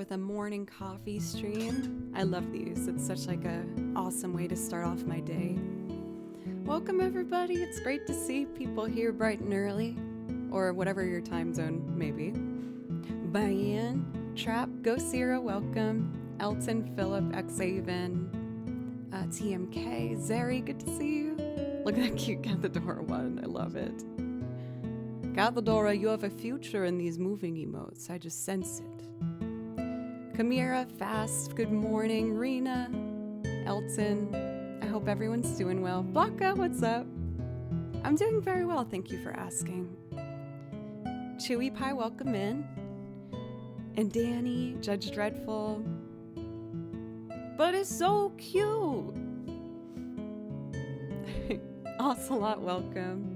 with a morning coffee stream. I love these. It's such like a awesome way to start off my day. Welcome everybody. It's great to see people here bright and early, or whatever your time zone may be. Bayan, Trap, Go Sierra, welcome. Elton, Philip, Xaven, TMK, Zeri, good to see you. Look at that cute Gathadora one. I love it. Gathadora, you have a future in these moving emotes. I just sense it. Kamira, Fast, good morning. Rena, Elton, I hope everyone's doing well. Baka, what's up? I'm doing very well, thank you for asking. Chewy Pie, welcome in. And Danny, Judge Dreadful. But it's so cute. Ocelot, welcome.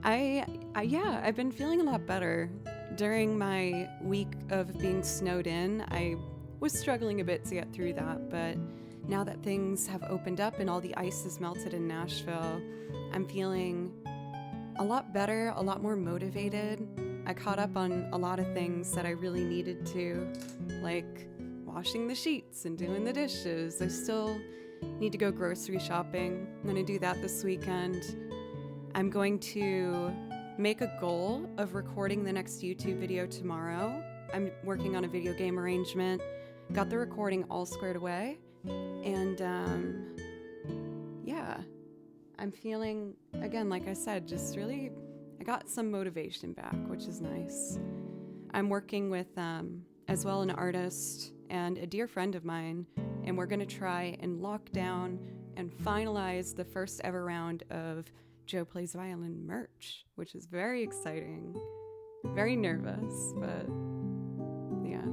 I've been feeling a lot better. During my week of being snowed in, I was struggling a bit to get through that, but now that things have opened up and all the ice is melted in Nashville, I'm feeling a lot better, a lot more motivated. I caught up on a lot of things that I really needed to, like washing the sheets and doing the dishes. I still need to go grocery shopping. I'm going to do that this weekend. I'm going to make a goal of recording the next YouTube video tomorrow. I'm working on a video game arrangement. Got the recording all squared away. And I'm feeling, again, like I said, just really, I got some motivation back, which is nice. I'm working with, as well, an artist and a dear friend of mine, and we're going to try and lock down and finalize the first ever round of Joe Plays Violin merch, which is very exciting. Very nervous, but yeah.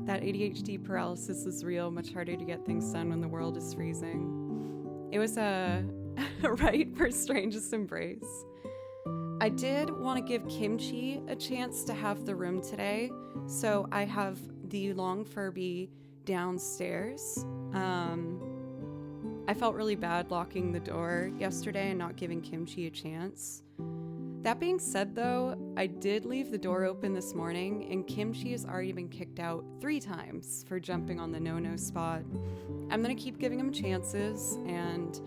That ADHD paralysis is real, much harder to get things done when the world is freezing. It was a right for strangest embrace. I did want to give Kimchi a chance to have the room today, so I have the long Furby downstairs. I felt really bad locking the door yesterday and not giving Kimchi a chance. That being said, though, I did leave the door open this morning, and Kimchi has already been kicked out 3 times for jumping on the no-no spot. I'm gonna keep giving him chances, and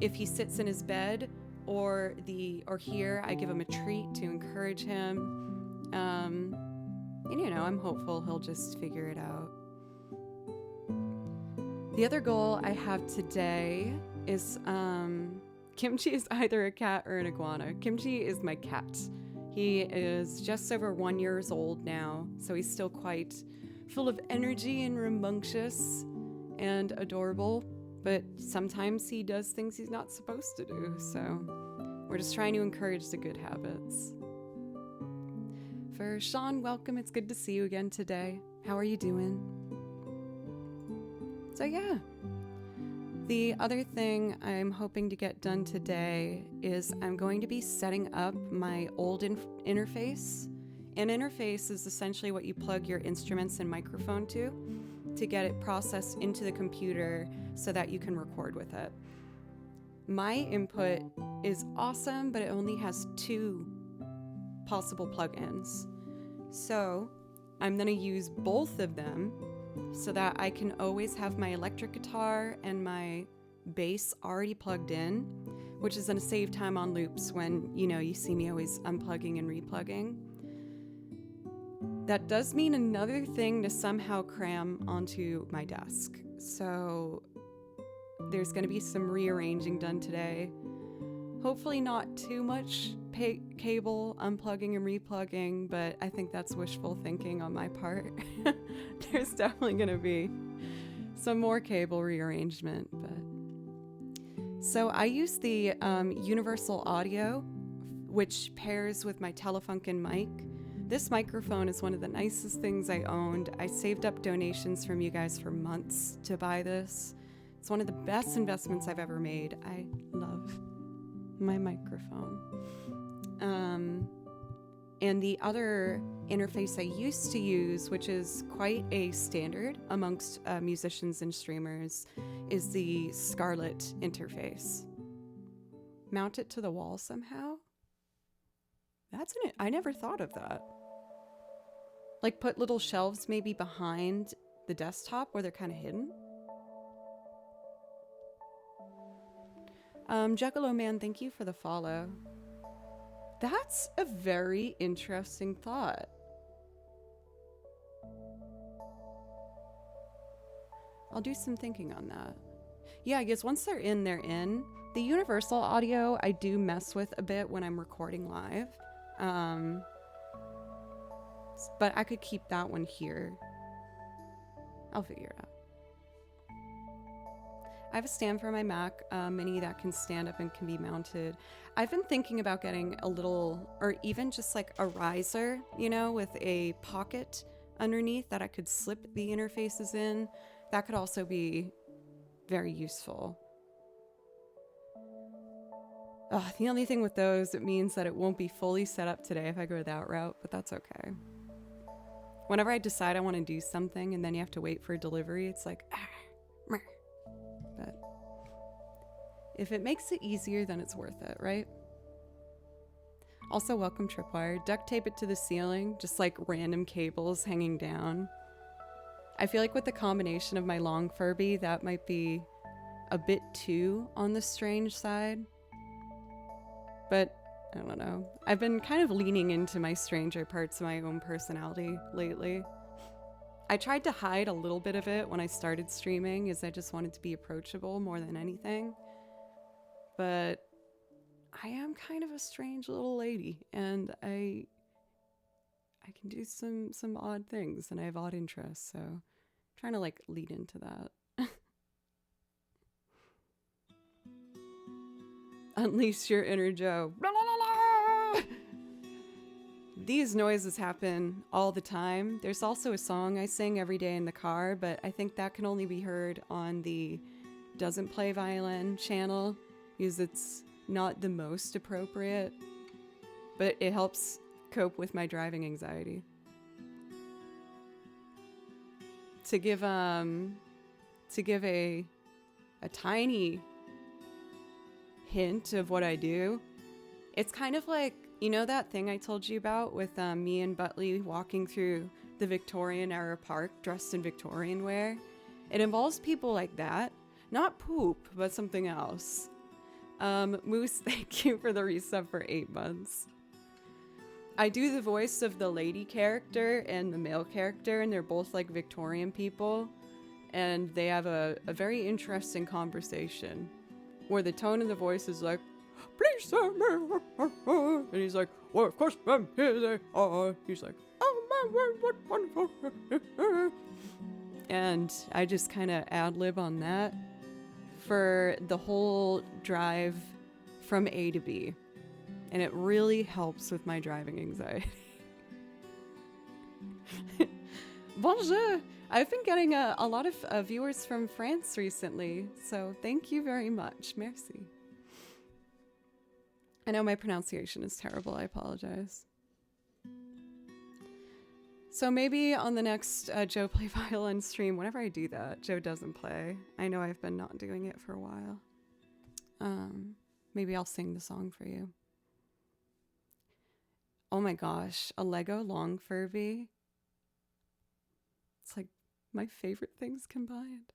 if he sits in his bed or here, I give him a treat to encourage him. And I'm hopeful he'll just figure it out. The other goal I have today is Kimchi is either a cat or an iguana. Kimchi is my cat. He is just over 1 year old now, so he's still quite full of energy and rambunctious and adorable, but sometimes he does things he's not supposed to do, so we're just trying to encourage the good habits. For Sean, welcome. It's good to see you again today. How are you doing? So yeah, the other thing I'm hoping to get done today is I'm going to be setting up my old interface. An interface is essentially what you plug your instruments and microphone to get it processed into the computer so that you can record with it. My input is awesome, but it only has 2 possible plugins. So I'm going to use both of them so that I can always have my electric guitar and my bass already plugged in, which is going to save time on loops when, you see me always unplugging and replugging. That does mean another thing to somehow cram onto my desk. So there's going to be some rearranging done today. Hopefully not too much cable unplugging and replugging, but I think that's wishful thinking on my part. There's definitely going to be some more cable rearrangement. So I use the universal audio, which pairs with my Telefunken mic. This microphone is one of the nicest things I owned. I saved up donations from you guys for months to buy this. It's one of the best investments I've ever made. I love my microphone. And the other interface I used to use, which is quite a standard amongst musicians and streamers, is the Scarlett interface. Mount it to the wall somehow? I never thought of that. Like put little shelves maybe behind the desktop where they're kind of hidden. Juggalo Man, thank you for the follow. That's a very interesting thought. I'll do some thinking on that. Yeah, I guess once they're in, they're in. The universal audio I do mess with a bit when I'm recording live. But I could keep that one here. I'll figure it out. I have a stand for my Mac Mini that can stand up and can be mounted. I've been thinking about getting a little, or even just like a riser, you know, with a pocket underneath that I could slip the interfaces in. That could also be very useful. The only thing with those, it means that it won't be fully set up today if I go that route, but that's okay. Whenever I decide I want to do something and then you have to wait for delivery, it's like, meh. But if it makes it easier, then it's worth it, right? Also, welcome Tripwire. Duct tape it to the ceiling, just like random cables hanging down. I feel like with the combination of my long Furby, that might be a bit too on the strange side. But I don't know. I've been kind of leaning into my stranger parts of my own personality lately. I tried to hide a little bit of it when I started streaming, as I just wanted to be approachable more than anything. But I am kind of a strange little lady, and I can do some odd things, and I have odd interests, so I'm trying to like lead into that. Unleash your inner Joe. Blah, blah, blah, blah. These noises happen all the time. There's also a song I sing every day in the car, but I think that can only be heard on the Doesn't Play Violin channel because it's not the most appropriate, but it helps cope with my driving anxiety. To give a tiny hint of what I do, it's kind of like, you know that thing I told you about with me and Butley walking through the Victorian era park dressed in Victorian wear? It involves people like that. Not poop, but something else. Moose, thank you for the resub for 8 months. I do the voice of the lady character and the male character, and they're both like Victorian people. And they have a very interesting conversation where the tone of the voice is like, please sir, and he's like, well, of course, here they are. He's like, oh my word, what wonderful. And I just kind of ad-lib on that for the whole drive from A to B. And it really helps with my driving anxiety. Bonjour! I've been getting a lot of viewers from France recently, so thank you very much. Merci. I know my pronunciation is terrible. I apologize. So maybe on the next Joe Play Violin stream, whenever I do that, Joe doesn't play. I know I've been not doing it for a while. Maybe I'll sing the song for you. Oh my gosh, a Lego long Furby. It's like my favorite things combined.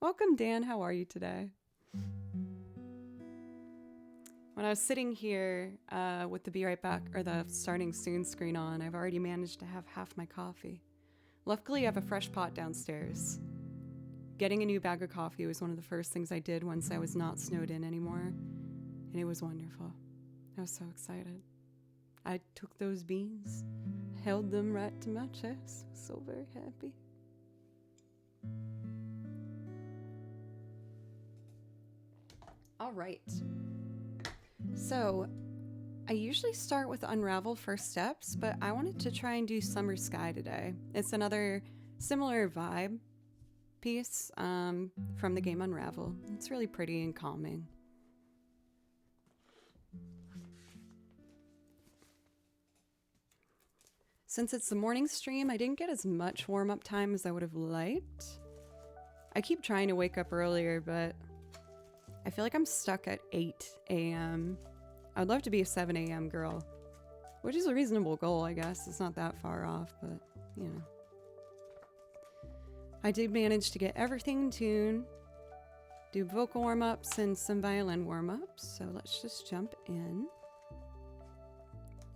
Welcome, Dan. How are you today? When I was sitting here with the Be Right Back or the Starting Soon screen on, I've already managed to have half my coffee. Luckily, I have a fresh pot downstairs. Getting a new bag of coffee was one of the first things I did once I was not snowed in anymore, and it was wonderful. I was so excited. I took those beans, held them right to my chest, was so very happy. All right. So, I usually start with Unravel First Steps, but I wanted to try and do Summer Sky today. It's another similar vibe piece from the game Unravel. It's really pretty and calming. Since it's the morning stream, I didn't get as much warm-up time as I would have liked. I keep trying to wake up earlier, but I feel like I'm stuck at 8 a.m. I'd love to be a 7 a.m. girl. which is a reasonable goal, I guess. It's not that far off, but you know. I did manage to get everything in tune, do vocal warm-ups and some violin warm-ups, so let's just jump in.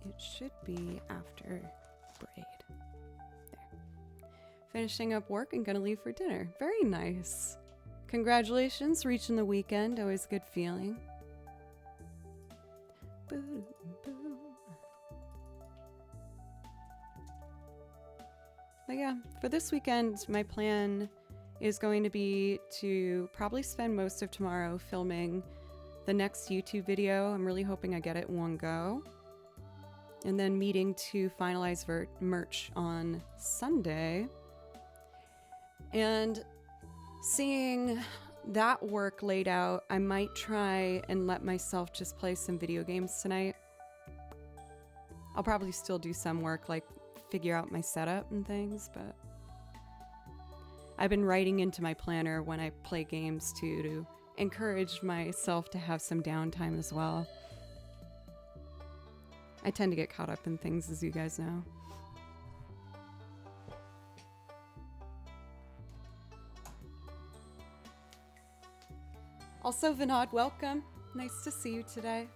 It should be after braid. There. Finishing up work and gonna leave for dinner. Very nice. Congratulations, reaching the weekend, always a good feeling. Boom, boom. But yeah, for this weekend, my plan is going to be to probably spend most of tomorrow filming the next YouTube video. I'm really hoping I get it in one go. And then meeting to finalize merch on Sunday. And seeing that work laid out, I might try and let myself just play some video games tonight. I'll probably still do some work, like figure out my setup and things, but I've been writing into my planner when I play games too, to encourage myself to have some downtime as well. I tend to get caught up in things, as you guys know. Also, Vinod, welcome. Nice to see you today.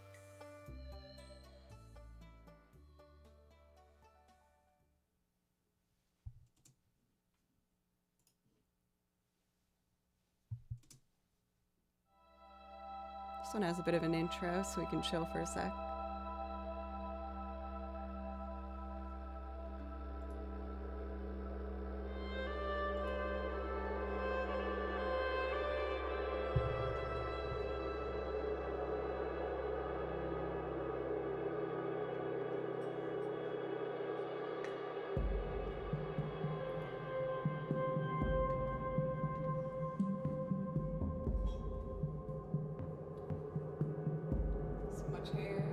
This one has a bit of an intro, so we can chill for a sec. So much hair.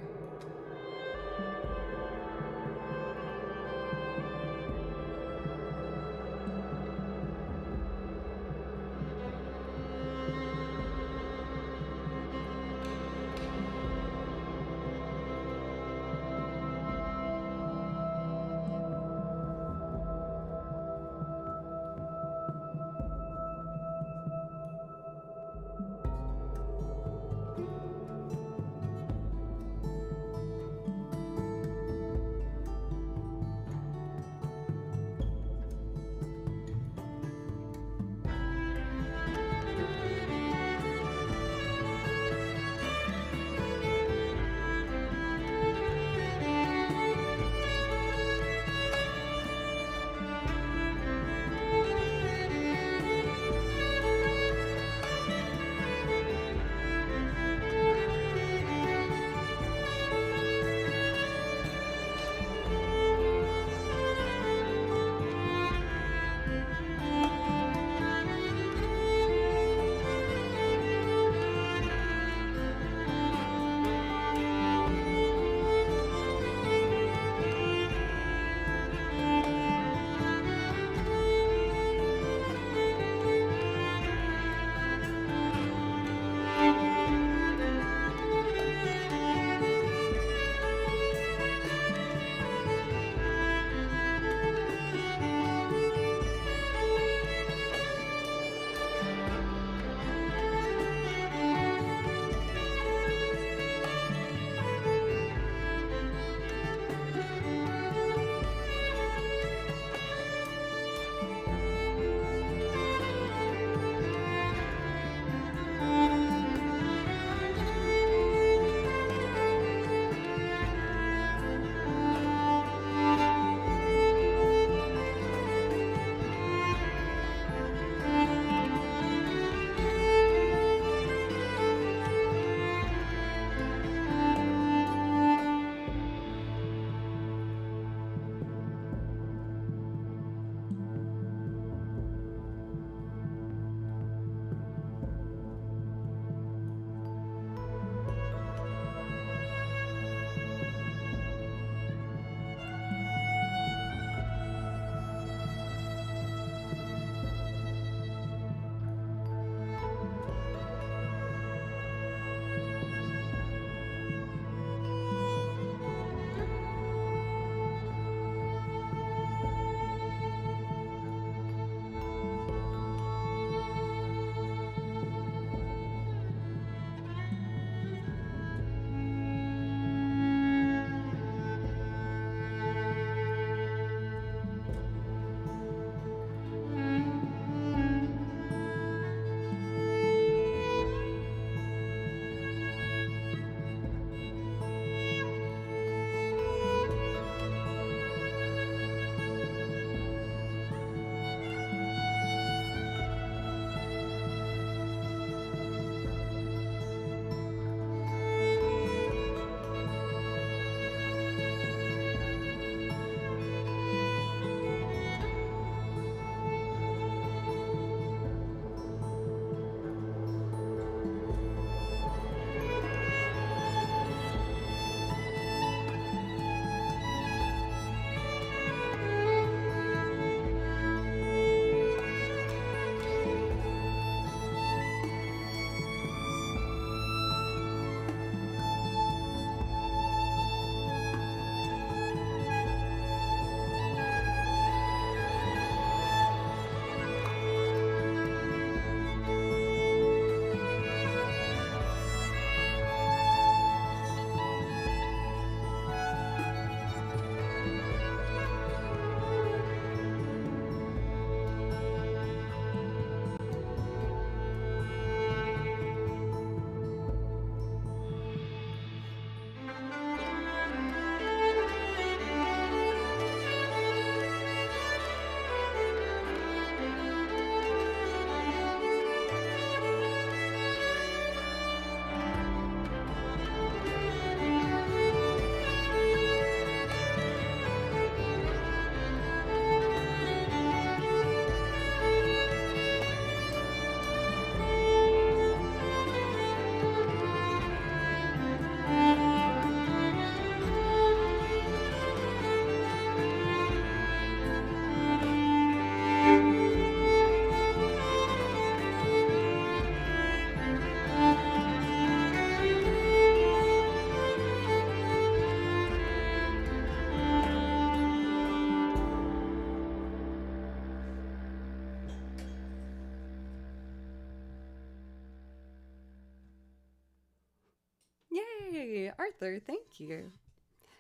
Hey, Arthur, thank you.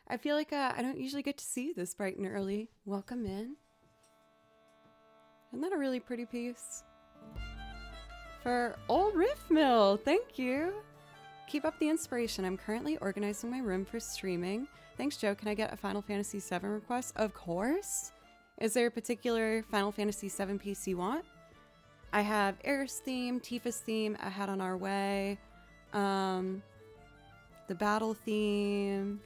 I feel like I don't usually get to see you this bright and early. Welcome in. Isn't that a really pretty piece? For Old Riff Mill, thank you. Keep up the inspiration. I'm currently organizing my room for streaming. Thanks, Joe. Can I get a Final Fantasy VII request? Of course. Is there a particular Final Fantasy VII piece you want? I have Aerith's theme, Tifa's theme, A Hat on Our Way, the battle theme,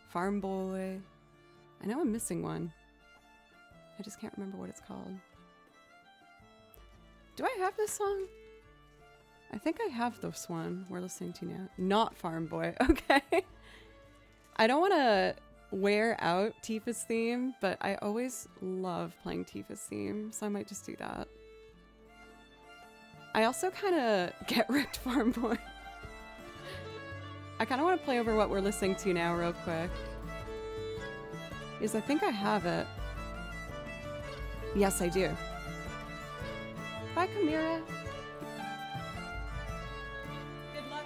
Farm Boy. I know I'm missing one. I just can't remember what it's called. Do I have this song? I think I have this one we're listening to now. Not Farm Boy. Okay. I don't want to wear out Tifa's theme, but I always love playing Tifa's theme, so I might just do that. I also kind of get wrecked Farm Boy. I kind of want to play over what we're listening to now real quick. Because I think I have it. Yes, I do. Bye, Kamira. Good luck.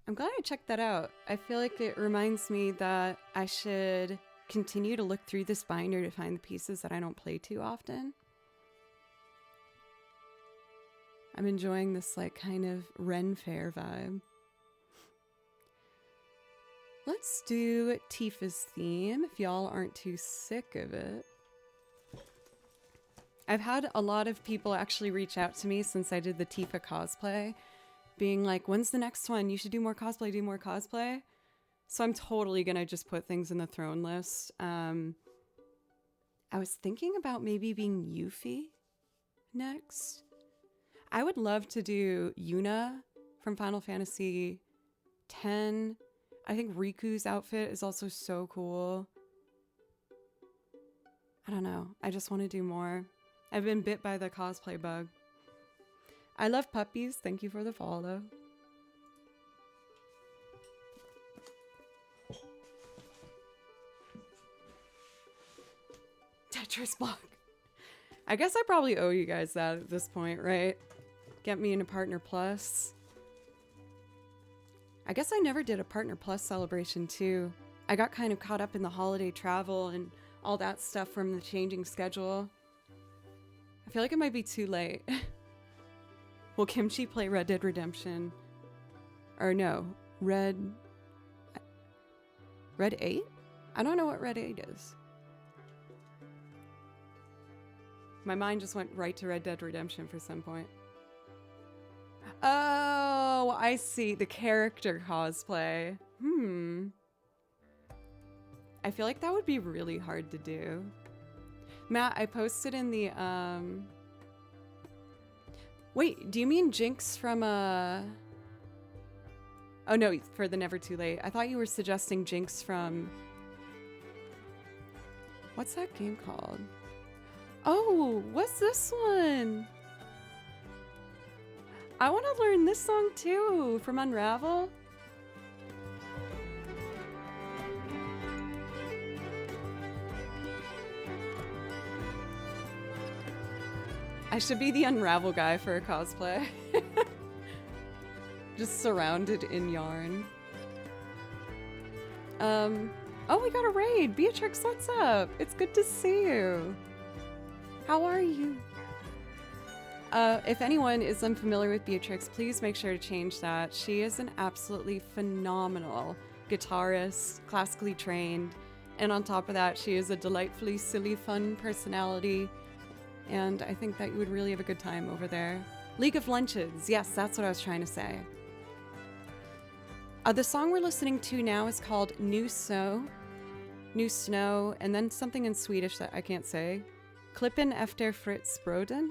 I'm glad I checked that out. I feel like it reminds me that I should continue to look through this binder to find the pieces that I don't play too often. I'm enjoying this like kind of Ren Fair vibe. Let's do Tifa's theme if y'all aren't too sick of it. I've had a lot of people actually reach out to me since I did the Tifa cosplay, being like, when's the next one? You should do more cosplay, do more cosplay. So I'm totally gonna just put things in the throne list. I was thinking about maybe being Yuffie next. I would love to do Yuna from Final Fantasy X. I think Riku's outfit is also so cool. I don't know. I just want to do more. I've been bit by the cosplay bug. I love puppies. Thank you for the follow. Tetris block. I guess I probably owe you guys that at this point, right? Get me into Partner Plus. I guess I never did a Partner Plus celebration too. I got kind of caught up in the holiday travel and all that stuff from the changing schedule. I feel like it might be too late. Will Kimchi play Red Dead Redemption? Or no, Red 8? I don't know what Red 8 is. My mind just went right to Red Dead Redemption for some point. Oh, I see. The character cosplay. I feel like that would be really hard to do. Matt, I posted in the, Wait, do you mean Jinx from, Oh no, for the Never Too Late. I thought you were suggesting Jinx from... What's that game called? Oh, what's this one? I want to learn this song too, from Unravel. I should be the Unravel guy for a cosplay. Just surrounded in yarn. Oh, we got a raid. Beatrix, what's up? It's good to see you. How are you? If anyone is unfamiliar with Beatrix, please make sure to change that. She is an absolutely phenomenal guitarist, classically trained, and on top of that, she is a delightfully silly, fun personality, and I think that you would really have a good time over there. League of Lunches, yes, that's what I was trying to say. The song we're listening to now is called New Snow, and then something in Swedish that I can't say. Klippen efter Fritz Broden.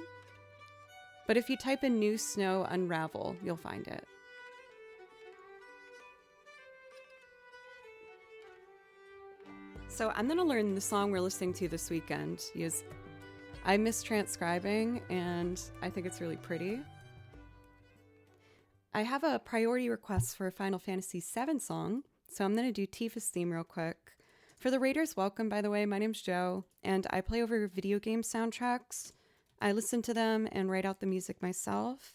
But if you type in New Snow Unravel, you'll find it. So I'm going to learn the song we're listening to this weekend because I miss transcribing and I think it's really pretty. I have a priority request for a Final Fantasy VII song, so I'm going to do Tifa's theme real quick. For the Raiders, welcome, by the way. My name's Joe, and I play over video game soundtracks. I listen to them and write out the music myself.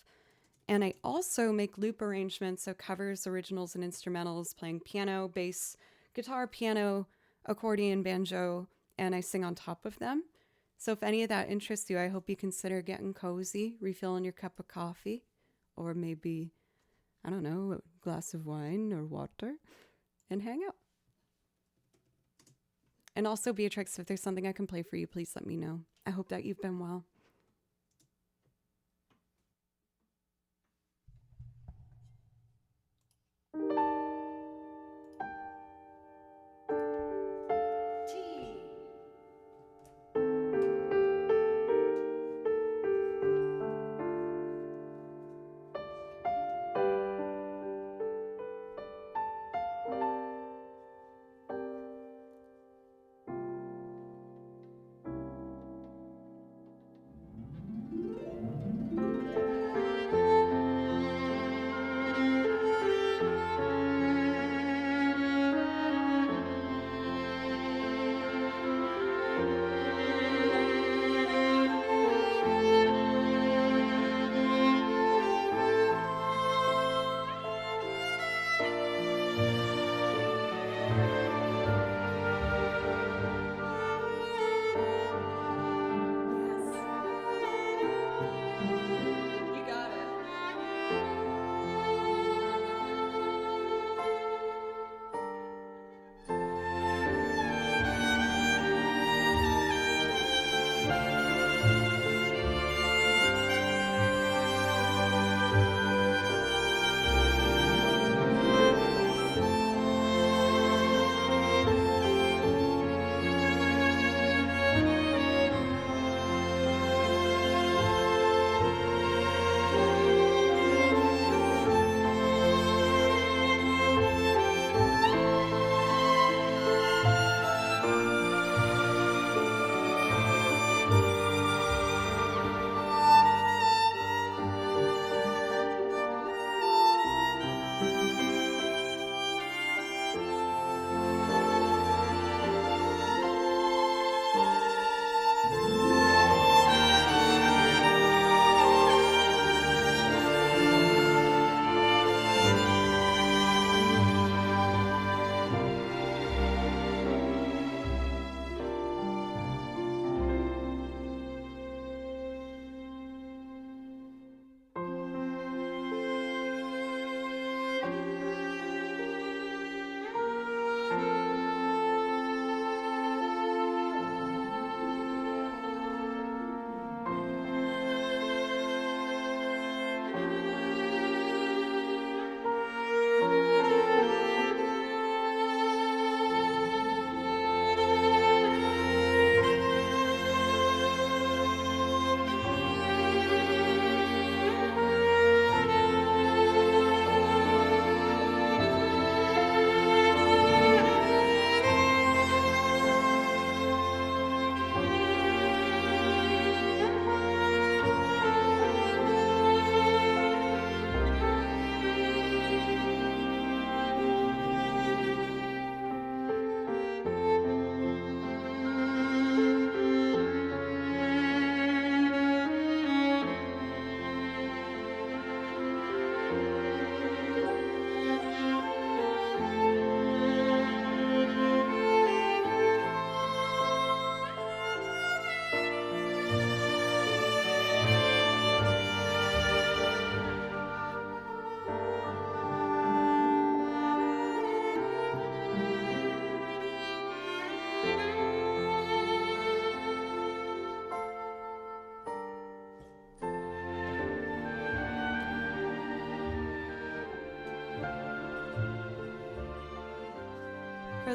And I also make loop arrangements, so covers, originals, and instrumentals, playing piano, bass, guitar, piano, accordion, banjo, and I sing on top of them. So if any of that interests you, I hope you consider getting cozy, refilling your cup of coffee, or maybe, I don't know, a glass of wine or water, and hang out. And also, Beatrix, if there's something I can play for you, please let me know. I hope that you've been well.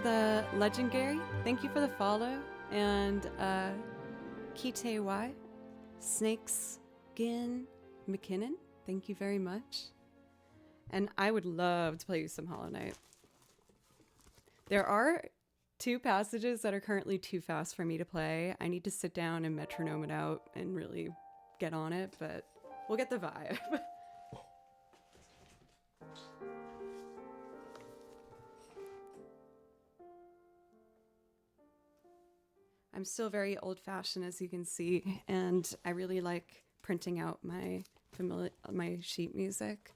for the legendary. Thank you for the follow. And Kite Y, Snakeskin McKinnon. Thank you very much. And I would love to play you some Hollow Knight. There are 2 passages that are currently too fast for me to play. I need to sit down and metronome it out and really get on it, but we'll get the vibe. I'm still very old-fashioned, as you can see, and I really like printing out my sheet music.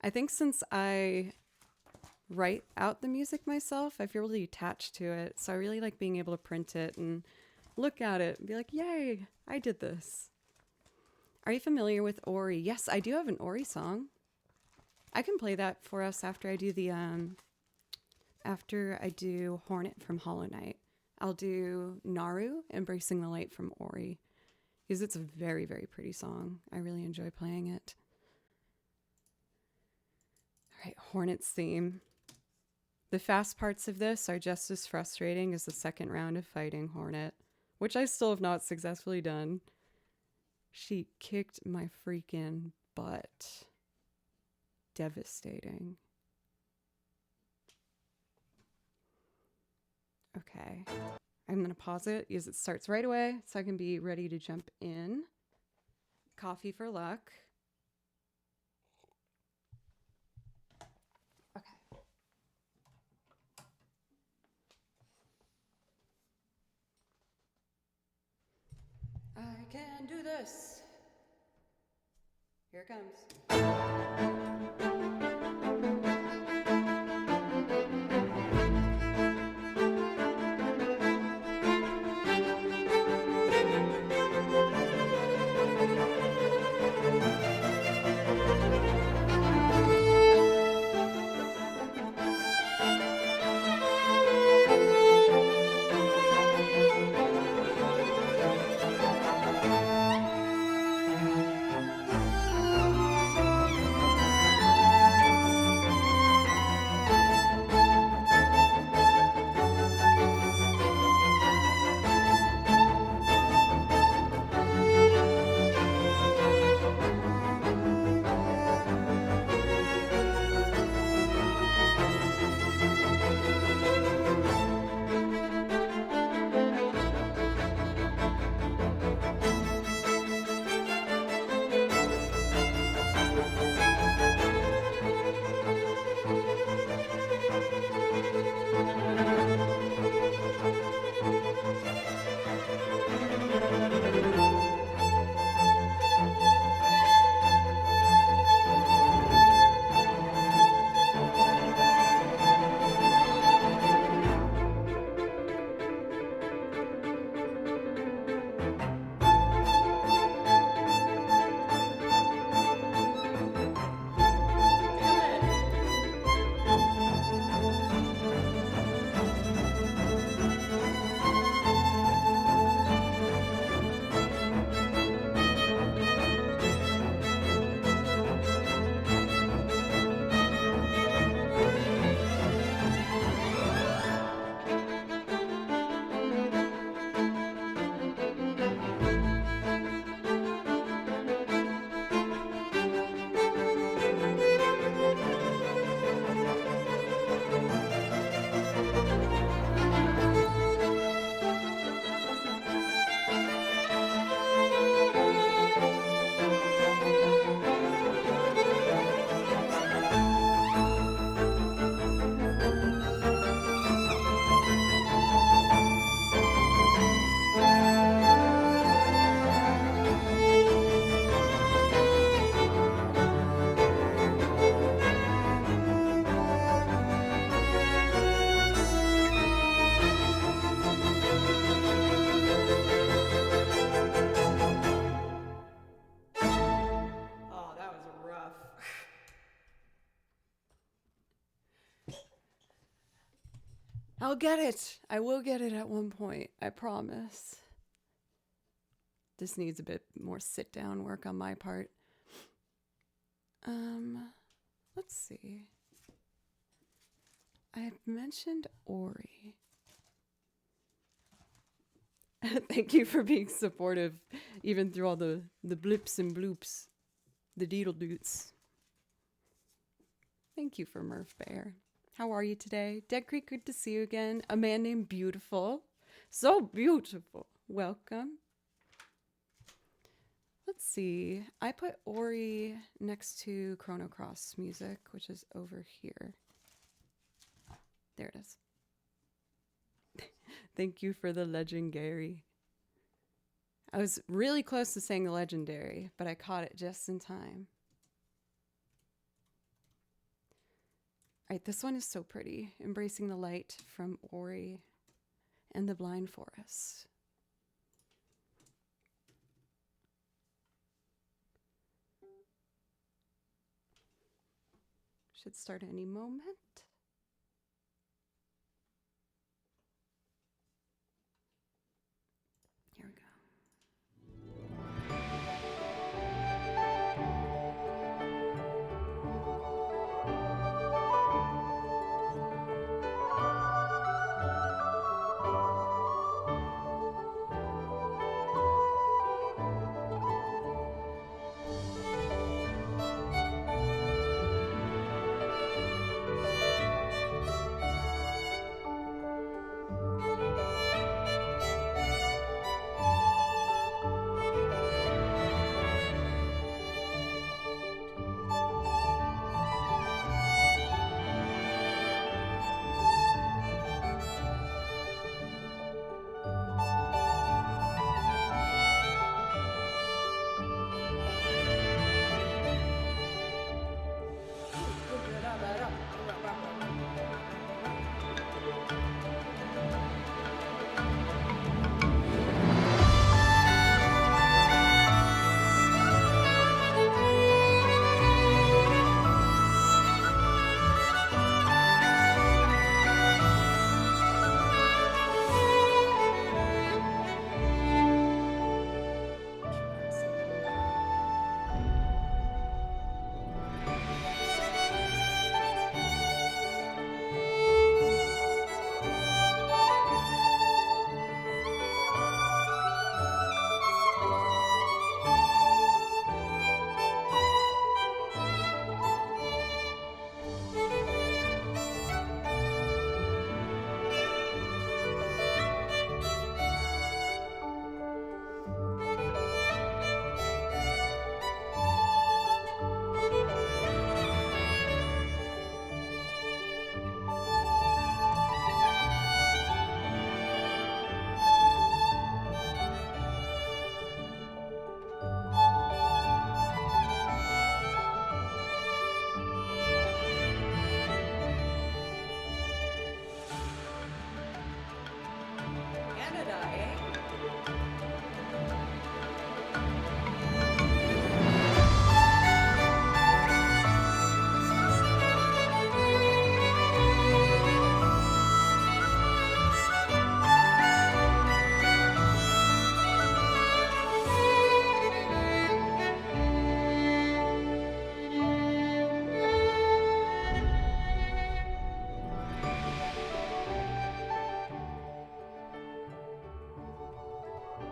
I think since I write out the music myself, I feel really attached to it, so I really like being able to print it and look at it and be like, yay, I did this. Are you familiar with Ori? Yes, I do have an Ori song. I can play that for us after I do the Hornet from Hollow Knight. I'll do Naru, Embracing the Light from Ori, because it's a very, very pretty song. I really enjoy playing it. All right, Hornet's theme. The fast parts of this are just as frustrating as the second round of fighting Hornet, which I still have not successfully done. She kicked my freaking butt. Devastating. Okay, I'm gonna pause it because it starts right away so I can be ready to jump in. Coffee for luck. Okay. I can do this. Here it comes. I'll get it. I will get it at one point. I promise. This needs a bit more sit down work on my part. Let's see. I've mentioned Ori. Thank you for being supportive, even through all the blips and bloops, the deedle doots. Thank you for Murph Bear. How are you today? Dead Creek, good to see you again. A man named Beautiful. So beautiful. Welcome. Let's see. I put Ori next to Chrono Cross music, which is over here. There it is. Thank you for the legendary. I was really close to saying the legendary, but I caught it just in time. All right, this one is so pretty. Embracing the Light from Ori and the Blind Forest. Should start any moment. Here we go.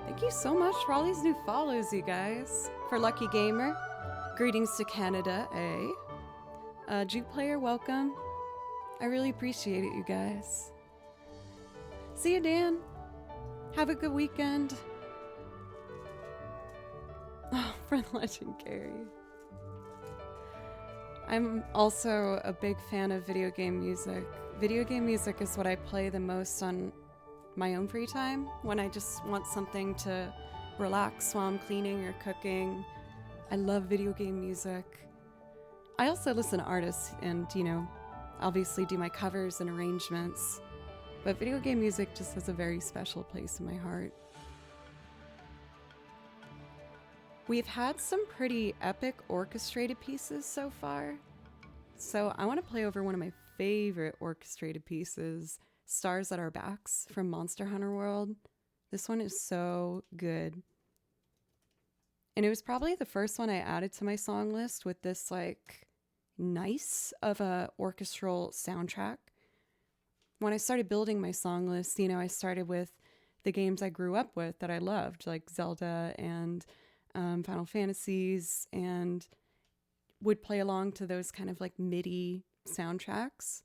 Thank you so much for all these new follows, you guys. For Lucky Gamer, greetings to Canada, Juke Player, welcome. I really appreciate it, you guys. See you, Dan. Have a good weekend. Oh, for the legendary. I'm also a big fan of video game music. Video game music is what I play the most on my own free time when I just want something to relax while I'm cleaning or cooking. I love video game music. I also listen to artists and, obviously do my covers and arrangements, but video game music just has a very special place in my heart. We've had some pretty epic orchestrated pieces so far, so I want to play over one of my favorite orchestrated pieces, Stars at Our Backs from Monster Hunter World. This one is so good. And it was probably the first one I added to my song list with this nice of a orchestral soundtrack. when I started building my song list, I started with the games I grew up with that I loved, like Zelda and Final Fantasies, and would play along to those kind of like MIDI soundtracks.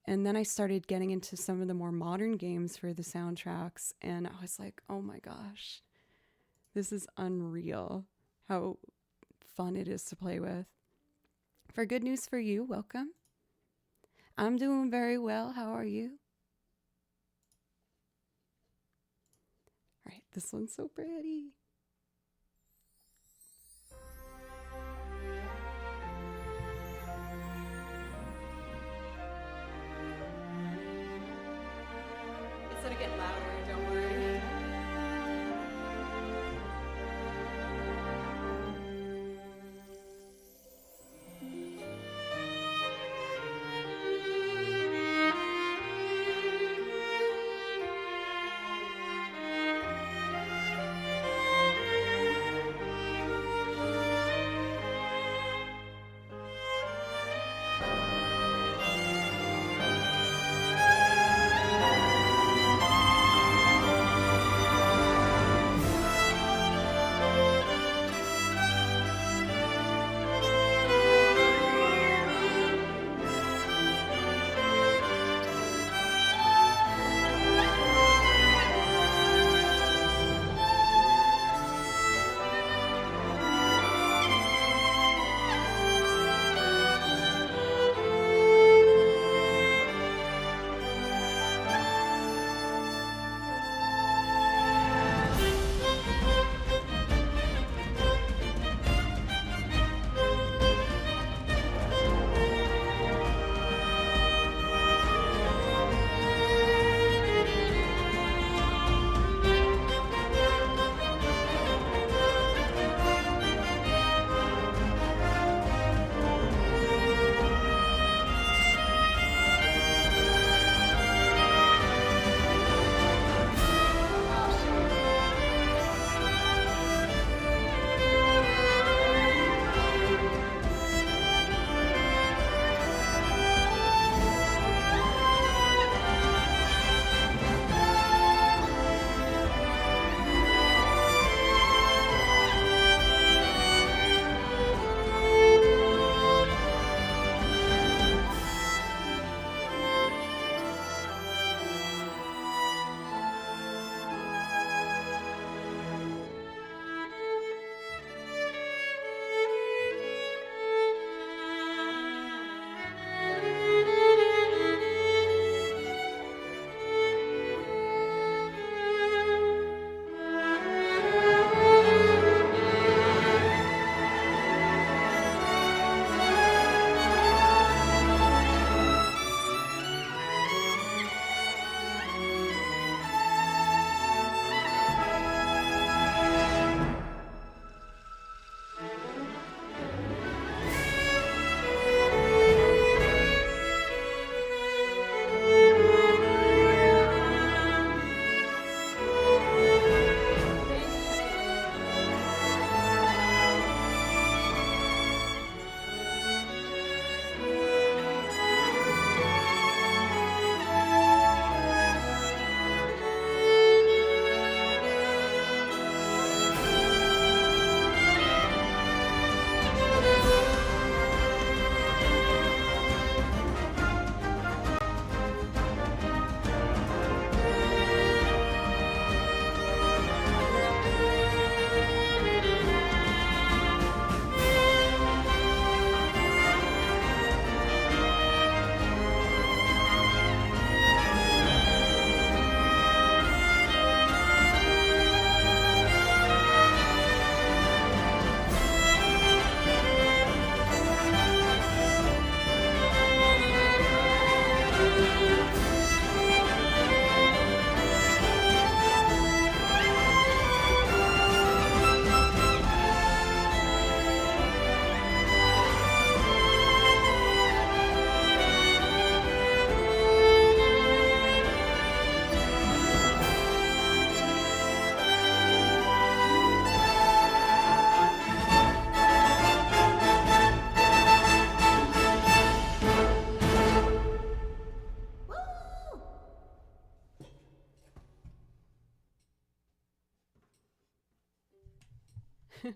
And then I started getting into some of the more modern games for the soundtracks, and I was like, oh my gosh, this is unreal how fun it is to play with. For Good News for You, welcome. I'm doing very well. How are you? All right, this one's so pretty. It's gonna get louder, don't worry.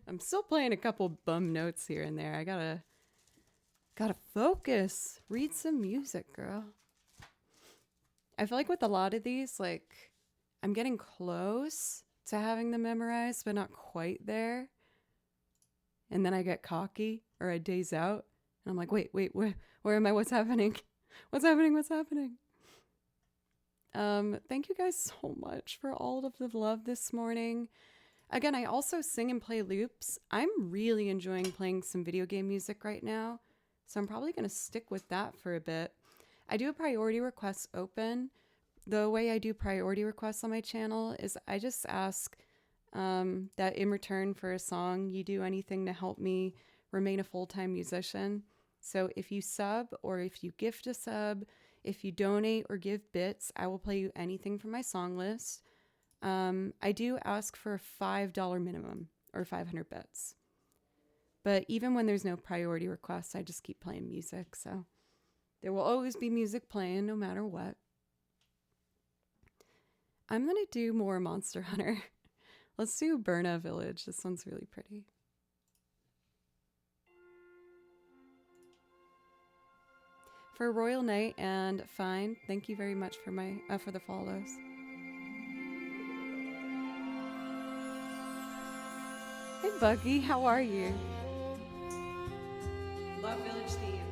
I'm still playing a couple bum notes here and there. I gotta focus. Read some music, girl. I feel like with a lot of these, like, I'm getting close to having them memorized, but not quite there. And then I get cocky or I daze out. And I'm like, wait, where am I? What's happening? What's happening? Thank you guys so much for all of the love this morning. Again, I also sing and play loops. I'm really enjoying playing some video game music right now, so I'm probably going to stick with that for a bit. I do a priority request open. The way I do priority requests on my channel is I just ask that in return for a song, you do anything to help me remain a full-time musician. So if you sub or if you gift a sub, if you donate or give bits, I will play you anything from my song list. I do ask for a $5 minimum or 500 bits. But even when there's no priority requests, I just keep playing music. So there will always be music playing no matter what. I'm going to do more Monster Hunter. Let's do Burna Village. This one's really pretty. For Royal Knight and Fine, thank you very much for my for the follows. Hey Buggy, how are you? Love Village themes.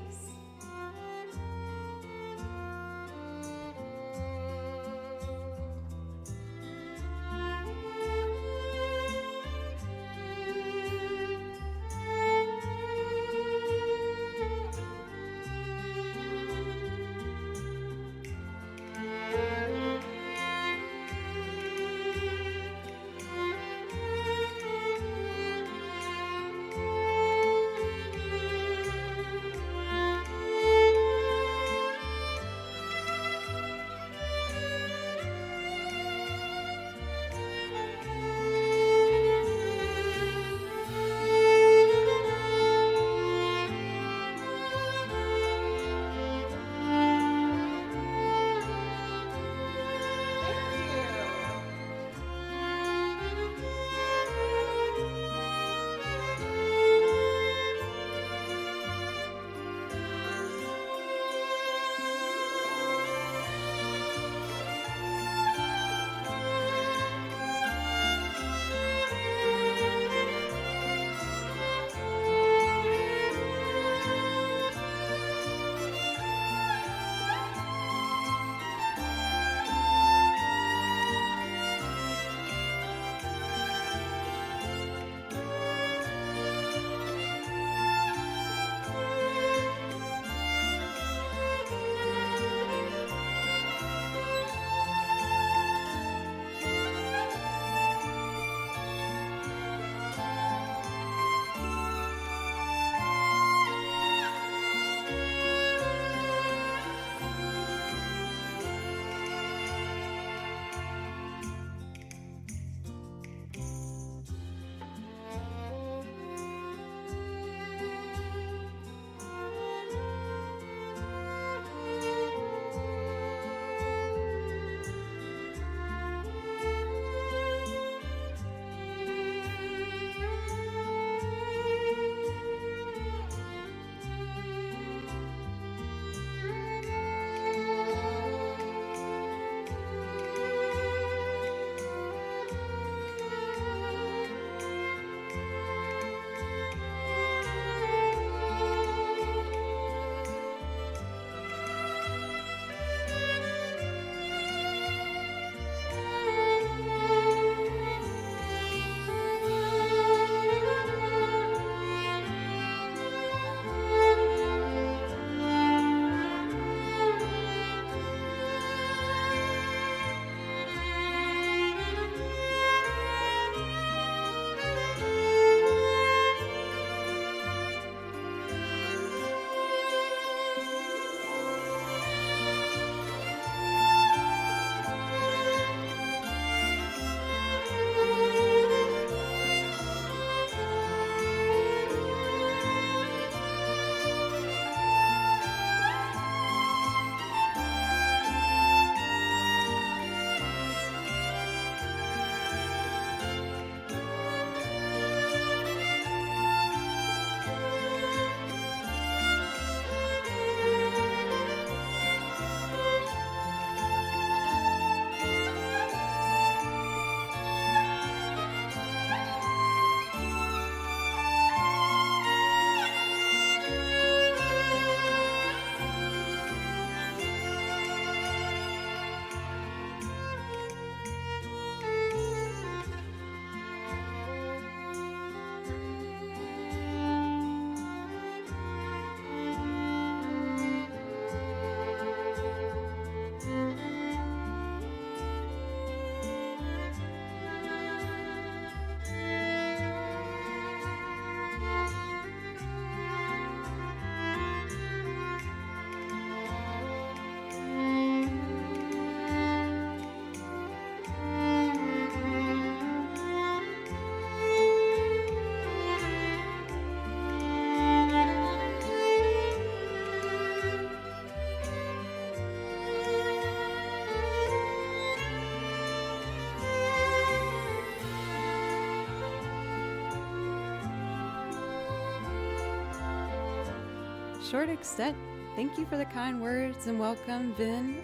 short extent, thank you for the kind words and welcome, Vin.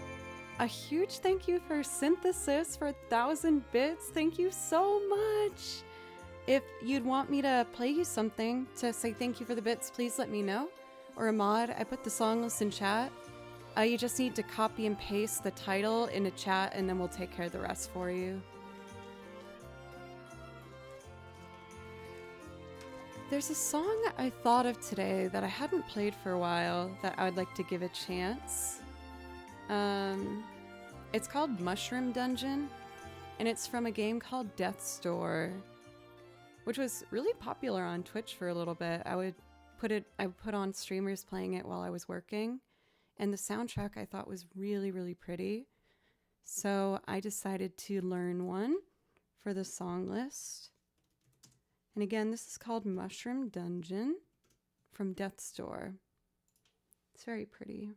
A huge thank you for Synthesis for 1,000 bits. Thank you so much. If you'd want me to play you something to say thank you for the bits, please let me know. Or Ahmad, I put the song list in chat. You just need to copy and paste the title in a chat and then we'll take care of the rest for you. There's a song I thought of today that I hadn't played for a while that I would like to give a chance. It's called Mushroom Dungeon, and it's from a game called Death's Door, which was really popular on Twitch for a little bit. I would put on streamers playing it while I was working, and the soundtrack I thought was really, really pretty. So I decided to learn one for the song list. And again, this is called Mushroom Dungeon from Death's Door. It's very pretty.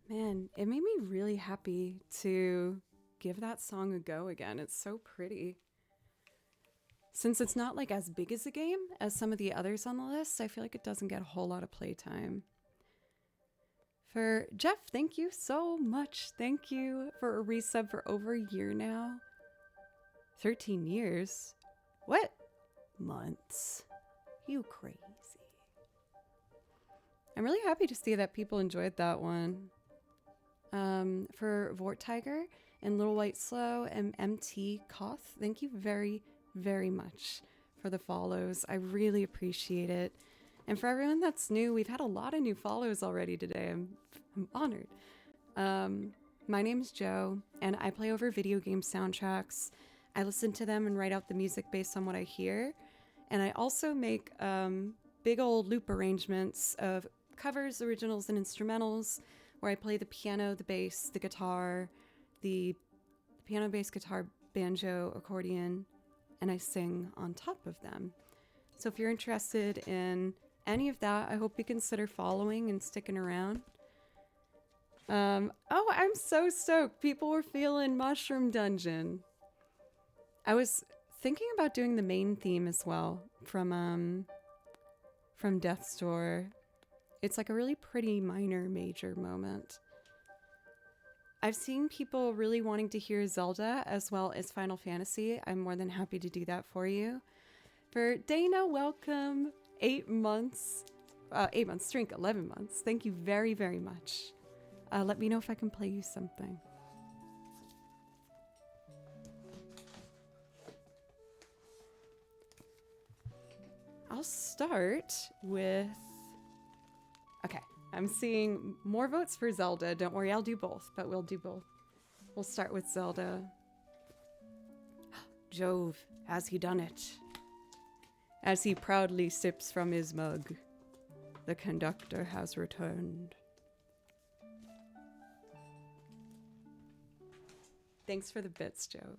Man, it made me really happy to give that song a go again. It's so pretty. Since it's not like as big as a game as some of the others on the list, I feel like it doesn't get a whole lot of playtime. For Jeff, thank you so much. Thank you for a resub for over a year now. 13 years? What? Months. You crazy. I'm really happy to see that people enjoyed that one. For Vort Tiger and Little White Slow and MT Koth, thank you very, very much for the follows. I really appreciate it. And for everyone that's new, we've had a lot of new follows already today. I'm honored. My name's Joe, and I play over video game soundtracks. I listen to them and write out the music based on what I hear. And I also make big old loop arrangements of covers, originals, and instrumentals where I play the piano, the bass, the guitar, the piano, bass, guitar, banjo, accordion, and I sing on top of them. So if you're interested in any of that, I hope you consider following and sticking around. Oh, I'm so stoked. People were feeling Mushroom Dungeon. I was thinking about doing the main theme as well from Death's Door. It's like a really pretty minor major moment. I've seen people really wanting to hear Zelda as well as Final Fantasy. I'm more than happy to do that for you. For Dana, welcome. 8 months. 8 months, drink 11 months. Thank you very, very much. Let me know if I can play you something. I'll start with... Okay, I'm seeing more votes for Zelda. Don't worry, I'll do both, but we'll do both. We'll start with Zelda. Jove, has he done it? As he proudly sips from his mug, the conductor has returned. Thanks for the bits, Jove.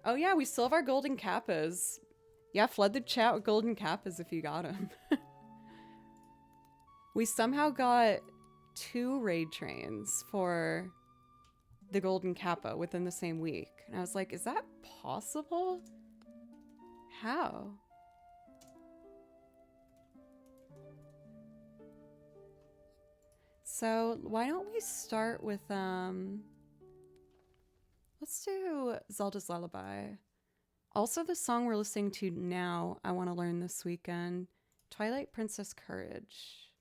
Oh yeah, we still have our golden kappas. Yeah, flood the chat with golden kappas if you got them. We somehow got 2 raid trains for the golden kappa within the same week. And I was like, is that possible? How? So why don't we start with, let's do Zelda's Lullaby. Also the song we're listening to now, I want to learn this weekend, Twilight Princess Courage.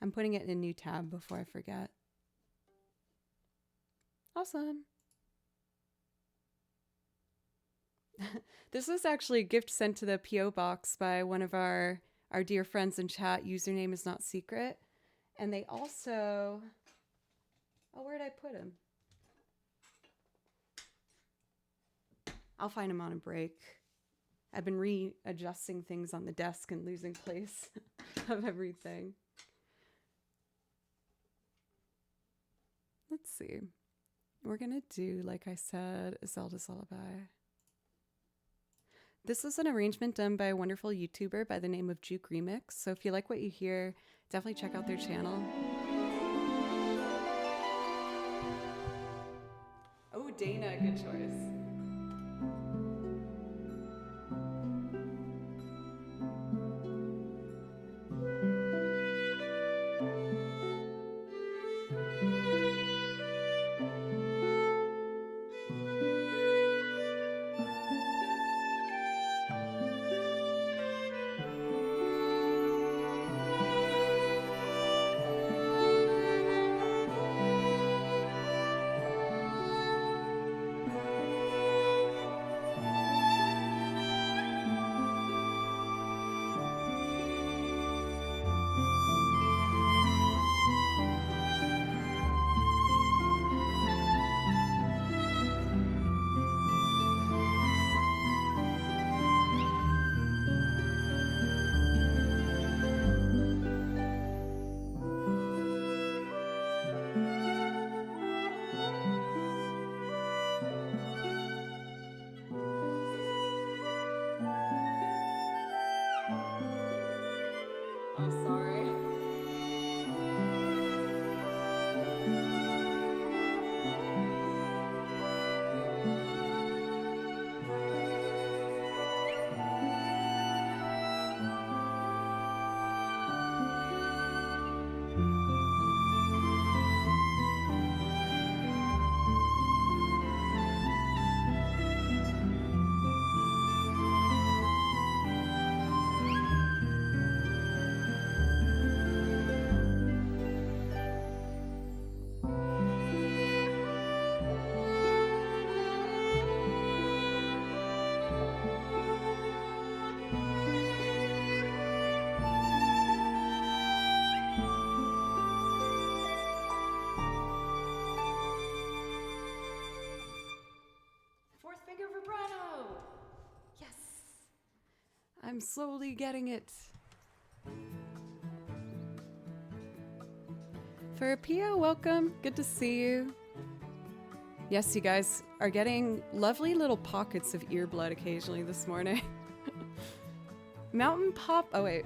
I'm putting it in a new tab before I forget. Awesome. This was actually a gift sent to the P.O. box by one of our dear friends in chat. Username is not secret. And they also... Oh, where did I put him? I'll find him on a break. I've been readjusting things on the desk and losing place of everything. Let's see. We're gonna do, like I said, Zelda's Lullaby. This is an arrangement done by a wonderful YouTuber by the name of Juke Remix. So if you like what you hear, definitely check out their channel. Oh, Dana, good choice. I'm slowly getting it. For Pia, welcome. Good to see you. Yes, you guys are getting lovely little pockets of earblood occasionally this morning. Mountain Pop. Oh, wait.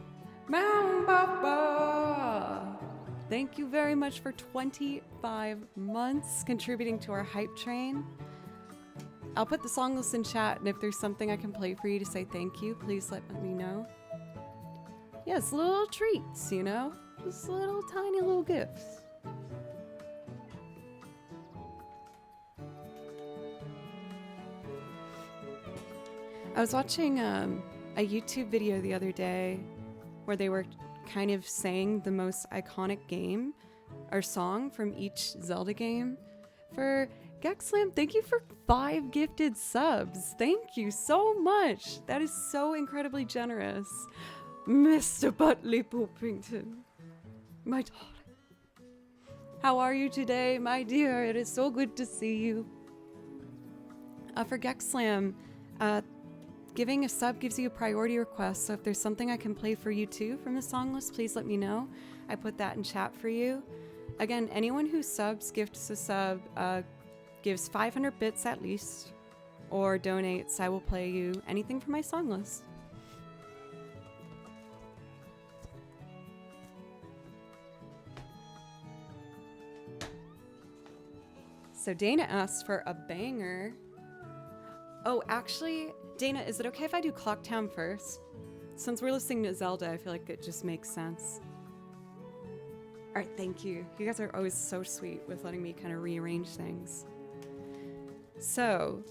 Mountain Papa. Thank you very much for 25 months contributing to our hype train. I'll put the song list in chat, and if there's something I can play for you to say thank you, please let me know. Yes, little treats, you know? Just little tiny little gifts. I was watching a YouTube video the other day where they were kind of saying the most iconic game or song from each Zelda game. For Gexlam, thank you for 5 gifted subs. Thank you so much. That is so incredibly generous. Mr. Butley Poopington, my daughter. How are you today, my dear? It is so good to see you. For Gexlam, giving a sub gives you a priority request, so if there's something I can play for you too from the song list, please let me know. I put that in chat for you. Again, anyone who subs, gifts a sub, gives 500 bits at least, or donates, I will play you anything from my song list. So Dana asked for a banger. Oh, actually, Dana, is it okay if I do Clocktown first? Since we're listening to Zelda, I feel like it just makes sense. All right, thank you. You guys are always so sweet with letting me kind of rearrange things. So,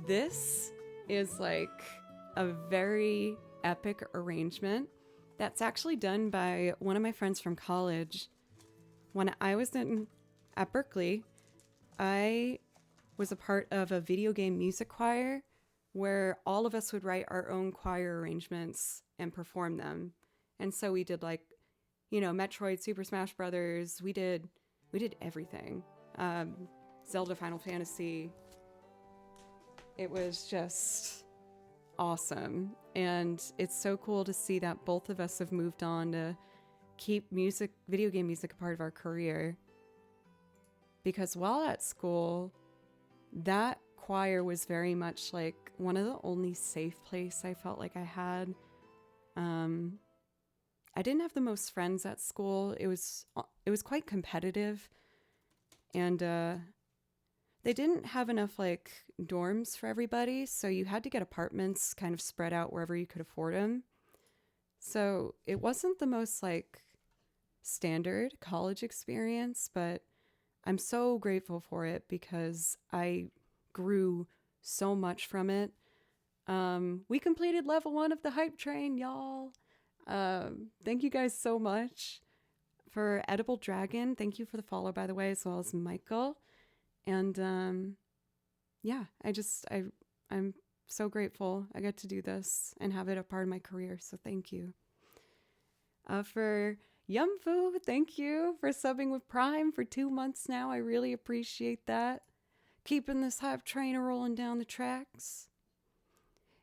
this is like a very epic arrangement that's actually done by one of my friends from college. When I was at Berkeley, I was a part of a video game music choir where all of us would write our own choir arrangements and perform them. And so we did like, you know, Metroid, Super Smash Brothers. We did everything. Zelda, Final Fantasy. It was just awesome. And it's so cool to see that both of us have moved on to keep video game music a part of our career. Because while at school, that choir was very much like one of the only safe place I felt like I had. I didn't have the most friends at school. It was quite competitive, and they didn't have enough like dorms for everybody, so you had to get apartments kind of spread out wherever you could afford them. So it wasn't the most like standard college experience, but I'm so grateful for it because I grew so much from it. We completed level 1 of the hype train, y'all. Thank you guys so much. For Edible Dragon, thank you for the follow, by the way, as well as Michael. And yeah, I'm so grateful I get to do this and have it a part of my career, so thank you. For Yumfu, thank you for subbing with Prime for 2 months now. I really appreciate that. Keeping this hype train rolling down the tracks.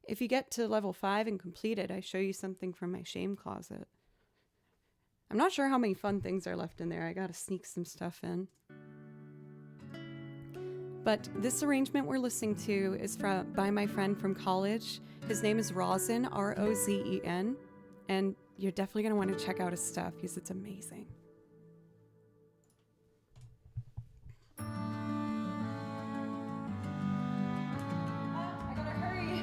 If you get to level 5 and complete it, I show you something from my shame closet. I'm not sure how many fun things are left in there. I gotta sneak some stuff in. But this arrangement we're listening to is by my friend from college. His name is Rozen, R-O-Z-E-N. And you're definitely going to want to check out his stuff because it's amazing. I gotta hurry.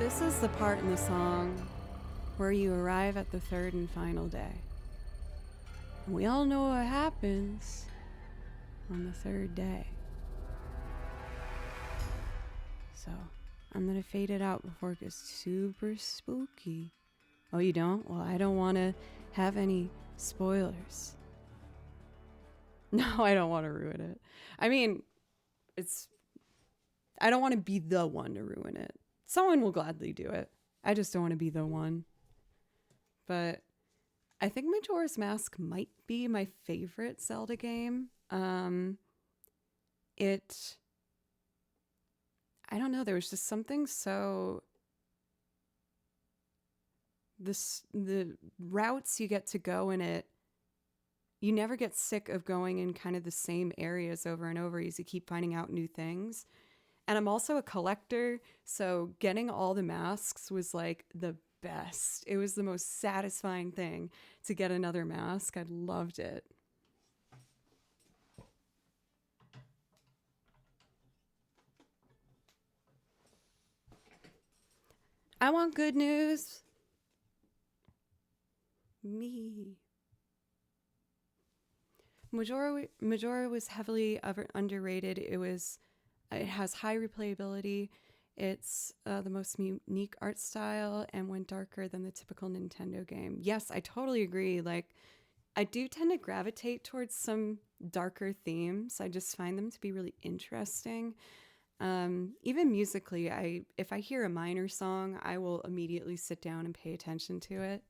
This is the part in the song where you arrive at the third and final day. And we all know what happens on the third day. So I'm gonna fade it out before it gets super spooky. Oh, you don't? Well, I don't want to have any spoilers. No, I don't want to ruin it. I mean, I don't want to be the one to ruin it. Someone will gladly do it. I just don't want to be the one. But I think Majora's Mask might be my favorite Zelda game. I don't know, there was just something so... The routes you get to go in it, you never get sick of going in kind of the same areas over and over as you keep finding out new things. And I'm also a collector, so getting all the masks was like the best. It was the most satisfying thing to get another mask. I loved it. I want good news. Me. Majora was heavily underrated. It has high replayability. It's the most unique art style and went darker than the typical Nintendo game. Yes, I totally agree. Like, I do tend to gravitate towards some darker themes. I just find them to be really interesting. Even musically, if I hear a minor song, I will immediately sit down and pay attention to it.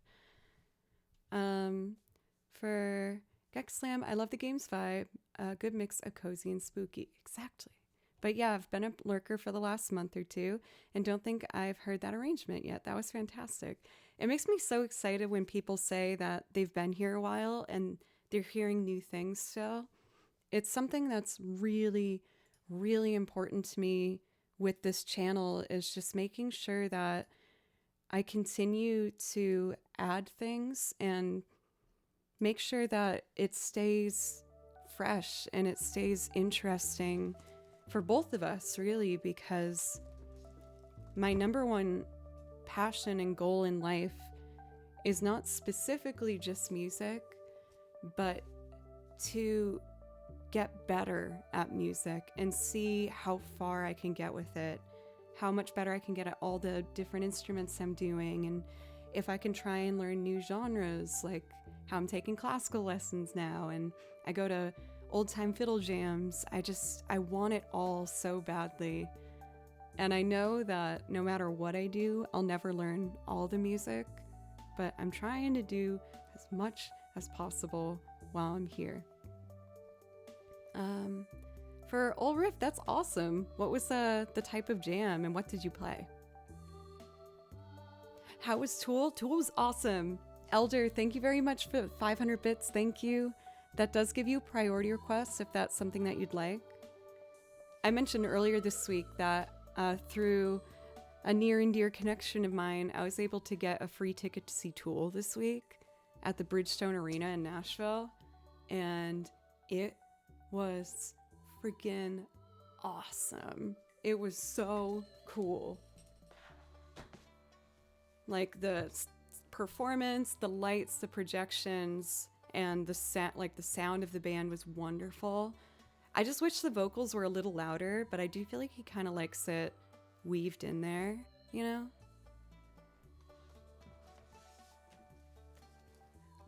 For Gex Slam, I love the game's vibe. A good mix of cozy and spooky. Exactly. But yeah, I've been a lurker for the last month or two and don't think I've heard that arrangement yet. That was fantastic. It makes me so excited when people say that they've been here a while and they're hearing new things still. It's something that's really, really important to me with this channel, is just making sure that I continue to add things and make sure that it stays fresh and it stays interesting for both of us, really, because my number one passion and goal in life is not specifically just music, but to get better at music and see how far I can get with it, how much better I can get at all the different instruments I'm doing, and if I can try and learn new genres, like how I'm taking classical lessons now, and I go to old-time fiddle jams. I want it all so badly. And I know that no matter what I do, I'll never learn all the music, but I'm trying to do as much as possible while I'm here. For Old Riff, that's awesome. What was the type of jam and what did you play? How was Tool? Tool was awesome. Elder, thank you very much for 500 bits. Thank you. That does give you priority requests if that's something that you'd like. I mentioned earlier this week that through a near and dear connection of mine, I was able to get a free ticket to see Tool this week at the Bridgestone Arena in Nashville. And it was freaking awesome. It was so cool. Like the performance, the lights, the projections, and the sound of the band was wonderful. I just wish the vocals were a little louder, but I do feel like he kind of likes it weaved in there, you know?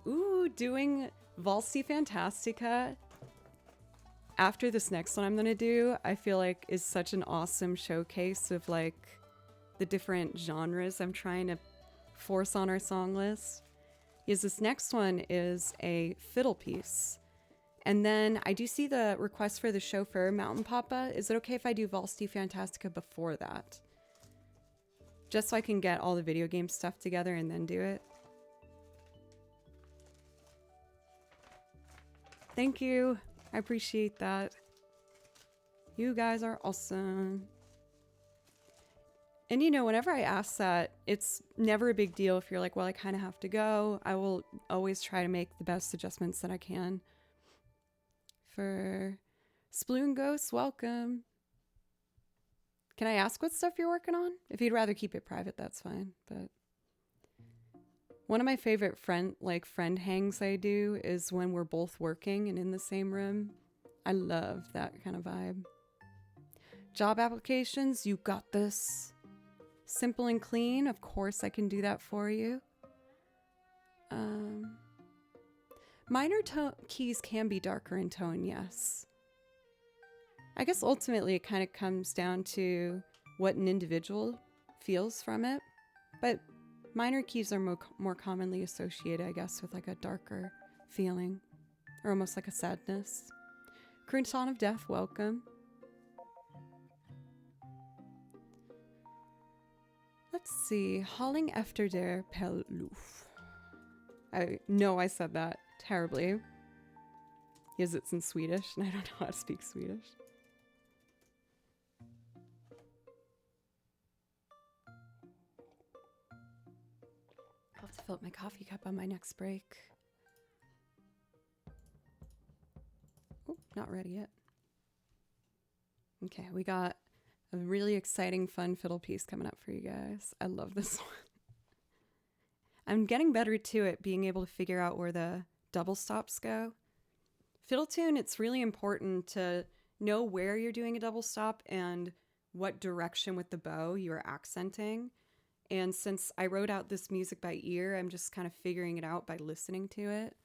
Ooh, doing Valsi Fantastica after this next one I'm gonna do, I feel like is such an awesome showcase of like the different genres I'm trying to force on our song list. Is this next one is a fiddle piece. And then I do see the request for the chauffeur, Mountain Papa. Is it okay if I do Valsi Fantastica before that? Just so I can get all the video game stuff together and then do it. Thank you. I appreciate that. You guys are awesome. And you know, whenever I ask that, it's never a big deal if you're like, well, I kind of have to go. I will always try to make the best adjustments that I can. For Sploon Ghost, welcome. Can I ask what stuff you're working on? If you'd rather keep it private, that's fine. But one of my favorite friend hangs I do is when we're both working and in the same room. I love that kind of vibe. Job applications, you got this. Simple and clean, of course I can do that for you. Minor keys can be darker in tone, yes. I guess ultimately it kind of comes down to what an individual feels from it, but minor keys are more commonly associated, I guess, with like a darker feeling, or almost like a sadness. Crouton of Death, welcome. Let's see, Halling efter der Pelluf. I know I said that terribly. Yes, it's in Swedish, and I don't know how to speak Swedish. I'll have to fill up my coffee cup on my next break. Oh, not ready yet. Okay, we got a really exciting, fun fiddle piece coming up for you guys. I love this one. I'm getting better to it, being able to figure out where the double stops go. Fiddle tune, it's really important to know where you're doing a double stop and what direction with the bow you are accenting. And since I wrote out this music by ear, I'm just kind of figuring it out by listening to it.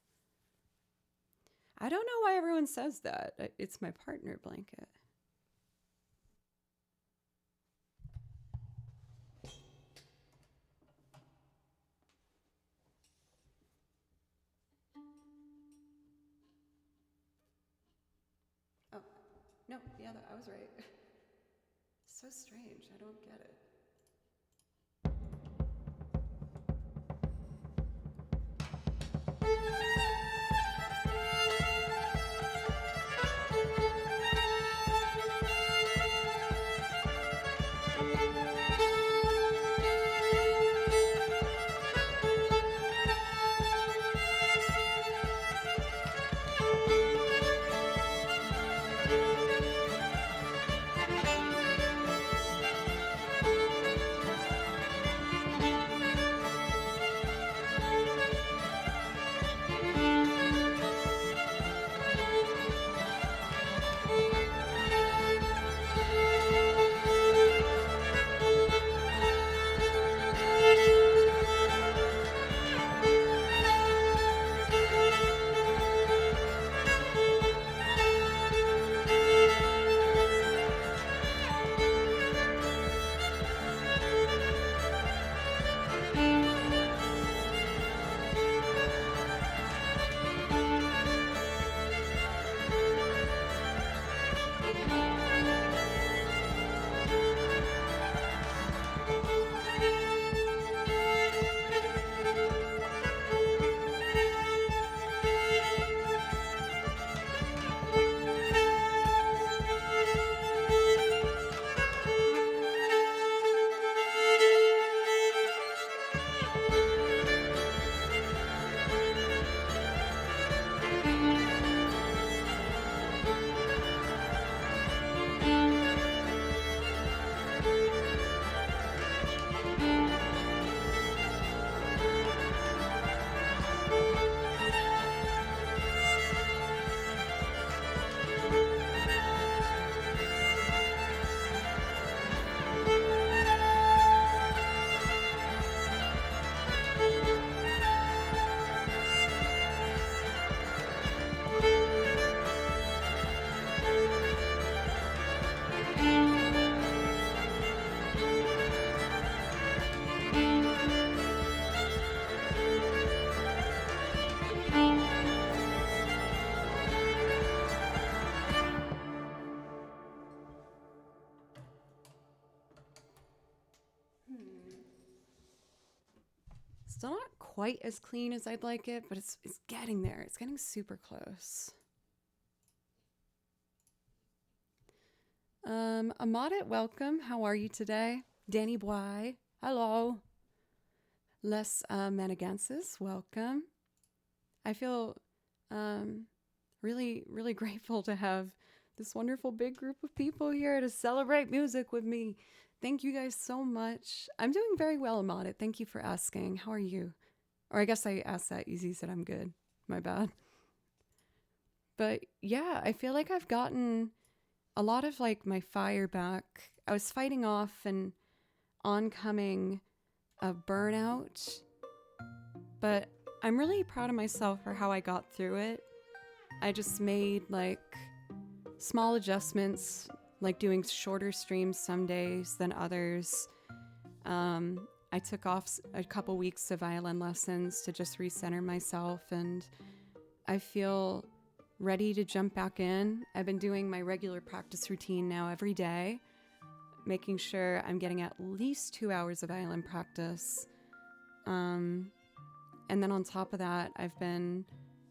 I don't know why everyone says that. It's my partner blanket. Oh, no, yeah, I was right. So strange, I don't get it. Still not quite as clean as I'd like it, but it's getting there. It's getting super close. Amadit, welcome. How are you today? Danny Bly, hello. Les Managansis, welcome. I feel really, really grateful to have this wonderful big group of people here to celebrate music with me. Thank you guys so much. I'm doing very well, about it. Thank you for asking. How are you? Or I guess I asked that. Easy said I'm good. My bad. But yeah, I feel like I've gotten a lot of like my fire back. I was fighting off an oncoming burnout, but I'm really proud of myself for how I got through it. I just made like small adjustments, like doing shorter streams some days than others. I took off a couple weeks of violin lessons to just recenter myself, and I feel ready to jump back in. I've been doing my regular practice routine now every day, making sure I'm getting at least 2 hours of violin practice. And then on top of that, I've been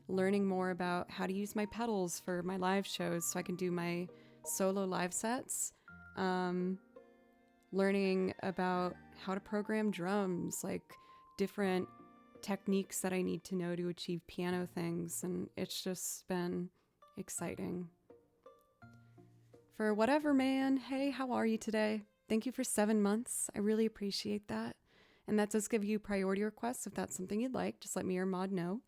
learning more about how to use my pedals for my live shows so I can do my solo live sets. Learning about how to program drums, like different techniques that I need to know to achieve piano things, and it's just been exciting. For whatever, man, hey, how are you today? Thank you for 7 months. I really appreciate that. And that does give you priority requests if that's something you'd like. Just let me or Mod know.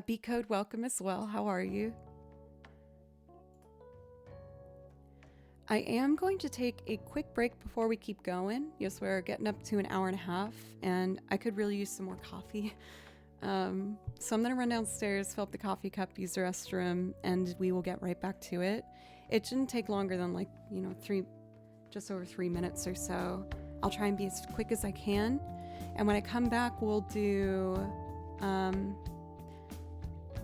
B Code, welcome as well. How are you? I am going to take a quick break before we keep going. Yes, we're getting up to an hour and a half, and I could really use some more coffee. So I'm going to run downstairs, fill up the coffee cup, use the restroom, and we will get right back to it. It shouldn't take longer than just over 3 minutes or so. I'll try and be as quick as I can. And when I come back, we'll do...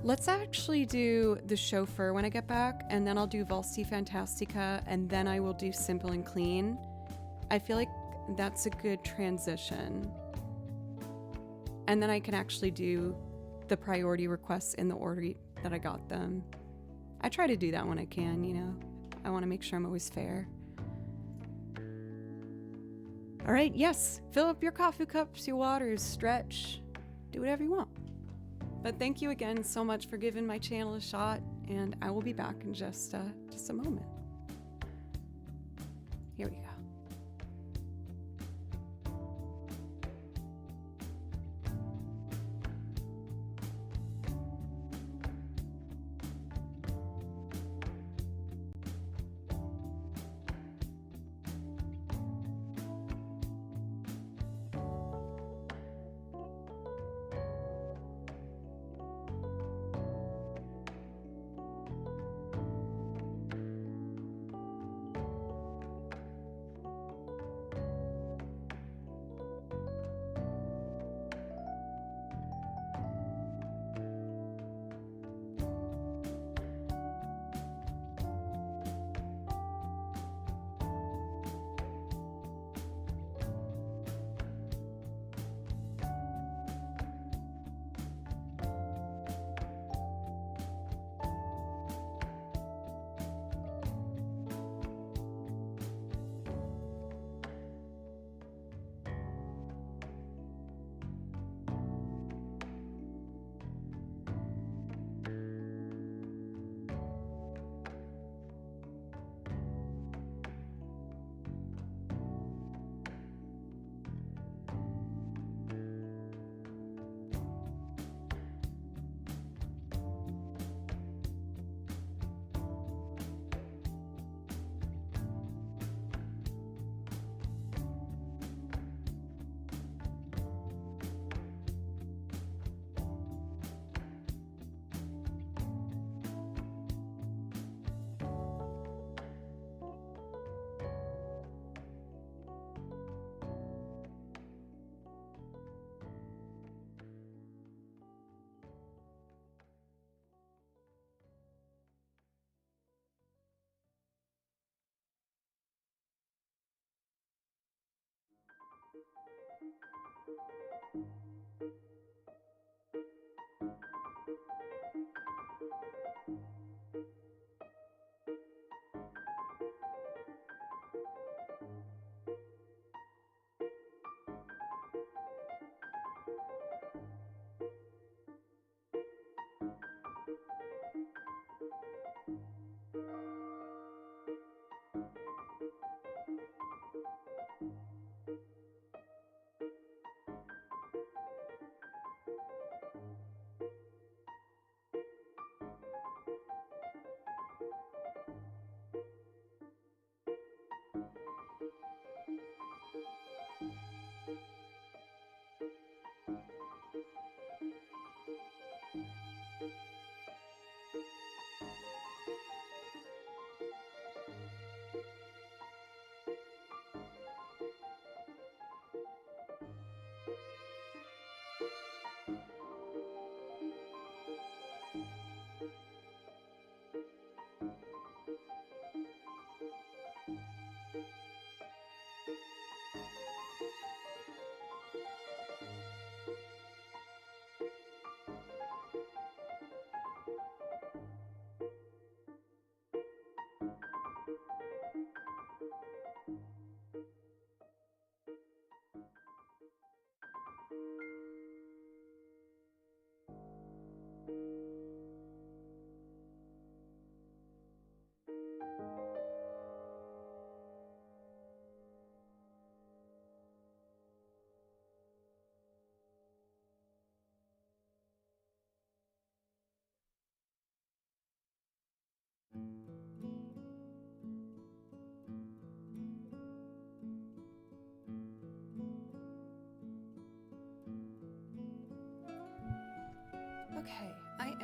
let's actually do the chauffeur when I get back, and then I'll do Valsi Fantastica, and then I will do Simple and Clean. I feel like that's a good transition. And then I can actually do the priority requests in the order that I got them. I try to do that when I can, you know. I want to make sure I'm always fair. All right, yes, fill up your coffee cups, your waters, stretch, do whatever you want. But thank you again so much for giving my channel a shot, and I will be back in just a moment. Here we go.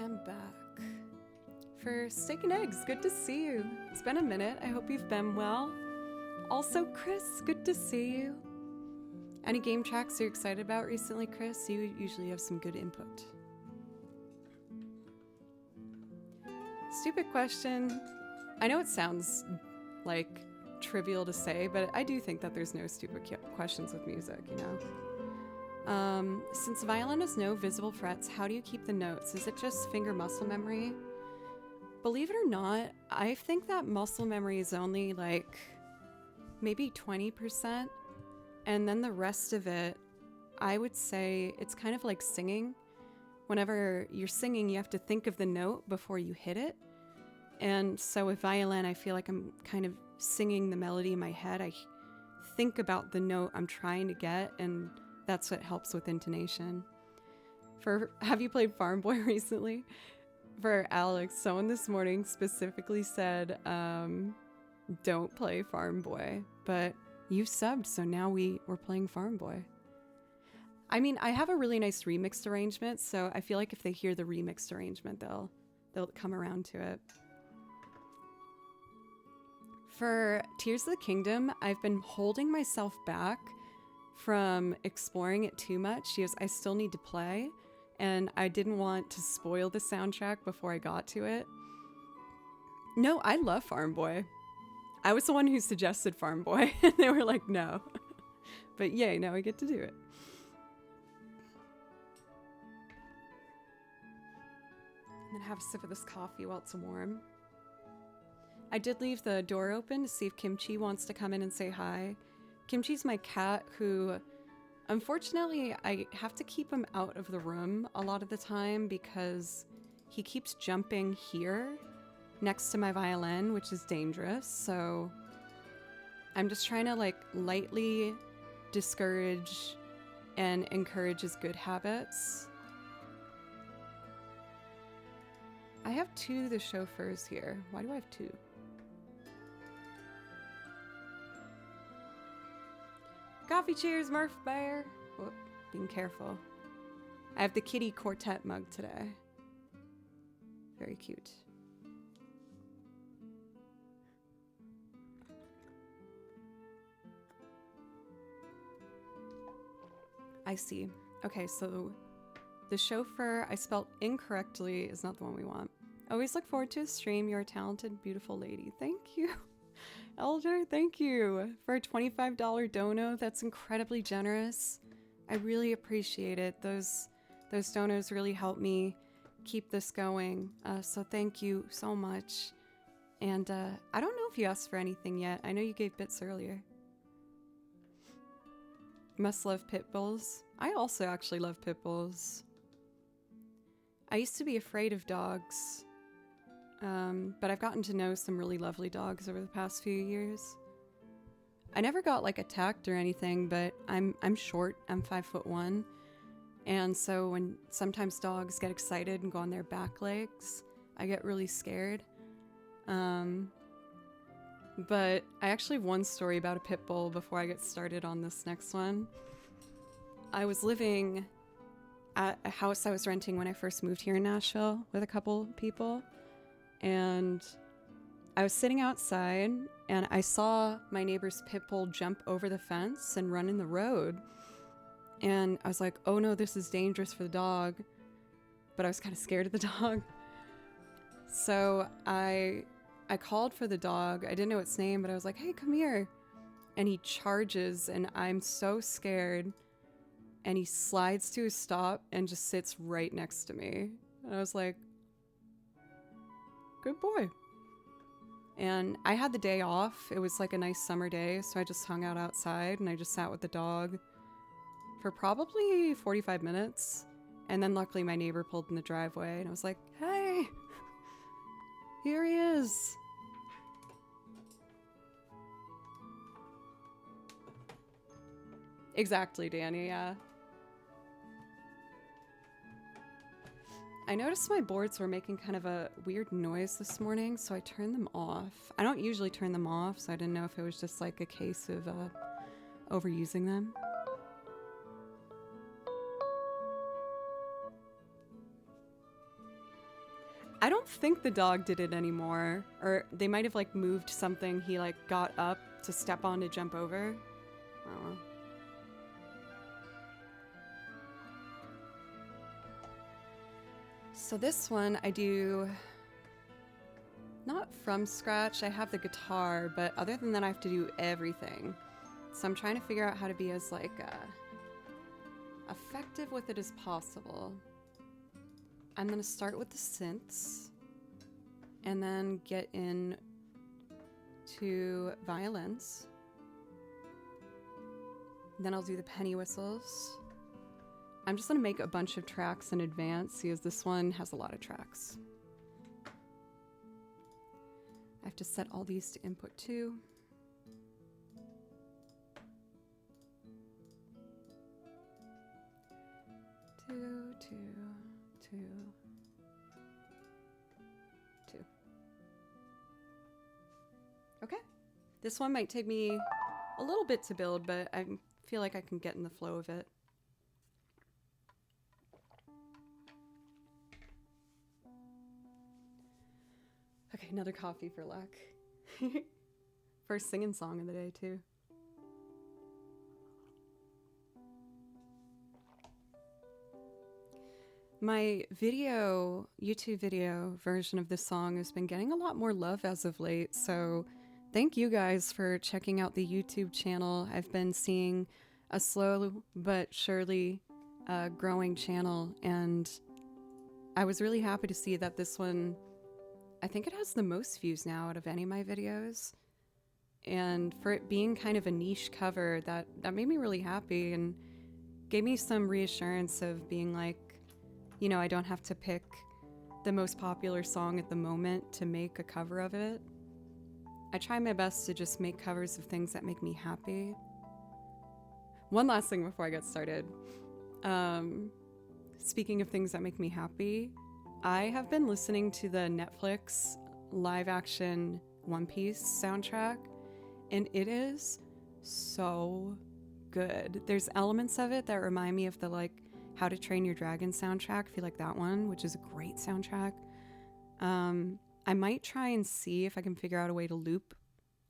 am back. For Steak and Eggs, good to see you. It's been a minute. I hope you've been well. Also, Chris, good to see you. Any game tracks you're excited about recently, Chris? You usually have some good input. Stupid question. I know it sounds like trivial to say, but I do think that there's no stupid questions with music, you know? Since violin has no visible frets, how do you keep the notes? Is it just finger muscle memory? Believe it or not, I think that muscle memory is only like maybe 20%. And then the rest of it, I would say it's kind of like singing. Whenever you're singing, you have to think of the note before you hit it. And so with violin, I feel like I'm kind of singing the melody in my head. I think about the note I'm trying to get, and that's what helps with intonation. Have you played Farm Boy recently? For Alex, someone this morning specifically said, don't play Farm Boy, but you subbed, so now we're playing Farm Boy. I mean, I have a really nice remixed arrangement, so I feel like if they hear the remixed arrangement, they'll come around to it. For Tears of the Kingdom, I've been holding myself back from exploring it too much. She goes, I still need to play, and I didn't want to spoil the soundtrack before I got to it. No, I love Farm Boy. I was the one who suggested Farm Boy, and they were like, no. But yay, now I get to do it. And then have a sip of this coffee while it's warm. I did leave the door open to see if Kimchi wants to come in and say hi. Kimchi's my cat who, unfortunately, I have to keep him out of the room a lot of the time because he keeps jumping here next to my violin, which is dangerous. So I'm just trying to like lightly discourage and encourage his good habits. I have two of the chauffeurs here. Why do I have two? Coffee cheers, Murph Bear. Whoop, being careful. I have the kitty quartet mug today. Very cute. I see. Okay, so the chauffeur I spelled incorrectly is not the one we want. Always look forward to a stream. You're a talented, beautiful lady. Thank you. Elder, thank you for a $25 dono. That's incredibly generous. I really appreciate it. Those donos really help me keep this going. So thank you so much. And I don't know if you asked for anything yet. I know you gave bits earlier. Must love pit bulls. I also actually love pit bulls. I used to be afraid of dogs. But I've gotten to know some really lovely dogs over the past few years. I never got like attacked or anything, but I'm short. I'm 5'1", and so when sometimes dogs get excited and go on their back legs, I get really scared. But I actually have one story about a pit bull before I get started on this next one. I was living at a house I was renting when I first moved here in Nashville with a couple people. And I was sitting outside and I saw my neighbor's pit bull jump over the fence and run in the road. And I was like, oh no, this is dangerous for the dog. But I was kind of scared of the dog. So I called for the dog. I didn't know its name, but I was like, hey, come here. And he charges and I'm so scared. And he slides to a stop and just sits right next to me. And I was like, good boy. And I had the day off. It was like a nice summer day, so I just hung out outside and I just sat with the dog for probably 45 minutes. And then luckily my neighbor pulled in the driveway and I was like, hey, here he is. Exactly, Danny, yeah. I noticed my boards were making kind of a weird noise this morning, so I turned them off. I don't usually turn them off, so I didn't know if it was just like a case of overusing them. I don't think the dog did it anymore. Or they might have like moved something. He like got up to step on to jump over. I don't know. So this one I do not from scratch. I have the guitar, but other than that I have to do everything. So I'm trying to figure out how to be as like effective with it as possible. I'm gonna start with the synths and then get in to violins. Then I'll do the penny whistles. I'm just gonna make a bunch of tracks in advance because this one has a lot of tracks. I have to set all these to input 2. Two. Okay. This one might take me a little bit to build, but I feel like I can get in the flow of it. Okay, another coffee for luck. First singing song of the day, too. My YouTube video version of this song has been getting a lot more love as of late, so thank you guys for checking out the YouTube channel. I've been seeing a slow but surely growing channel, and I was really happy to see that this one, I think it has the most views now out of any of my videos. And for it being kind of a niche cover, that made me really happy and gave me some reassurance of being like, you know, I don't have to pick the most popular song at the moment to make a cover of it. I try my best to just make covers of things that make me happy. One last thing before I get started. Speaking of things that make me happy, I have been listening to the Netflix live action One Piece soundtrack, and it is so good. There's elements of it that remind me of the like How to Train Your Dragon soundtrack, if you like that one, which is a great soundtrack. I might try and see if I can figure out a way to loop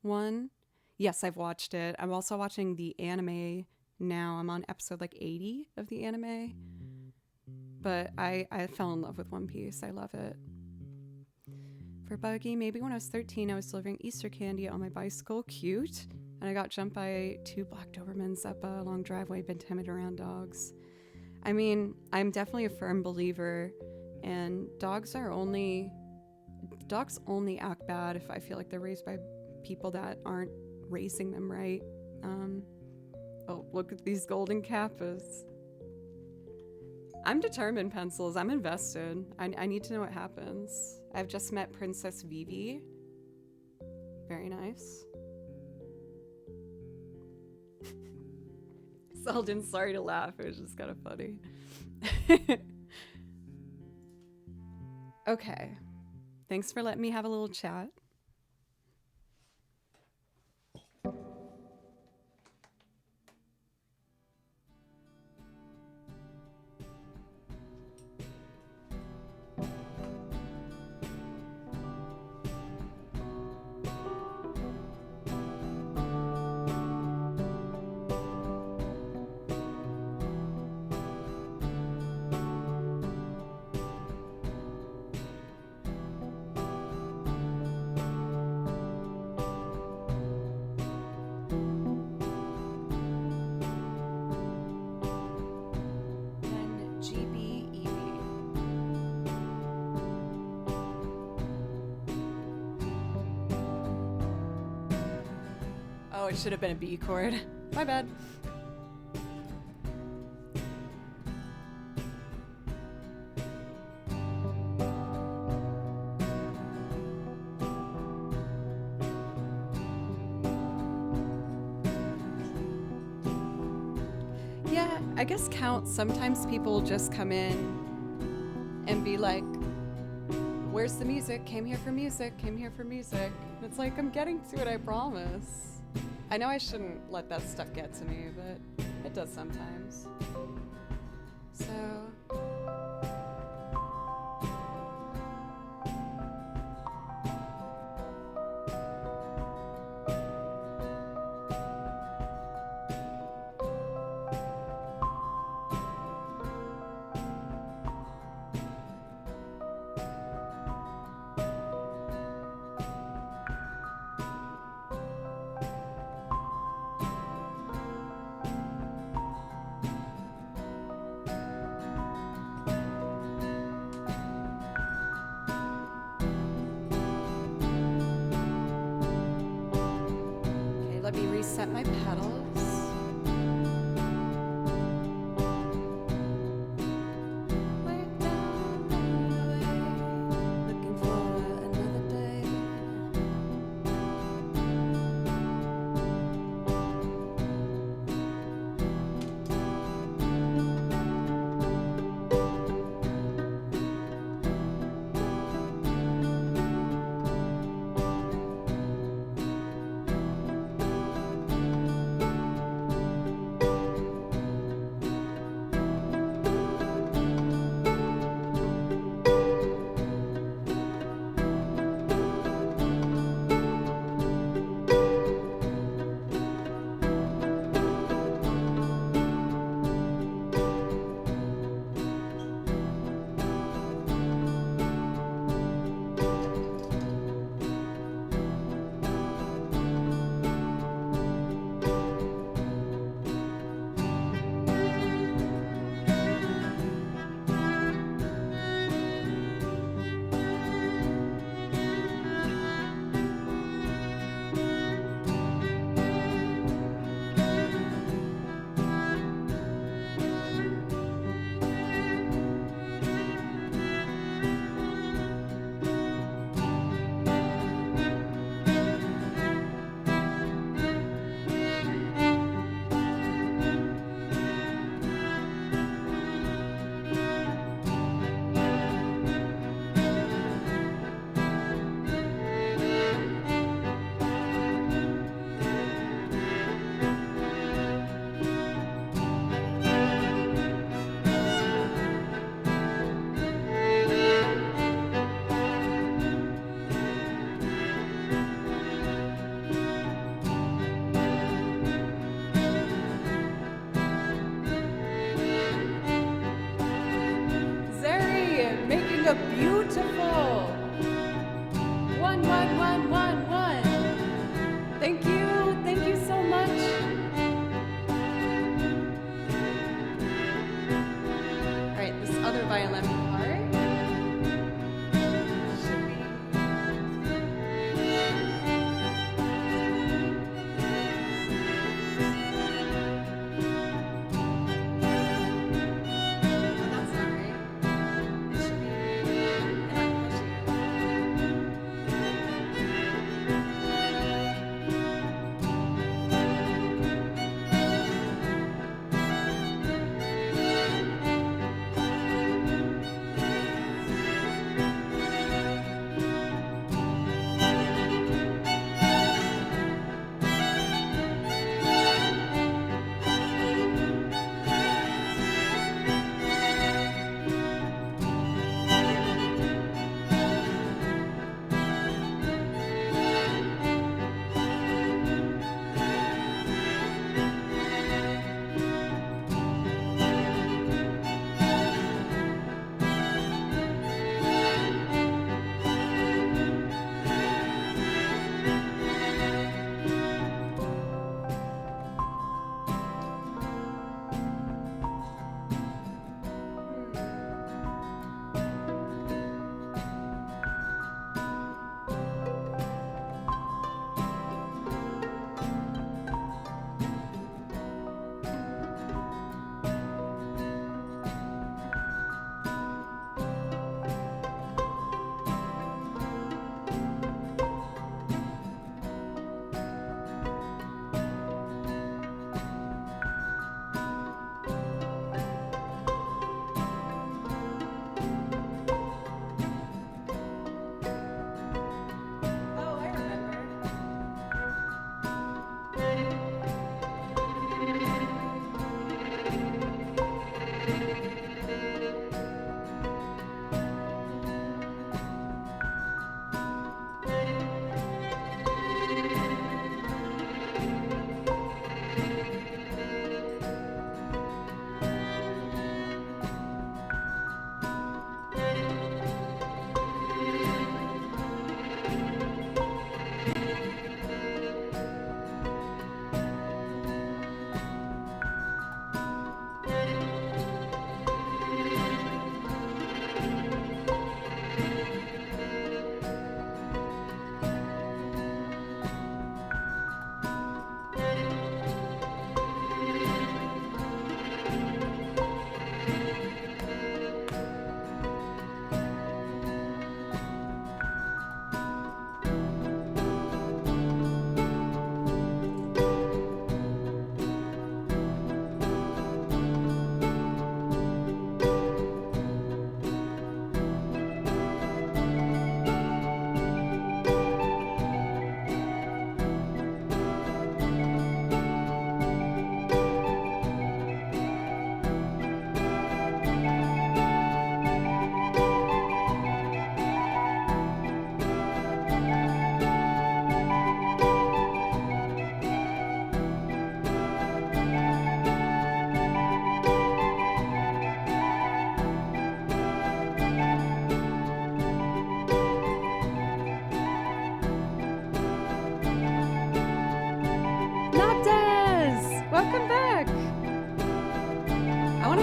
one. Yes, I've watched it. I'm also watching the anime now. I'm on episode like 80 of the anime. But I fell in love with One Piece. I love it. For Buggy, maybe when I was 13, I was delivering Easter candy on my bicycle. Cute. And I got jumped by 2 black Dobermans up a long driveway, been timid around dogs. I mean, I'm definitely a firm believer, and dogs only act bad if I feel like they're raised by people that aren't raising them right. Oh, look at these golden kappas. I'm determined, Pencils. I'm invested. I need to know what happens. I've just met Princess Vivi. Very nice. Selden, sorry to laugh. It was just kind of funny. Okay. Thanks for letting me have a little chat. Oh, it should have been a B chord. My bad. Yeah, I guess count. Sometimes people just come in and be like, where's the music? Came here for music, came here for music. And it's like, I'm getting to it, I promise. I know I shouldn't let that stuff get to me, but it does sometimes. So Let me reset my pedals. Way down the way, looking for another day.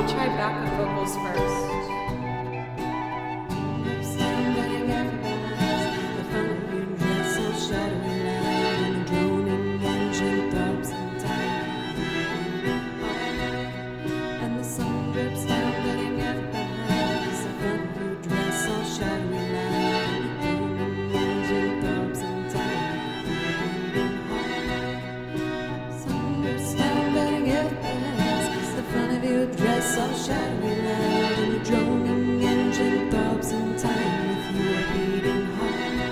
I'll try backup vocals first. All shadowy land, and the droning engine throbs in time with your beating heart.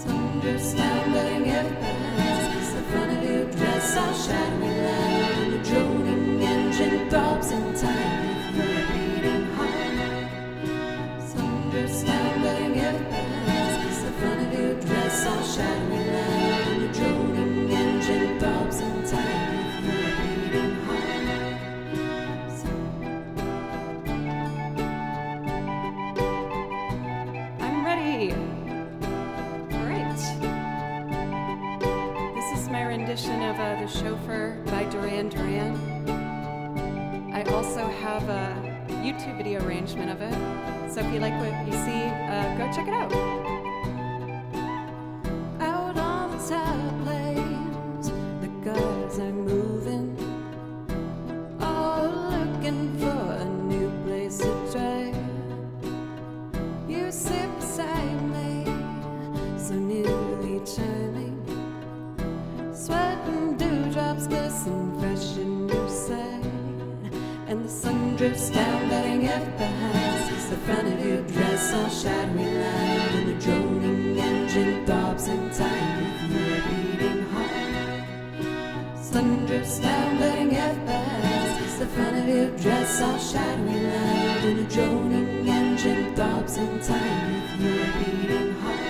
Thunder's down, letting it pass. The front of your dress, all shadowy land, and the droning engine throbs in time with your beating heart. Thunder's down, letting it pass. The front of your dress, all shadowy land, and the droning engine throbs in time with your beating heart. Of The Chauffeur by Duran Duran. I also have a YouTube video arrangement of it, so if you like what you see, go check it out. Out on the tire planes, the guys are moving, all looking for a new place to try. You sit beside me, so nearly charming. Sweat and dewdrops glisten fresh in your side, and the sun drips down, letting it pass. It's the front of your dress, all shadowy lined, and the droning engine throbs in time with your beating heart. Sun drips down, letting it pass. It's the front of your dress, all shadowy lined, and the droning engine throbs in time with your beating heart.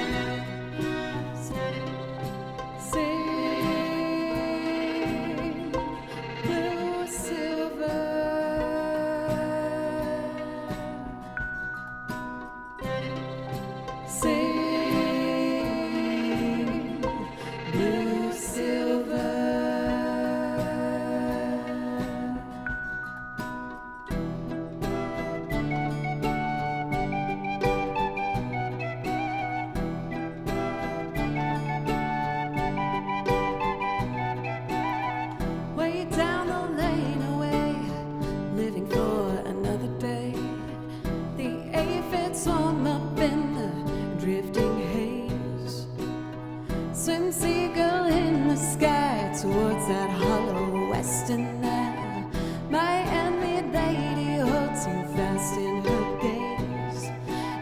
Swim seagull in the sky towards that hollow western night. My enemy lady holds you fast in her gaze,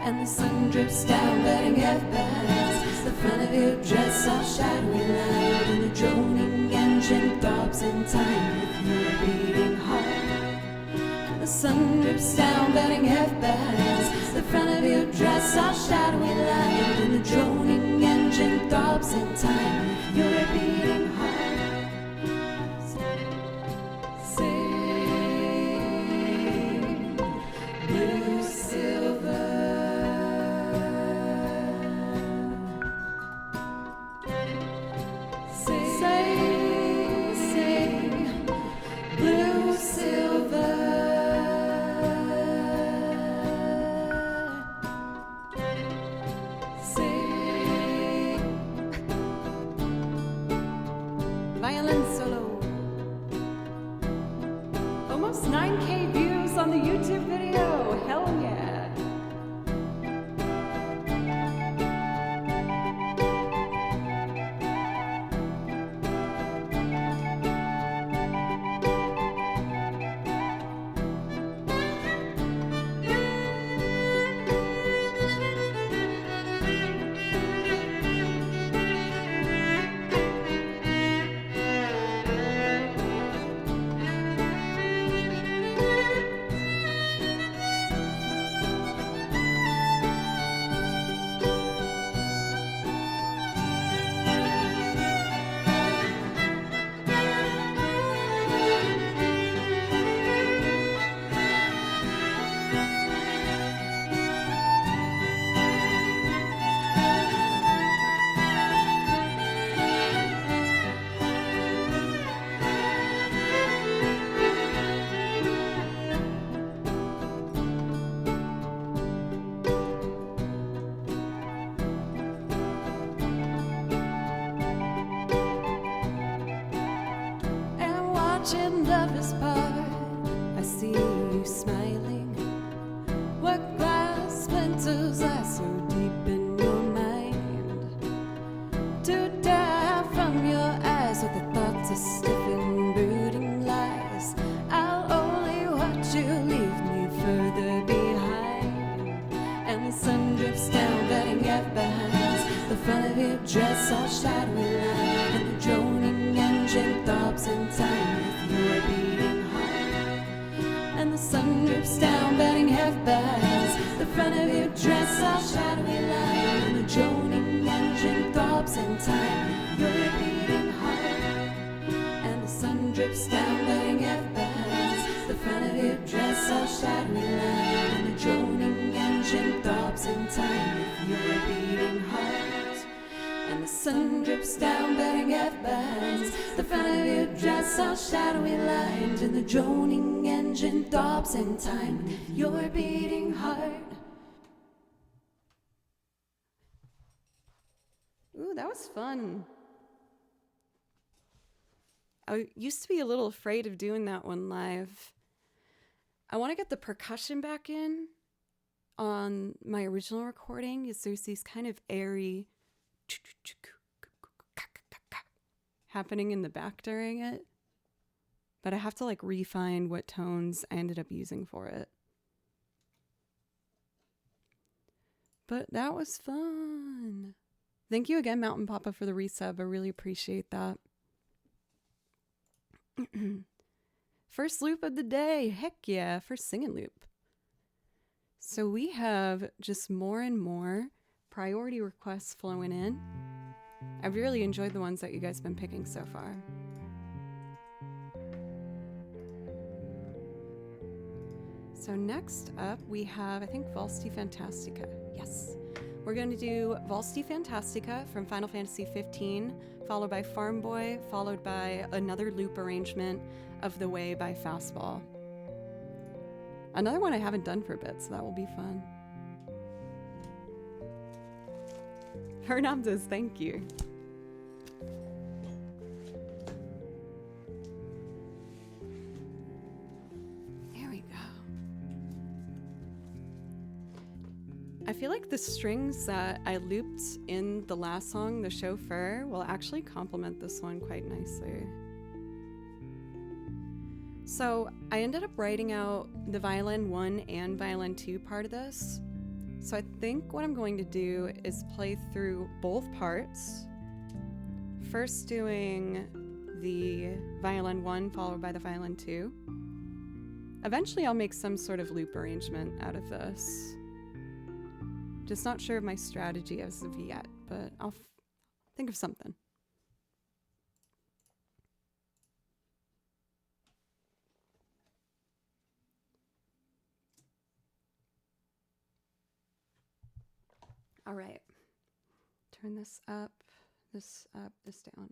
and the sun drips down, letting it pass. It's the front of your dress, all shadowy lined, and the droning engine throbs in time with your beating heart. And the sun drips down, letting it pass. It's the front of your dress, all shadowy lined, and the droning engine throbs in time with your beating heart. Sing, blue silver. Sing, blue silver. Violin solo. Almost 9K views on the YouTube video. Hell yeah. watching lovers part. I see you smiling. What glass splinters lie so deep in your mind? To dive from your eyes with the thoughts of stiff and brooding lies. I'll only watch you leave me further behind. And the sun drips down, betting at behind the front of your dress, all shadowy line. And the droning engine throbs in time with your beating heart. And the sun drips down, betting half behind the front of your dress, all shadowy line. And the droning engine throbs in time with your beating heart. And the sun drips down, betting half behind the front of your dress, all shadowy line. And the droning engine throbs in time with your beating heart. And the sun drips down, betting half behind the front of your dress, all shadowy lines. And the droning engine throbs in time with your beating heart. Ooh, that was fun. I used to be a little afraid of doing that one live. I want to get the percussion back in on my original recording, because there's these kind of airy happening in the back during it. But I have to like refine what tones I ended up using for it. But that was fun. Thank you again, Mountain Papa, for the resub. I really appreciate that. First loop of the day. Heck yeah, first singing loop. So we have just more and more priority requests flowing in. I've really enjoyed the ones that you guys have been picking so far. So next up we have, I think, Valsti Fantastica. Yes. We're going to do Valsti Fantastica from Final Fantasy 15, followed by Farm Boy, followed by another loop arrangement of The Way by Fastball. Another one I haven't done for a bit, so that will be fun. Hernam says thank you. There we go. I feel like the strings that I looped in the last song, The Chauffeur, will actually complement this one quite nicely. So I ended up writing out the violin 1 and violin 2 part of this. So I think what I'm going to do is play through both parts. First doing the violin 1 followed by the violin 2. Eventually I'll make some sort of loop arrangement out of this. Just not sure of my strategy as of yet, but I'll think of something. All right, turn this up, this down.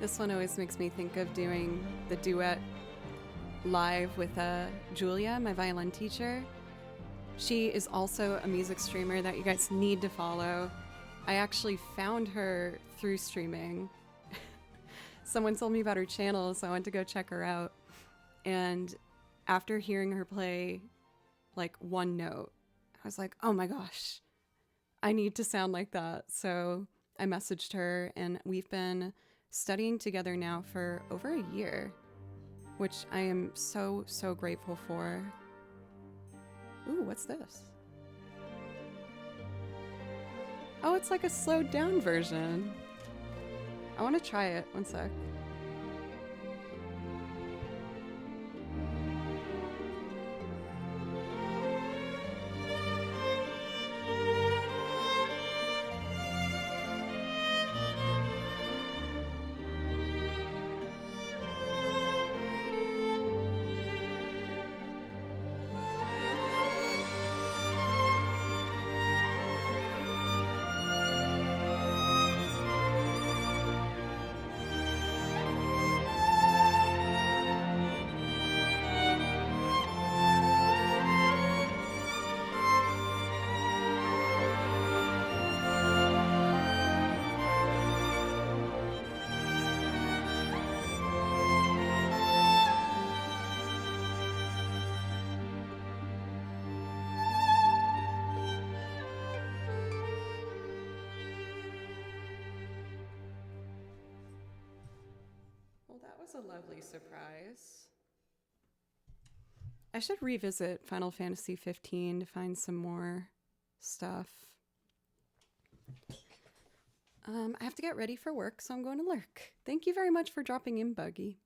This one always makes me think of doing the duet live with Julia, my violin teacher. She is also a music streamer that you guys need to follow. I actually found her through streaming. Someone told me about her channel, so I went to go check her out. And after hearing her play like one note, I was like, oh my gosh, I need to sound like that. So I messaged her, and we've been studying together now for over a year, which I am so, so grateful for. Ooh, what's this? Oh, it's like a slowed down version. I want to try it. One sec. Well, that was a lovely surprise. I should revisit Final Fantasy 15 to find some more stuff. I have to get ready for work, so I'm going to lurk. Thank you very much for dropping in, Buggy.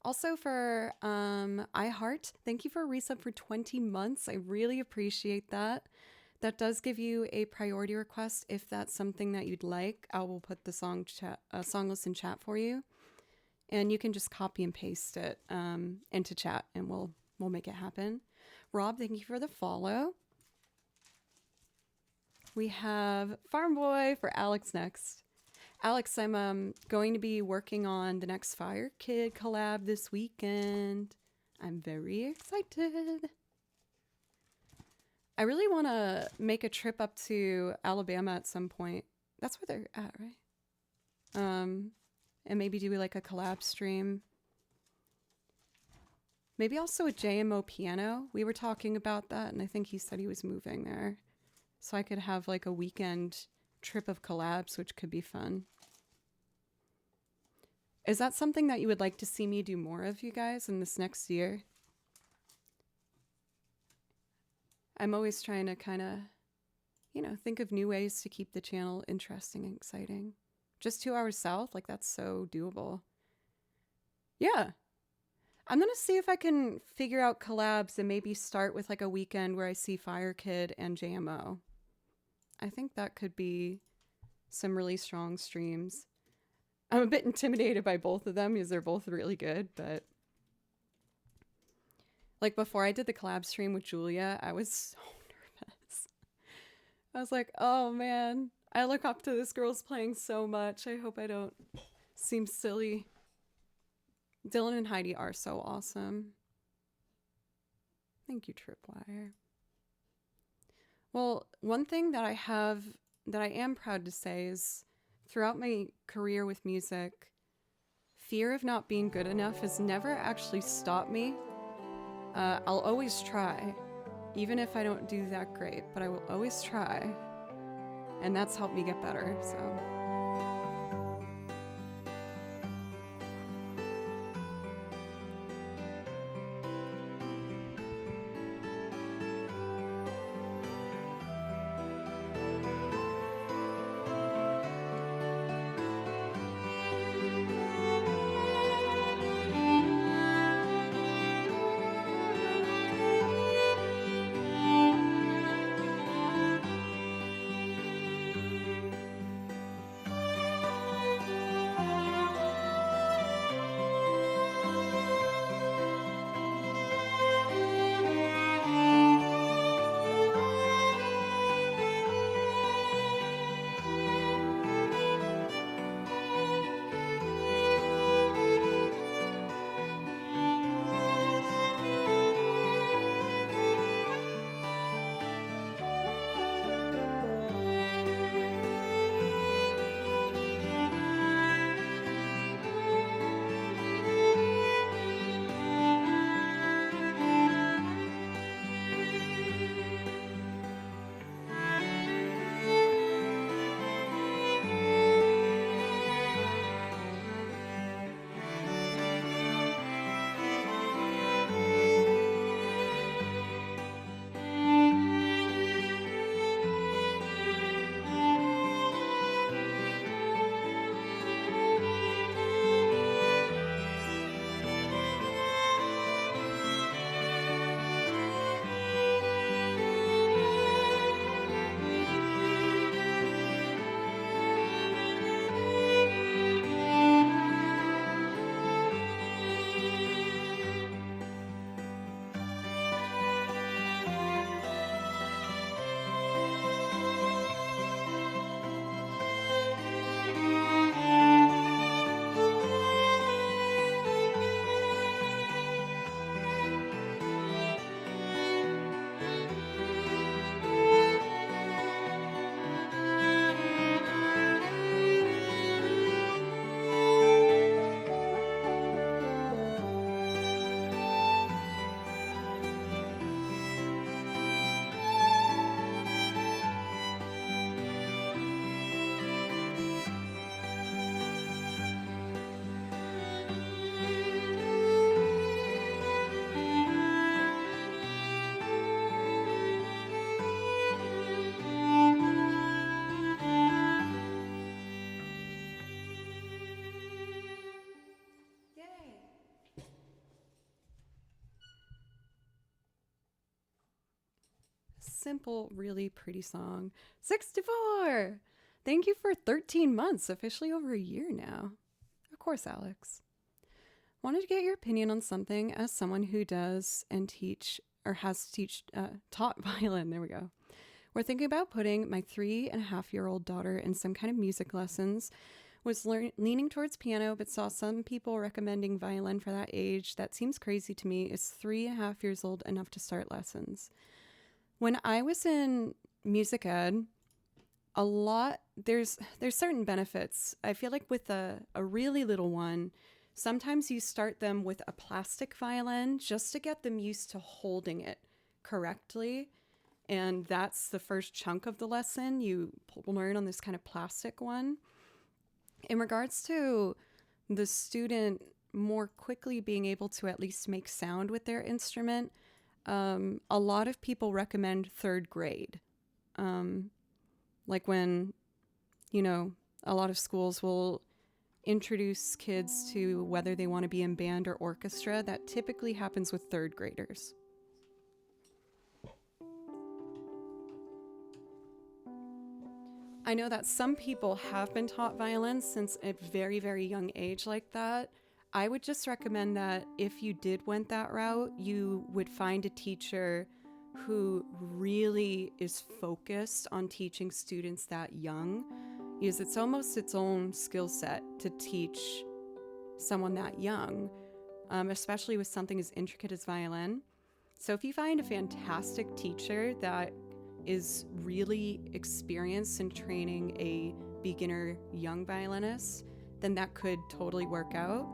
Also for iHeart, thank you for a resub for 20 months. I really appreciate that. That does give you a priority request if that's something that you'd like. I will put the song list in chat for you. And you can just copy and paste it into chat, and we'll make it happen. Rob, thank you for the follow. We have Farm Boy for Alex next. Alex, I'm going to be working on the next Fire Kid collab this weekend. I'm very excited. I really want to make a trip up to Alabama at some point. That's where they're at, right? And maybe do like a collab stream. Maybe also a JMO piano. We were talking about that, and I think he said he was moving there. So I could have like a weekend trip of collabs, which could be fun. Is that something that you would like to see me do more of, you guys, in this next year? I'm always trying to kind of, think of new ways to keep the channel interesting and exciting. Just 2 hours south, like that's so doable. Yeah. I'm going to see if I can figure out collabs and maybe start with like a weekend where I see Fire Kid and JMO. I think that could be some really strong streams. I'm a bit intimidated by both of them because they're both really good, but like before I did the collab stream with Julia, I was so nervous. I was like, oh man, I look up to this girl's playing so much. I hope I don't seem silly. Dylan and Heidi are so awesome. Thank you, Tripwire. Well, one thing that I am proud to say is throughout my career with music, fear of not being good enough has never actually stopped me. I'll always try, even if I don't do that great, but I will always try. And that's helped me get better, so. simple, really pretty song. 64! Thank you for 13 months, officially over a year now. Of course, Alex. Wanted to get your opinion on something as someone who does and teach or has taught violin. There we go. We're thinking about putting my 3.5-year-old daughter in some kind of music lessons. Was leaning towards piano, but saw some people recommending violin for that age. That seems crazy to me. Is 3.5 years old enough to start lessons? When I was in music ed, there's certain benefits. I feel like with a really little one, sometimes you start them with a plastic violin just to get them used to holding it correctly. And that's the first chunk of the lesson. You learn on this kind of plastic one. In regards to the student more quickly being able to at least make sound with their instrument, a lot of people recommend 3rd grade. Like when, a lot of schools will introduce kids to whether they want to be in band or orchestra. That typically happens with 3rd graders. I know that some people have been taught violin since a very, very young age like that. I would just recommend that if you did went that route, you would find a teacher who really is focused on teaching students that young, because it's almost its own skill set to teach someone that young, especially with something as intricate as violin. So if you find a fantastic teacher that is really experienced in training a beginner young violinist, then that could totally work out.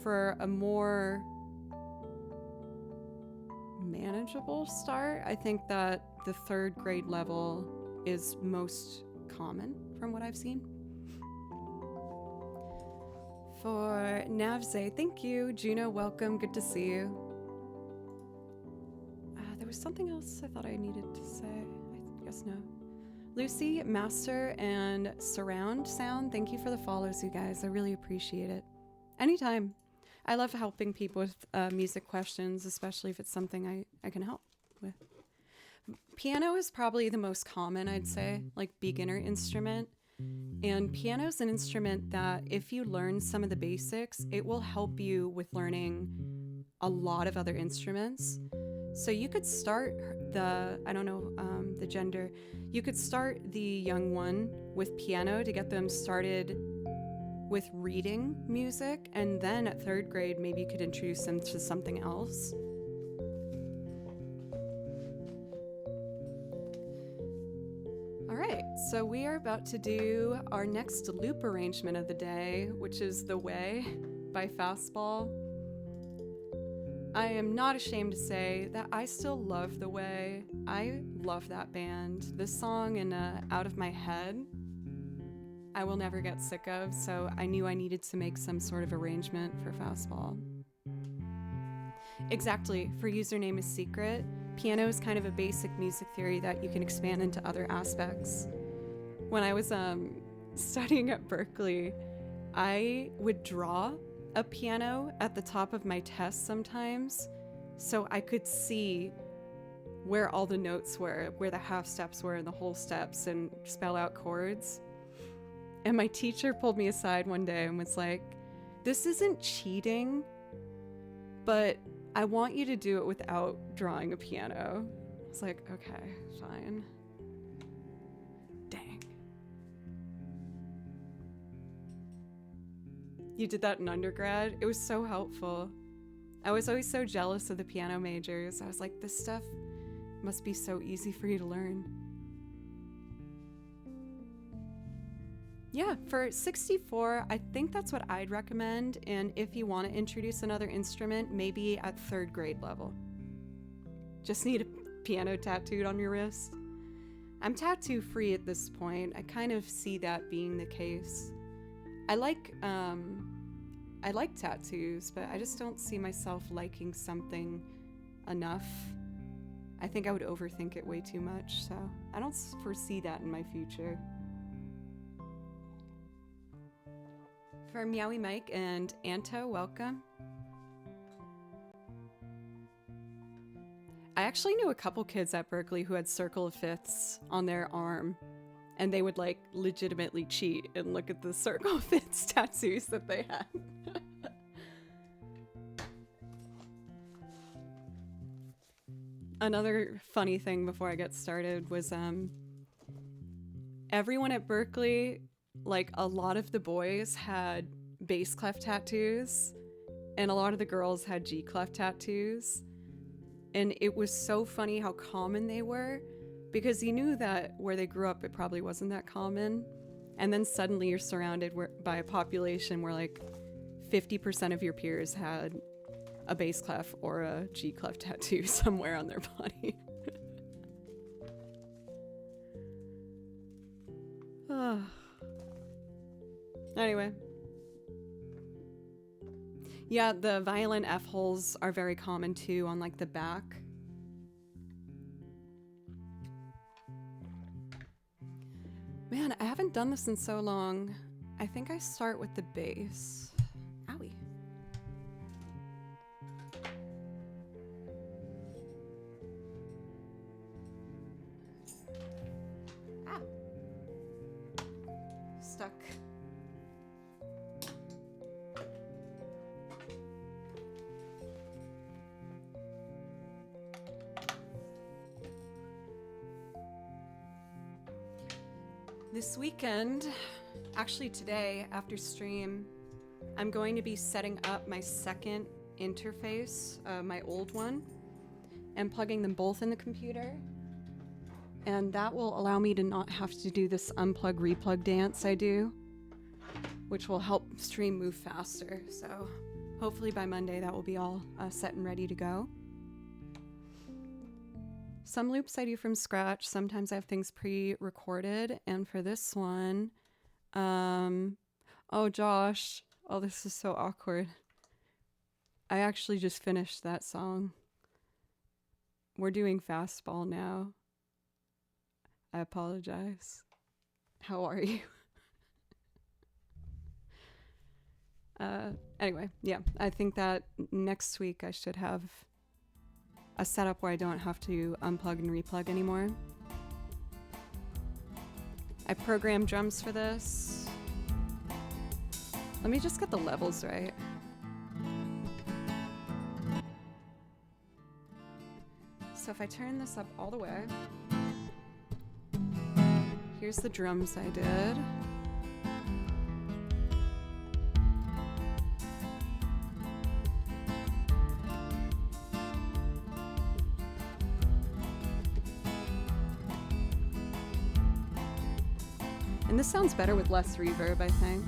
For a more manageable start, I think that the 3rd grade level is most common from what I've seen. For Navze, thank you. Juno, welcome. Good to see you. There was something else I thought I needed to say. I guess no. Lucy, Master, and Surround Sound, thank you for the follows, you guys. I really appreciate it. Anytime. I love helping people with music questions, especially if it's something I can help with. Piano is probably the most common, I'd say, like beginner instrument. And piano is an instrument that if you learn some of the basics, it will help you with learning a lot of other instruments. So you could start the gender. You could start the young one with piano to get them started with reading music, and then at 3rd grade, maybe you could introduce them to something else. All right, so we are about to do our next loop arrangement of the day, which is The Way by Fastball. I am not ashamed to say that I still love The Way. I love that band. This song and Out of My Head, I will never get sick of, so I knew I needed to make some sort of arrangement for Fastball. Exactly, for Username is Secret, piano is kind of a basic music theory that you can expand into other aspects. When I was studying at Berkeley, I would draw a piano at the top of my test sometimes, so I could see where all the notes were, where the half steps were and the whole steps, and spell out chords. And my teacher pulled me aside one day and was like, "This isn't cheating, but I want you to do it without drawing a piano." I was like, okay, fine. Dang. You did that in undergrad? It was so helpful. I was always so jealous of the piano majors. I was like, this stuff must be so easy for you to learn. Yeah, for 64, I think that's what I'd recommend. And if you want to introduce another instrument, maybe at 3rd grade level. Just need a piano tattooed on your wrist. I'm tattoo free at this point. I kind of see that being the case. I like tattoos, but I just don't see myself liking something enough. I think I would overthink it way too much, so I don't foresee that in my future. For Meowie Mike and Anto, welcome. I actually knew a couple kids at Berkeley who had Circle of Fifths on their arm, and they would like legitimately cheat and look at the Circle of Fifths tattoos that they had. Another funny thing before I get started was everyone at Berkeley, like a lot of the boys had bass clef tattoos and a lot of the girls had G clef tattoos. And it was so funny how common they were, because you knew that where they grew up it probably wasn't that common. And then suddenly you're surrounded by a population where like 50% of your peers had a bass clef or a G clef tattoo somewhere on their body. Anyway. Yeah, the violin F holes are very common too on like the back. Man, I haven't done this in so long. I think I start with the bass. Owie. Ah. Stuck. This weekend, actually today after stream, I'm going to be setting up my second interface, my old one, and plugging them both in the computer. And that will allow me to not have to do this unplug replug dance I do, which will help stream move faster. So hopefully by Monday that will be all set and ready to go. Some loops I do from scratch. Sometimes I have things pre-recorded. And for this one, oh, Josh. Oh, this is so awkward. I actually just finished that song. We're doing fastball now. I apologize. How are you? Anyway, yeah, I think that next week I should have a setup where I don't have to unplug and replug anymore. I programmed drums for this. Let me just get the levels right. So if I turn this up all the way, here's the drums I did. And this sounds better with less reverb, I think.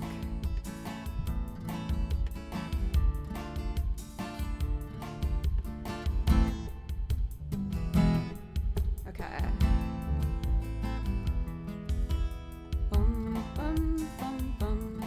Okay. Bum, bum, bum, bum.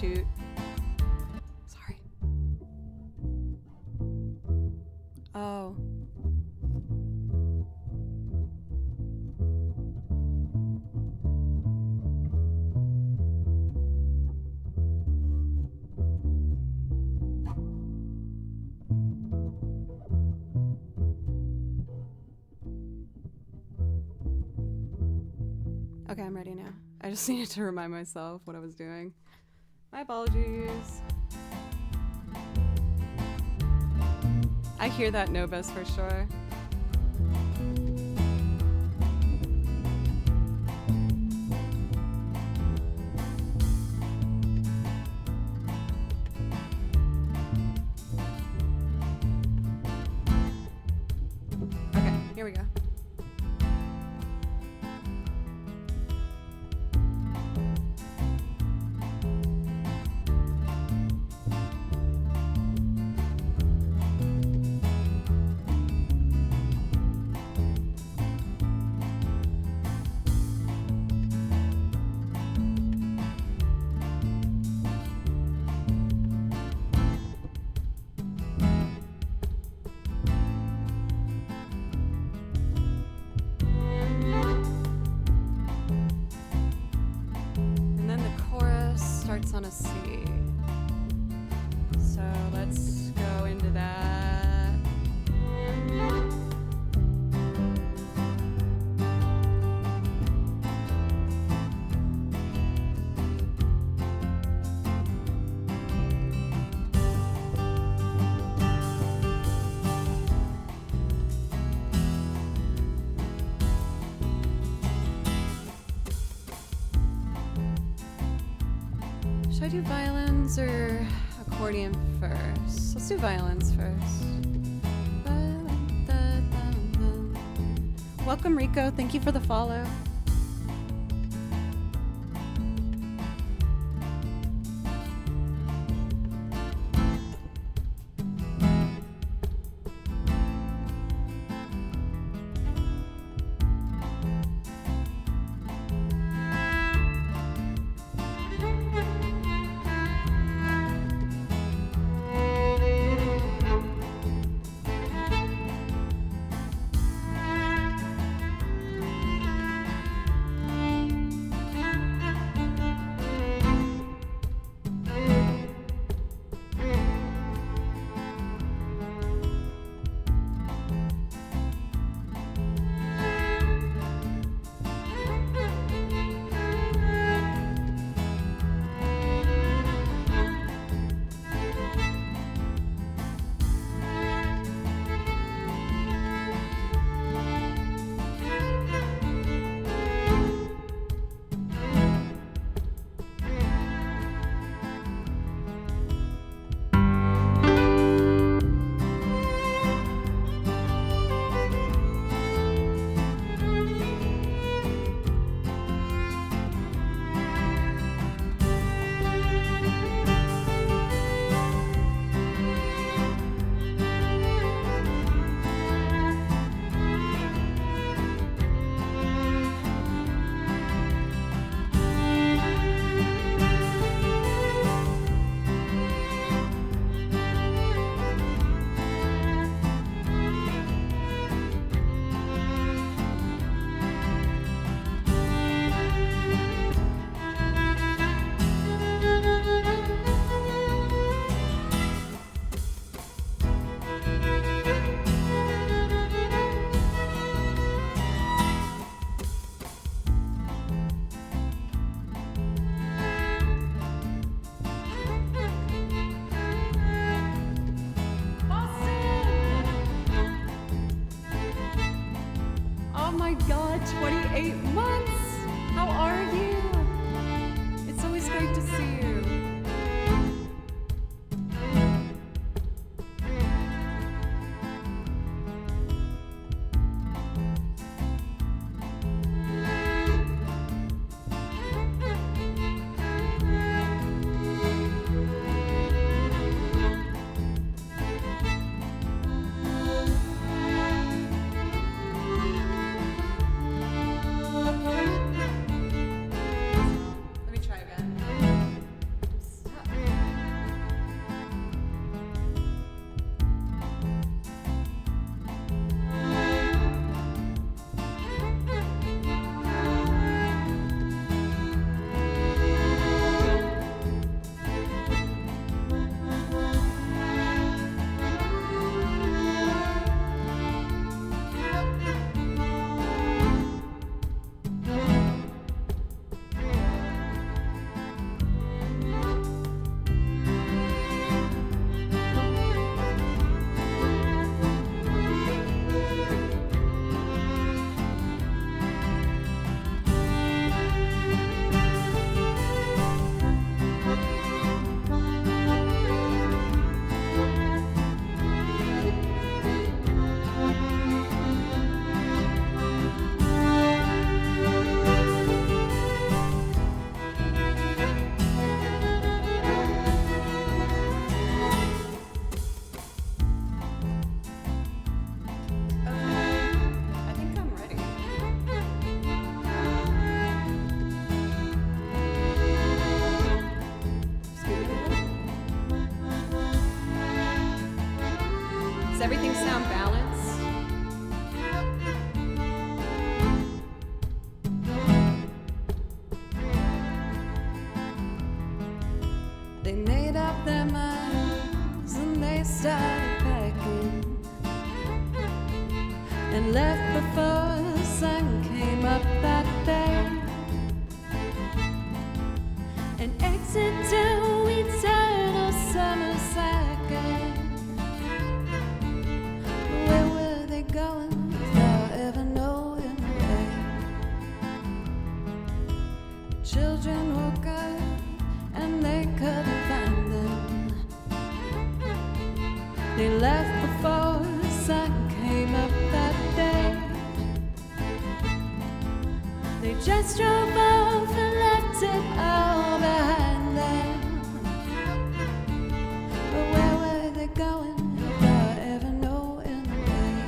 Shoot. Sorry. Oh. Okay, I'm ready now. I just needed to remind myself what I was doing. My apologies. I hear that Novus for sure. Okay, here we go. starts on a C. So let's go into that. Should I do violins or accordion first? Let's do violins first. Welcome, Rico. Thank you for the follow. Oh my God, 28 months! How are you? It's always great to see you. Let me try again. Stop. I think I'm ready. Just give it a minute. Does everything sound balanced? They made up their minds and they started packing and left before the sun came up that day. An exit to eternal summer second. Where were they going without ever knowing where? Children woke up and they couldn't find them. They left before the sun came up that day. They just drove off and left it all behind them. But where were they going without ever knowing where?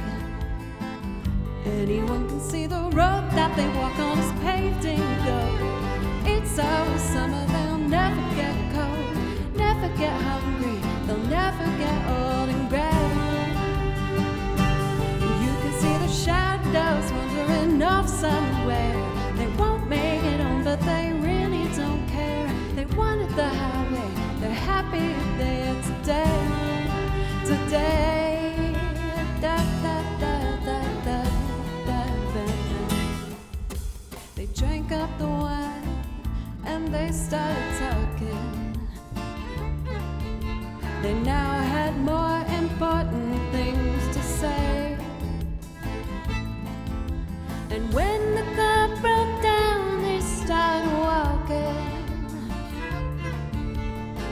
Anyone can see the road that they walk on is paved in gold. It's always summer, they'll never get cold, never get hungry, they'll never get old and gray. You can see the shadows wandering off somewhere. They won't make it home, but they really don't care. They wanted the highway, they're happy there today. Today, da, da, da, da, da, da, da. They drank up the wine and they started talking. They now had more important things to say. And when the car broke down, they started walking.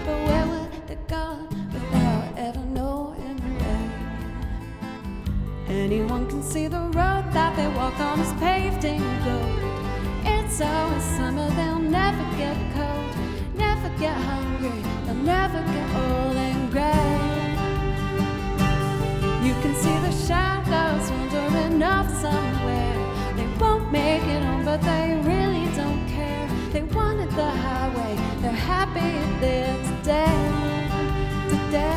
But where were they gone without ever knowing where? Anyone can see the road that they walk on is paved in gold. It's always summer, they'll never get cold, never get hungry, they'll never get old and gray. You can see the shadows wandering off somewhere. They won't make it home, but they really don't care. They wanted the highway, they're happy there today. Today.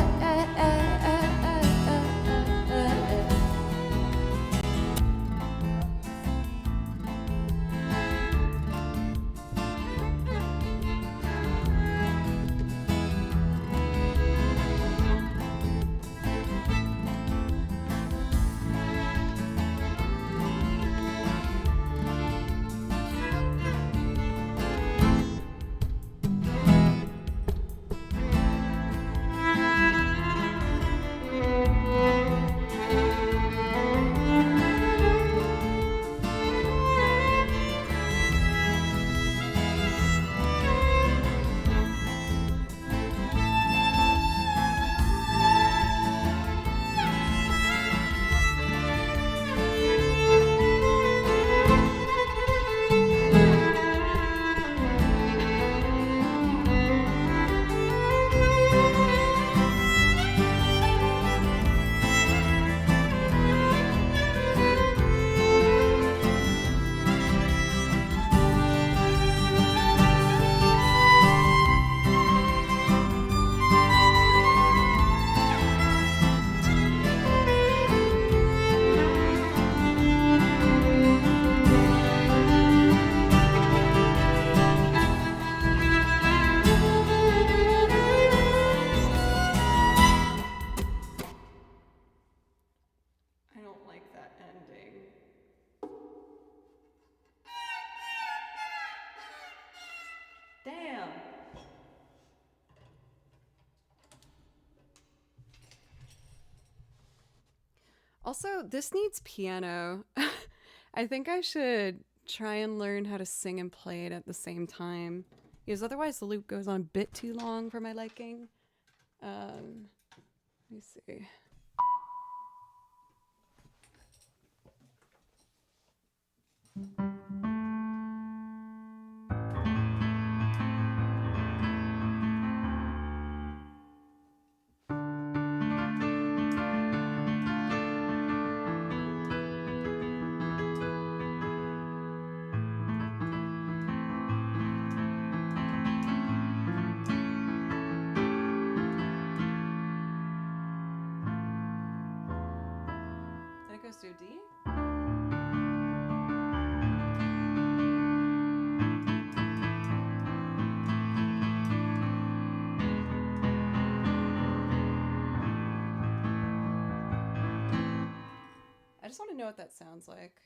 Damn. Also, this needs piano. I think I should try and learn how to sing and play it at the same time, because otherwise the loop goes on a bit too long for my liking. Let me see. Then it goes to a D. what that sounds like.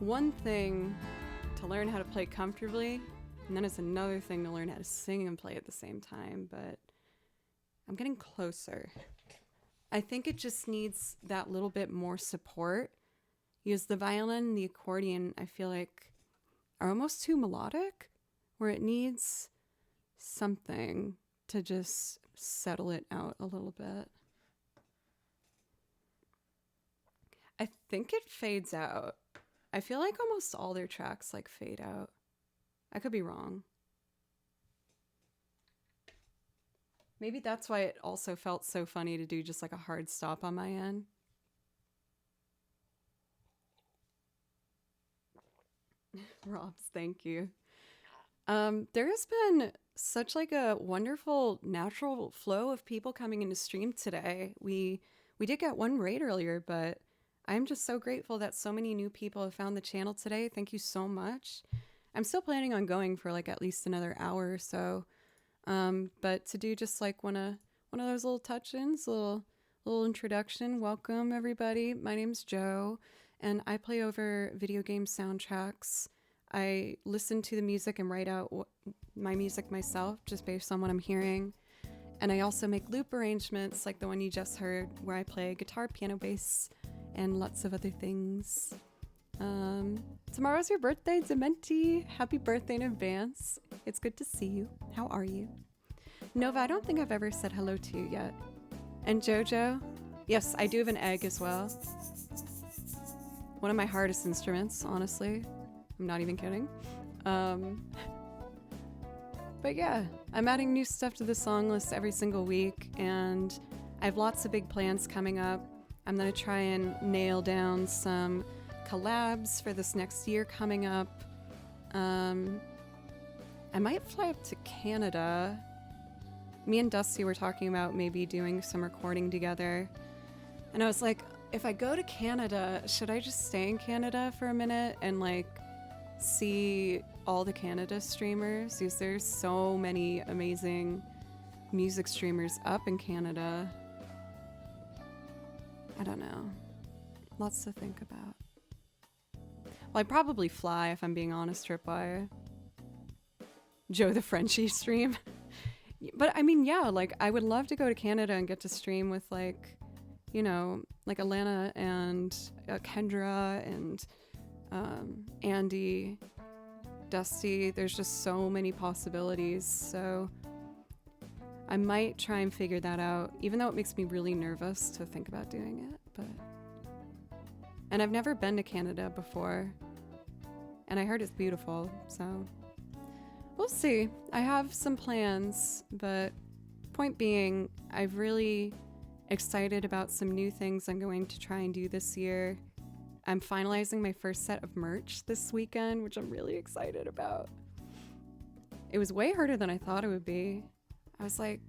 One thing to learn how to play comfortably, and then it's another thing to learn how to sing and play at the same time, but I'm getting closer. I think it just needs that little bit more support. Because the violin and the accordion, I feel like, are almost too melodic, where it needs something to just settle it out a little bit. I think it fades out. I feel like almost all their tracks like fade out. I could be wrong. Maybe that's why it also felt so funny to do just like a hard stop on my end. Robs, thank you. There has been such like a wonderful natural flow of people coming into stream today. We did get one raid earlier, but I'm just so grateful that so many new people have found the channel today. Thank you so much. I'm still planning on going for like at least another hour or so. But to do just like one of those little touch-ins, little introduction. Welcome everybody. My name's Joe, and I play over video game soundtracks. I listen to the music and write out my music myself just based on what I'm hearing. And I also make loop arrangements like the one you just heard, where I play guitar, piano, bass, and lots of other things. Tomorrow's your birthday, Dementi. Happy birthday in advance. It's good to see you. How are you? Nova, I don't think I've ever said hello to you yet. And Jojo? Yes, I do have an egg as well. One of my hardest instruments, honestly. I'm not even kidding. But yeah, I'm adding new stuff to the song list every single week, and I have lots of big plans coming up. I'm going to try and nail down some collabs for this next year coming up. I might fly up to Canada. Me and Dusty were talking about maybe doing some recording together. And I was like, if I go to Canada, should I just stay in Canada for a minute and like see all the Canada streamers? Because there's so many amazing music streamers up in Canada. I don't know. Lots to think about. Well, I'd probably fly if I'm being honest, Tripwire. Joe the Frenchie stream. But I mean, yeah, like I would love to go to Canada and get to stream with like, you know, like Alana and Kendra and Andy, Dusty. There's just so many possibilities. So I might try and figure that out, even though it makes me really nervous to think about doing it. And I've never been to Canada before, and I heard it's beautiful, so we'll see. I have some plans, but point being, I'm really excited about some new things I'm going to try and do this year. I'm finalizing my first set of merch this weekend, which I'm really excited about. It was way harder than I thought it would be. I was like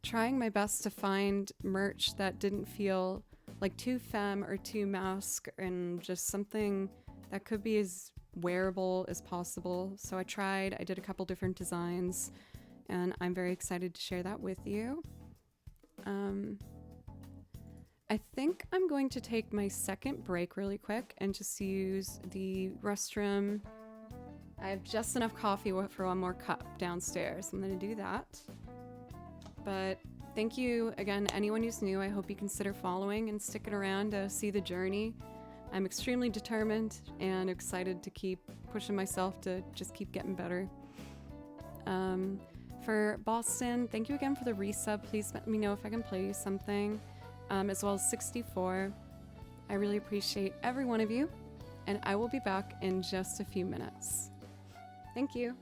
trying my best to find merch that didn't feel like too femme or too masc, and just something that could be as wearable as possible. So I did a couple different designs, and I'm very excited to share that with you. I think I'm going to take my second break really quick and just use the restroom. I have just enough coffee for one more cup downstairs. I'm going to do that. But thank you again, anyone who's new. I hope you consider following and sticking around to see the journey. I'm extremely determined and excited to keep pushing myself to just keep getting better. For Boston, thank you again for the resub. Please let me know if I can play you something, as well as 64. I really appreciate every one of you, and I will be back in just a few minutes. Thank you.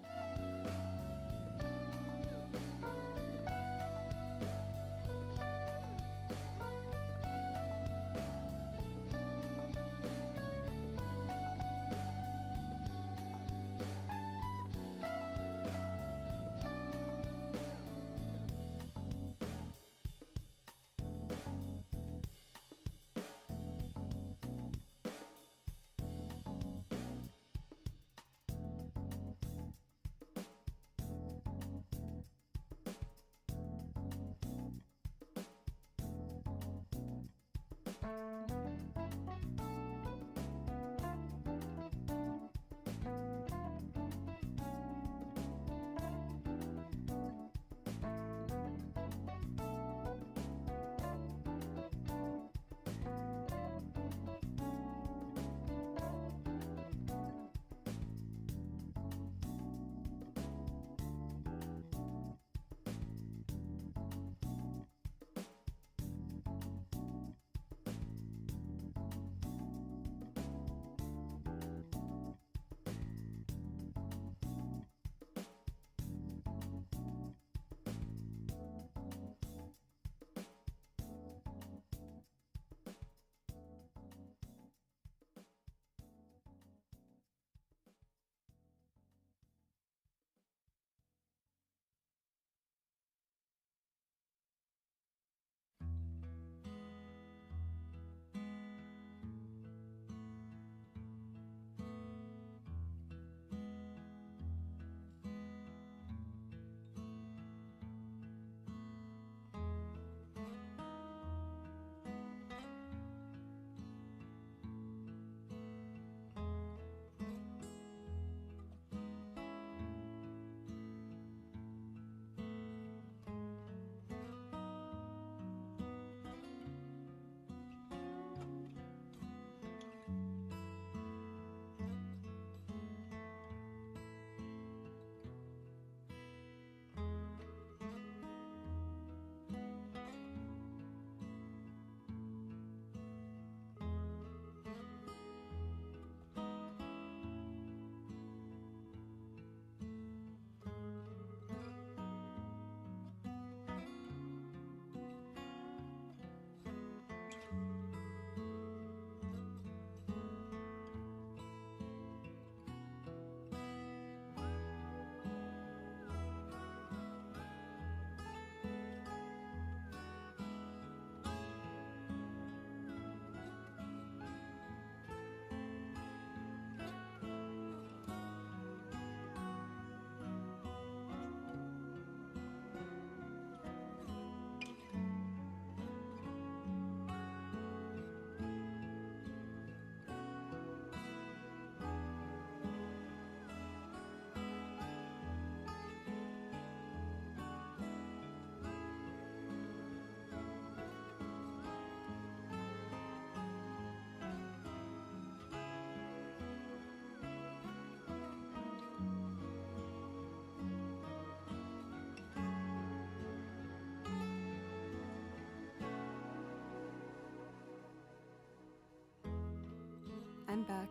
I'm back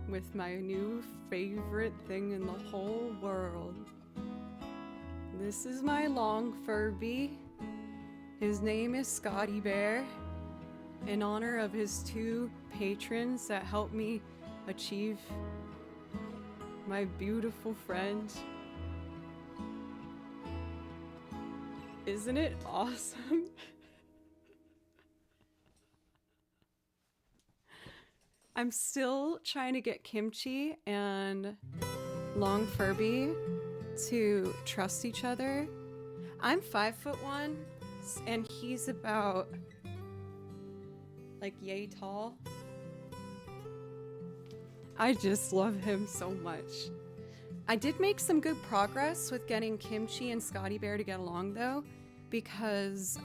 with my new favorite thing in the whole world. This is my long Furby. His name is Scotty Bear, in honor of his two patrons that helped me achieve my beautiful friend. Isn't it awesome? I'm still trying to get kimchi, and Long Furby to trust each other. I'm 5'1", and he's about like yay tall. I just love him so much. I did make some good progress with getting Kimchi and Scotty Bear to get along though, because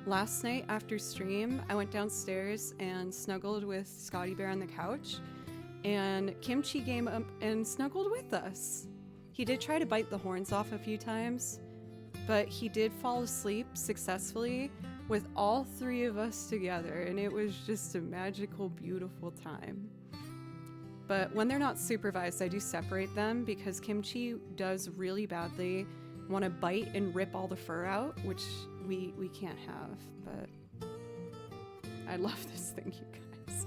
last night after stream, I went downstairs and snuggled with Scotty Bear on the couch, and Kimchi came up and snuggled with us. He did try to bite the horns off a few times, but he did fall asleep successfully with all three of us together, and it was just a magical, beautiful time. But when they're not supervised, I do separate them because Kimchi does really badly want to bite and rip all the fur out, which we can't have, but I love this thing, you guys.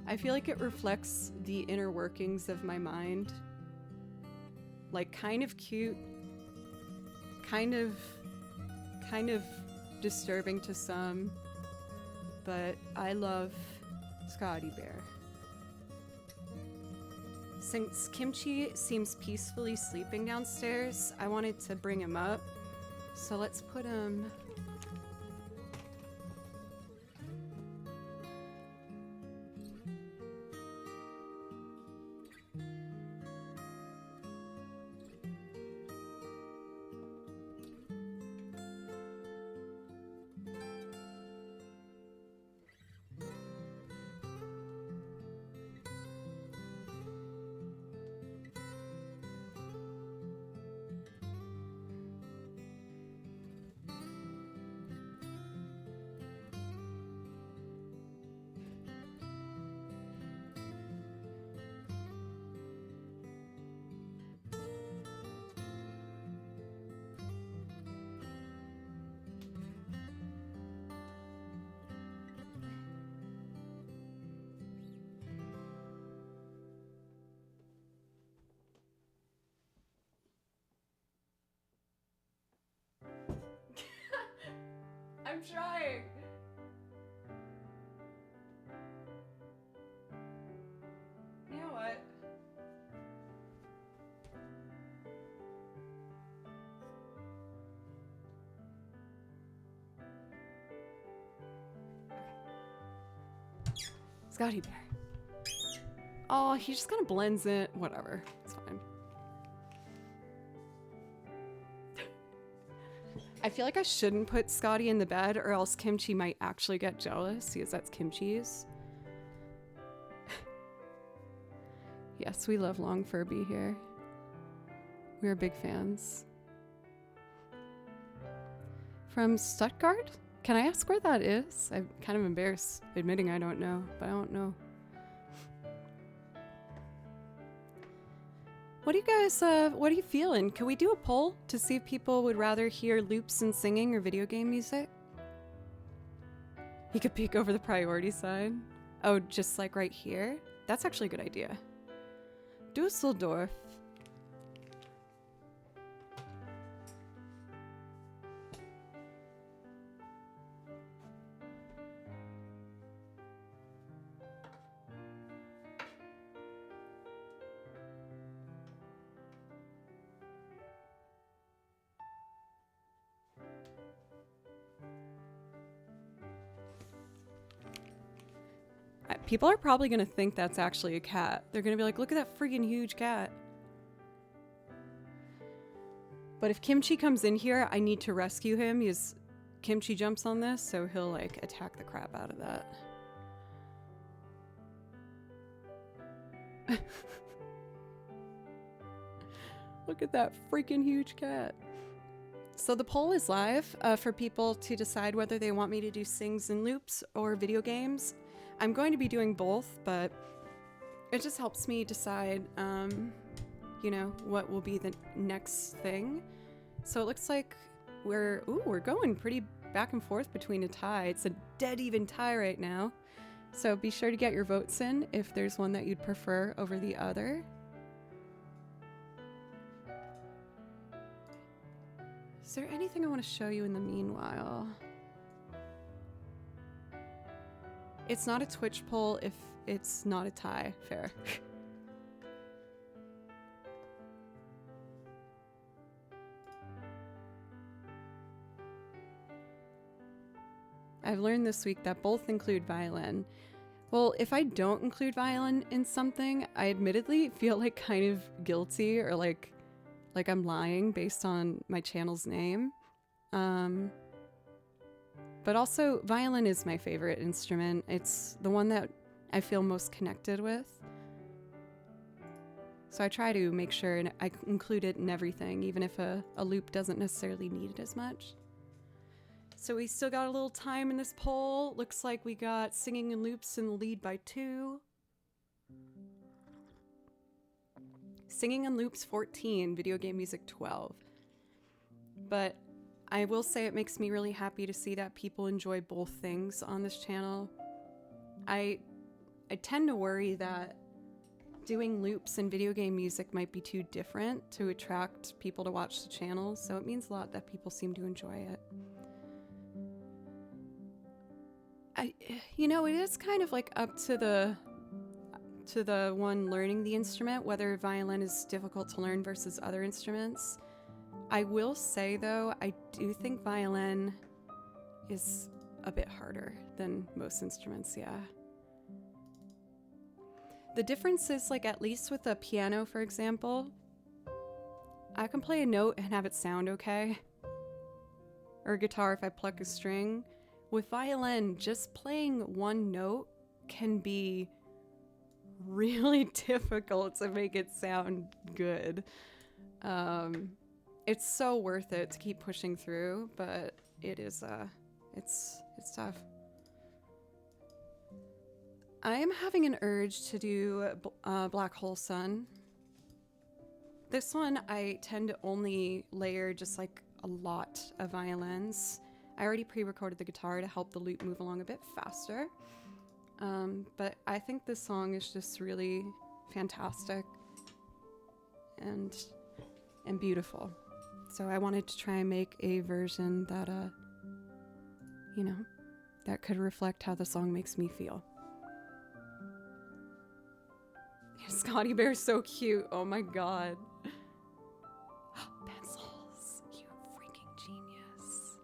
I feel like it reflects the inner workings of my mind. Like, kind of cute, kind of disturbing to some, but I love Scotty Bear. Since Kimchi seems peacefully sleeping downstairs, I wanted to bring him up. So let's put him... I'm trying. You know what? Okay. Scotty Bear. Oh, he just kind of blends in. Whatever. It's fine. I feel like I shouldn't put Scotty in the bed or else Kimchi might actually get jealous because that's Kimchi's. Yes, we love Long Furby here. We're big fans. From Stuttgart? Can I ask where that is? I'm kind of embarrassed admitting I don't know, but I don't know. What do you guys, what are you feeling? Can we do a poll to see if people would rather hear loops and singing or video game music? You could peek over the priority side. Oh, just like right here? That's actually a good idea. Dusseldorf. People are probably going to think that's actually a cat. They're going to be like, look at that freaking huge cat. But if Kimchi comes in here, I need to rescue him because Kimchi jumps on this, so he'll like attack the crap out of that. Look at that freaking huge cat. So the poll is live for people to decide whether they want me to do sings and loops or video games. I'm going to be doing both, but it just helps me decide, you know, what will be the next thing. So it looks like we're going pretty back and forth between a tie. It's a dead even tie right now. So be sure to get your votes in if there's one that you'd prefer over the other. Is there anything I want to show you in the meanwhile? It's not a Twitch poll if it's not a tie. Fair. I've learned this week that both include violin. Well, if I don't include violin in something, I admittedly feel like kind of guilty or like I'm lying based on my channel's name. But also, violin is my favorite instrument. It's the one that I feel most connected with. So I try to make sure I include it in everything, even if a loop doesn't necessarily need it as much. So we still got a little time in this poll. Looks like we got Singing and Loops in the lead by 2. Singing and Loops 14, video game music 12. But I will say it makes me really happy to see that people enjoy both things on this channel. I tend to worry that doing loops and video game music might be too different to attract people to watch the channel, so it means a lot that people seem to enjoy it. It is kind of like up to the one learning the instrument, whether violin is difficult to learn versus other instruments. I will say, though, I do think violin is a bit harder than most instruments, yeah. The difference is, like, at least with a piano, for example, I can play a note and have it sound okay. Or a guitar if I pluck a string. With violin, just playing one note can be really difficult to make it sound good. It's so worth it to keep pushing through, but it is it's tough. I am having an urge to do Black Hole Sun. This one I tend to only layer just like a lot of violins. I already pre-recorded the guitar to help the loop move along a bit faster. But I think this song is just really fantastic and beautiful. So I wanted to try and make a version that, that could reflect how the song makes me feel. Scotty Bear's so cute. Oh my god. Pencils, you freaking genius.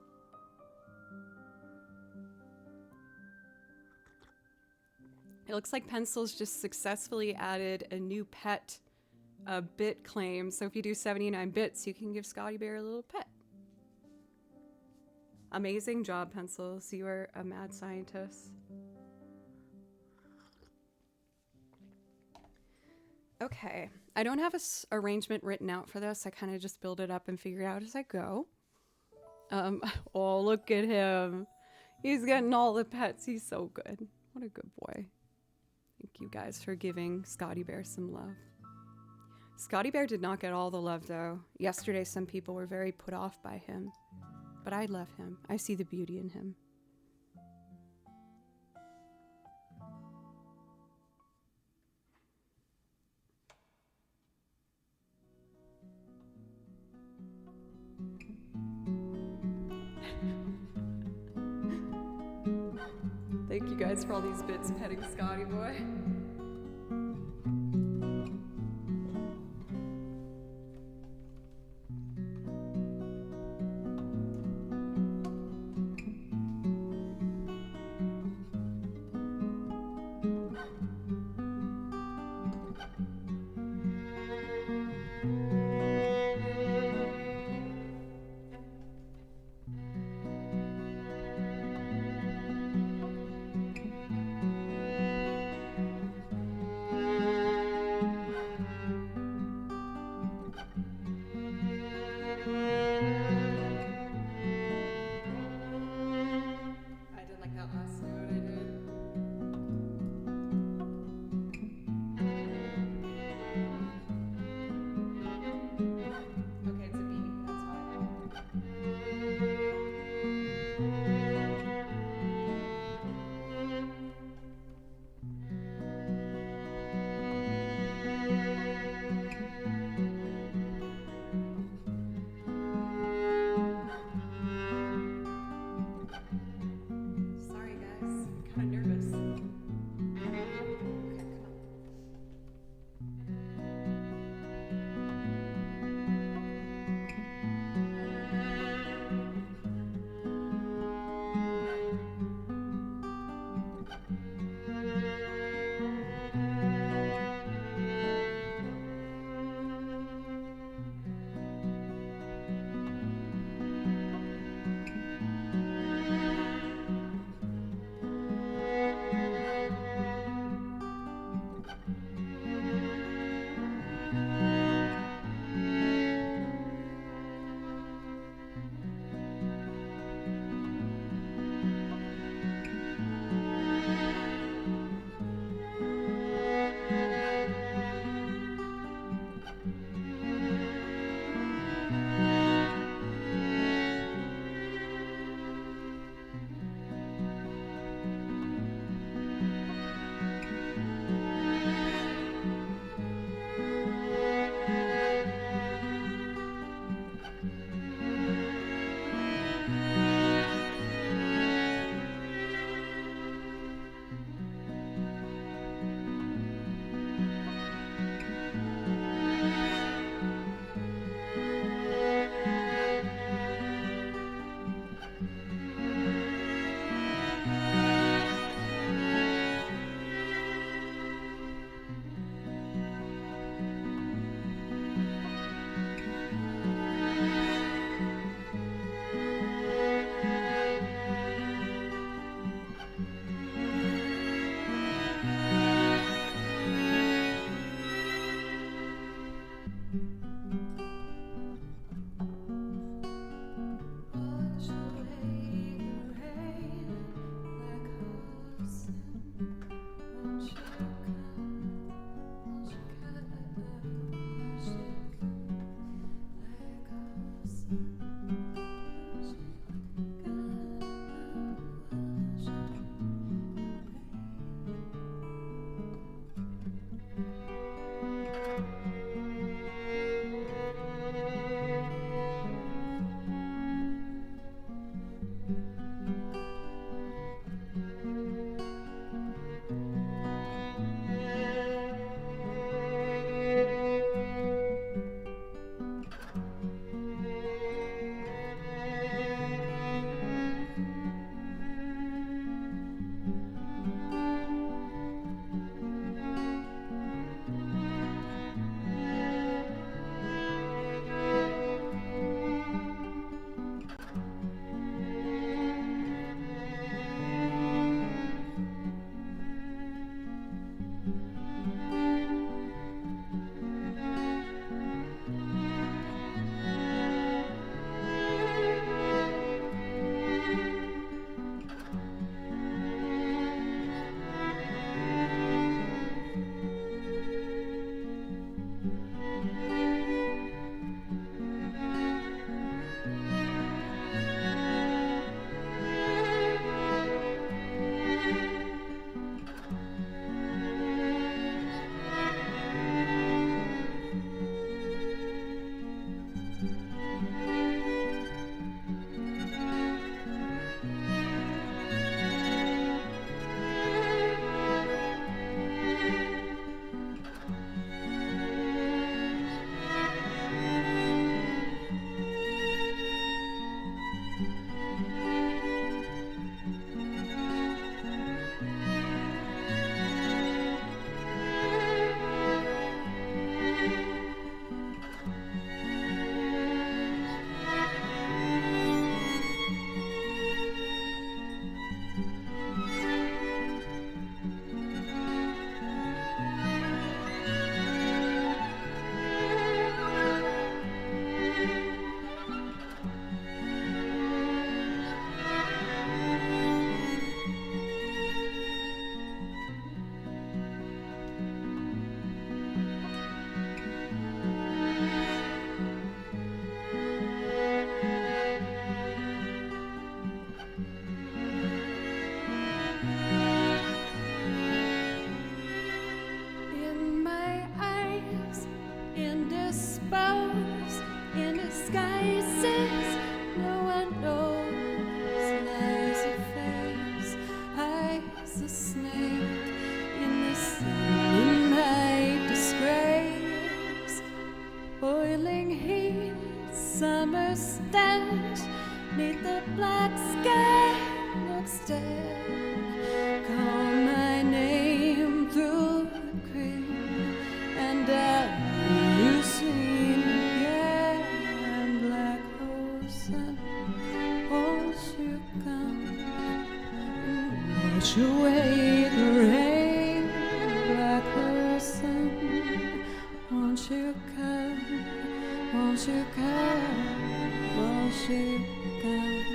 It looks like Pencils just successfully added a new pet bit claim. So if you do 79 bits, you can give Scotty Bear a little pet. Amazing job, Pencils. You are a mad scientist. Okay, I don't have a arrangement written out for this. I kind of just build it up and figure it out as I go. Oh, look at him. He's getting all the pets. He's so good. What a good boy. Thank you guys for giving Scotty Bear some love. Scotty Bear did not get all the love, though. Yesterday, some people were very put off by him. But I love him. I see the beauty in him. Thank you guys for all these bits petting Scotty boy. black sky looks dead. Call my name through the cream, and you sing again. Black hole sun, won't you come and wash away the rain? Black hole sun, won't you come? Won't you come? Won't you come?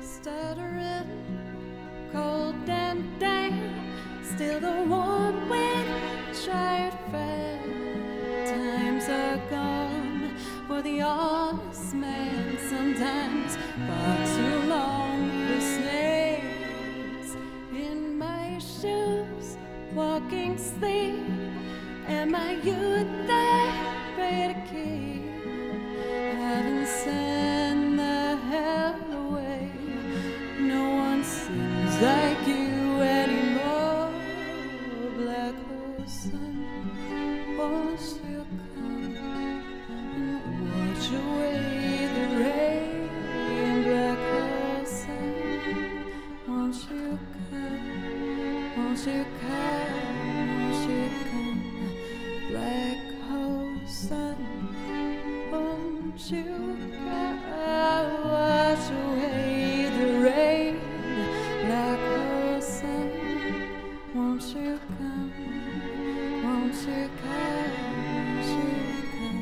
Stuttering, cold and damp, still the warm wind tried fair. Times are gone for the honest man, sometimes far too long for snails. In my shoes, walking sleep, am I youth that pray to keep? Haven't sent the hell away. No one seems like you anymore. Black hole sun, won't you come and wash away the rain? Black hole sun, won't you come? Won't you come? Won't you come? Black hole sun, won't you come? Wash away the rain. Black hole sun, won't you come? Won't you come? Won't you come?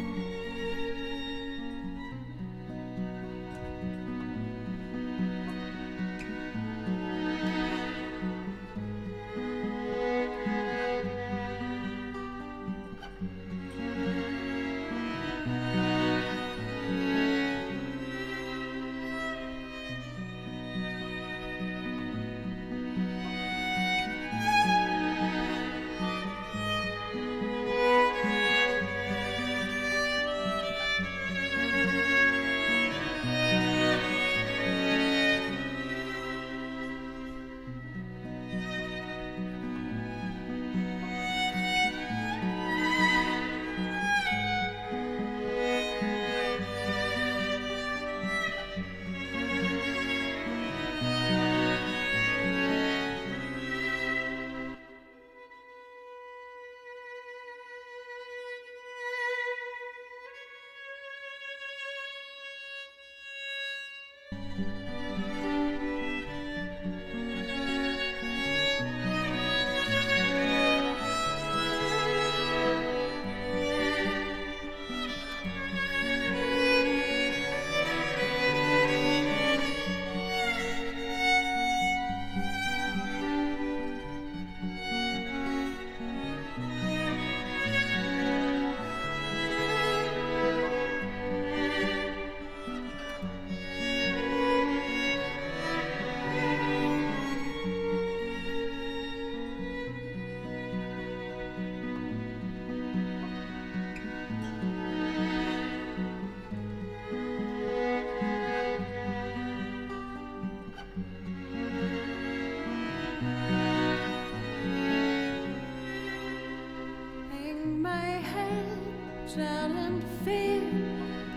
Drown in fear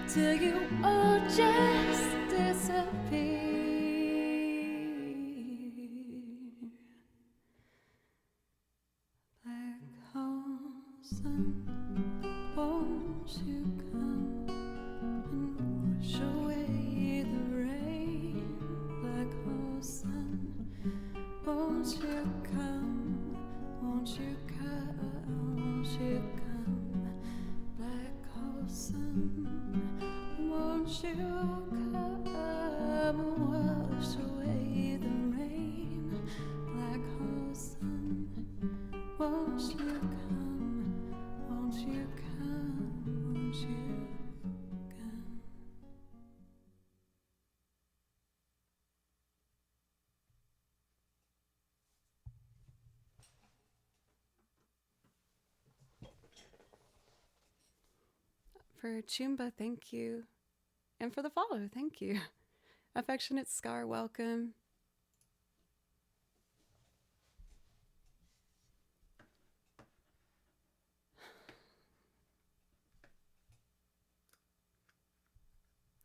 till you all just disappear. Black hole sun, won't you come and wash away the rain? Black hole sun, won't you come? Won't you come? Won't you come? Black hole sun, won't you come and wash away the rain? Black hole sun, won't you come? Won't you come? For Chumba, thank you. And for the follow, thank you. Affectionate Scar, welcome.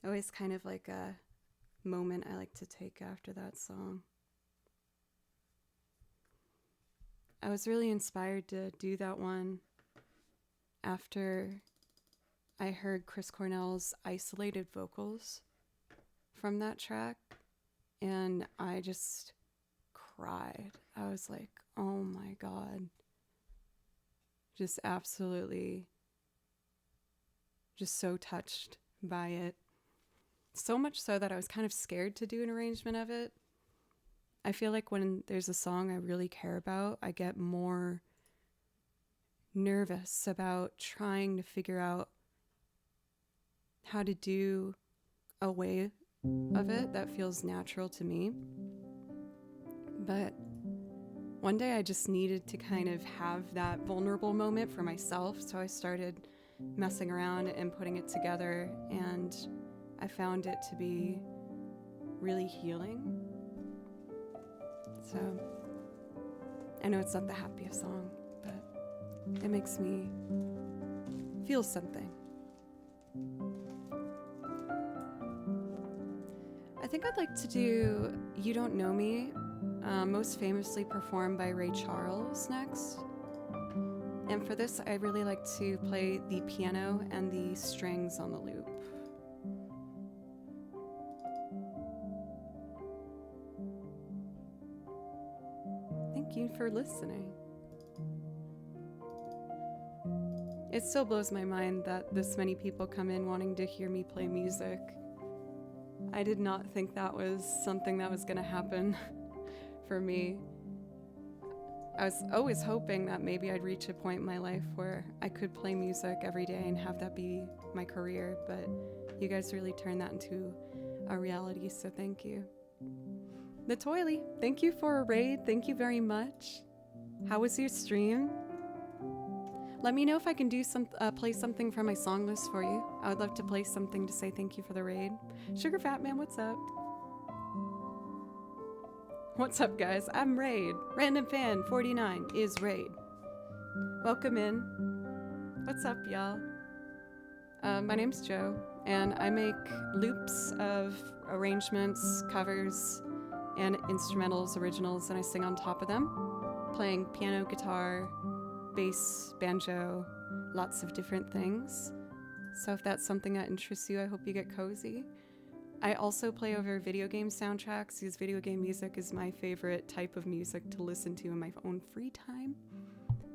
Always kind of like a moment I like to take after that song. I was really inspired to do that one after I heard Chris Cornell's isolated vocals from that track, and I just cried. I was like, oh my God. Just absolutely, just so touched by it. So much so that I was kind of scared to do an arrangement of it. I feel like when there's a song I really care about, I get more nervous about trying to figure out how to do a way of it that feels natural to me. But one day I just needed to kind of have that vulnerable moment for myself, so I started messing around and putting it together, and I found it to be really healing. So I know it's not the happiest song, but it makes me feel something. I think I'd like to do You Don't Know Me, most famously performed by Ray Charles next. And for this, I really like to play the piano and the strings on the loop. Thank you for listening. It still blows my mind that this many people come in wanting to hear me play music. I did not think that was something that was going to happen for me. I was always hoping that maybe I'd reach a point in my life where I could play music every day and have that be my career, but you guys really turned that into a reality, so thank you. The Toily, thank you for a raid. Thank you very much. How was your stream? Let me know if I can do play something from my song list for you. I would love to play something to say thank you for the raid. Sugar Fat Man, what's up? What's up, guys? I'm Raid. Random Fan 49 is Raid. Welcome in. What's up, y'all? My name's Joe, and I make loops of arrangements, covers, and instrumentals, originals, and I sing on top of them, playing piano, guitar, bass, banjo, lots of different things. So if that's something that interests you, I hope you get cozy. I also play over video game soundtracks, because video game music is my favorite type of music to listen to in my own free time.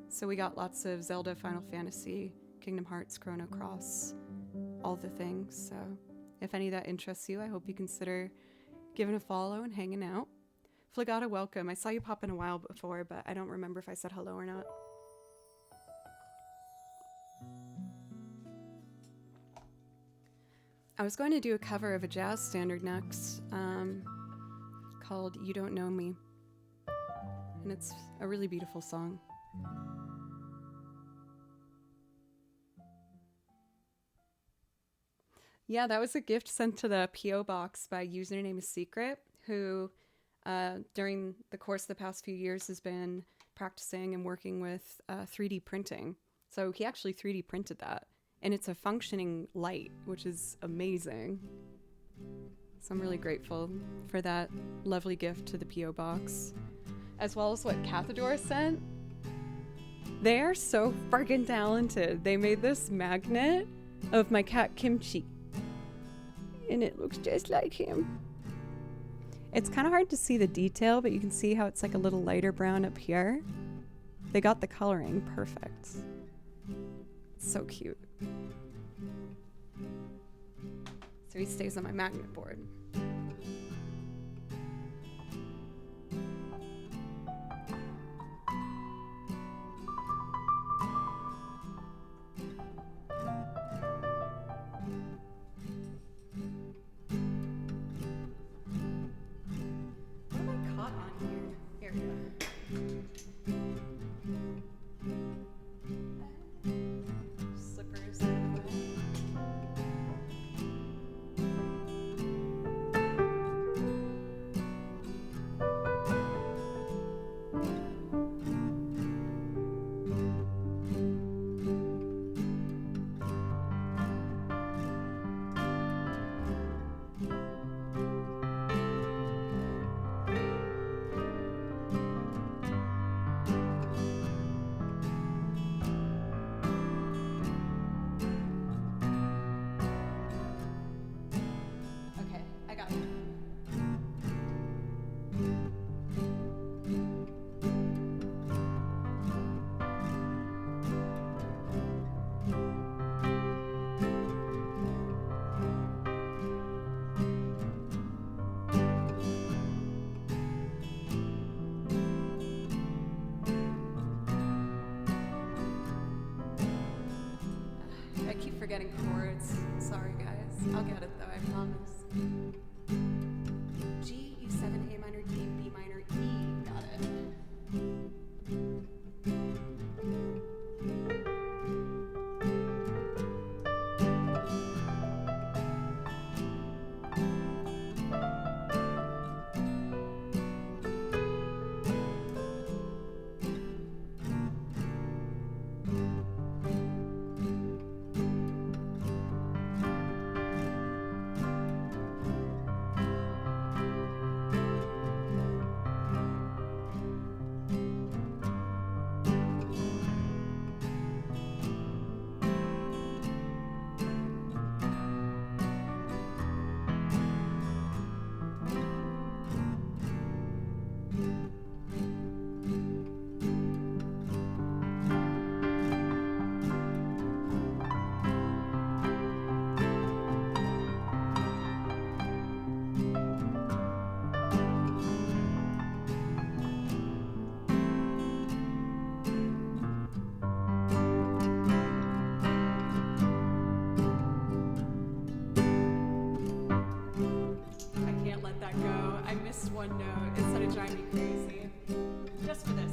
So we got lots of Zelda, Final Fantasy, Kingdom Hearts, Chrono Cross, all the things. So if any of that interests you, I hope you consider giving a follow and hanging out. Fligata, welcome. I saw you pop in a while before, but I don't remember if I said hello or not. I was going to do a cover of a jazz standard next, called You Don't Know Me. And it's a really beautiful song. Yeah, that was a gift sent to the P.O. box by username is Secret, who during the course of the past few years has been practicing and working with 3D printing. So he actually 3D printed that. And it's a functioning light, which is amazing. So I'm really grateful for that lovely gift to the P.O. box. As well as what Cathador sent. They are so freaking talented. They made this magnet of my cat Kimchi. And it looks just like him. It's kind of hard to see the detail, but you can see how it's like a little lighter brown up here. They got the coloring perfect. It's so cute. So he stays on my magnet board. What am I caught on here? Here we go. Slippers. getting chords. Sorry, guys. I'll get it though, I promise. G, E7, A minor, D, B minor, E. Got it. One note. It's gonna drive me crazy. Just for this.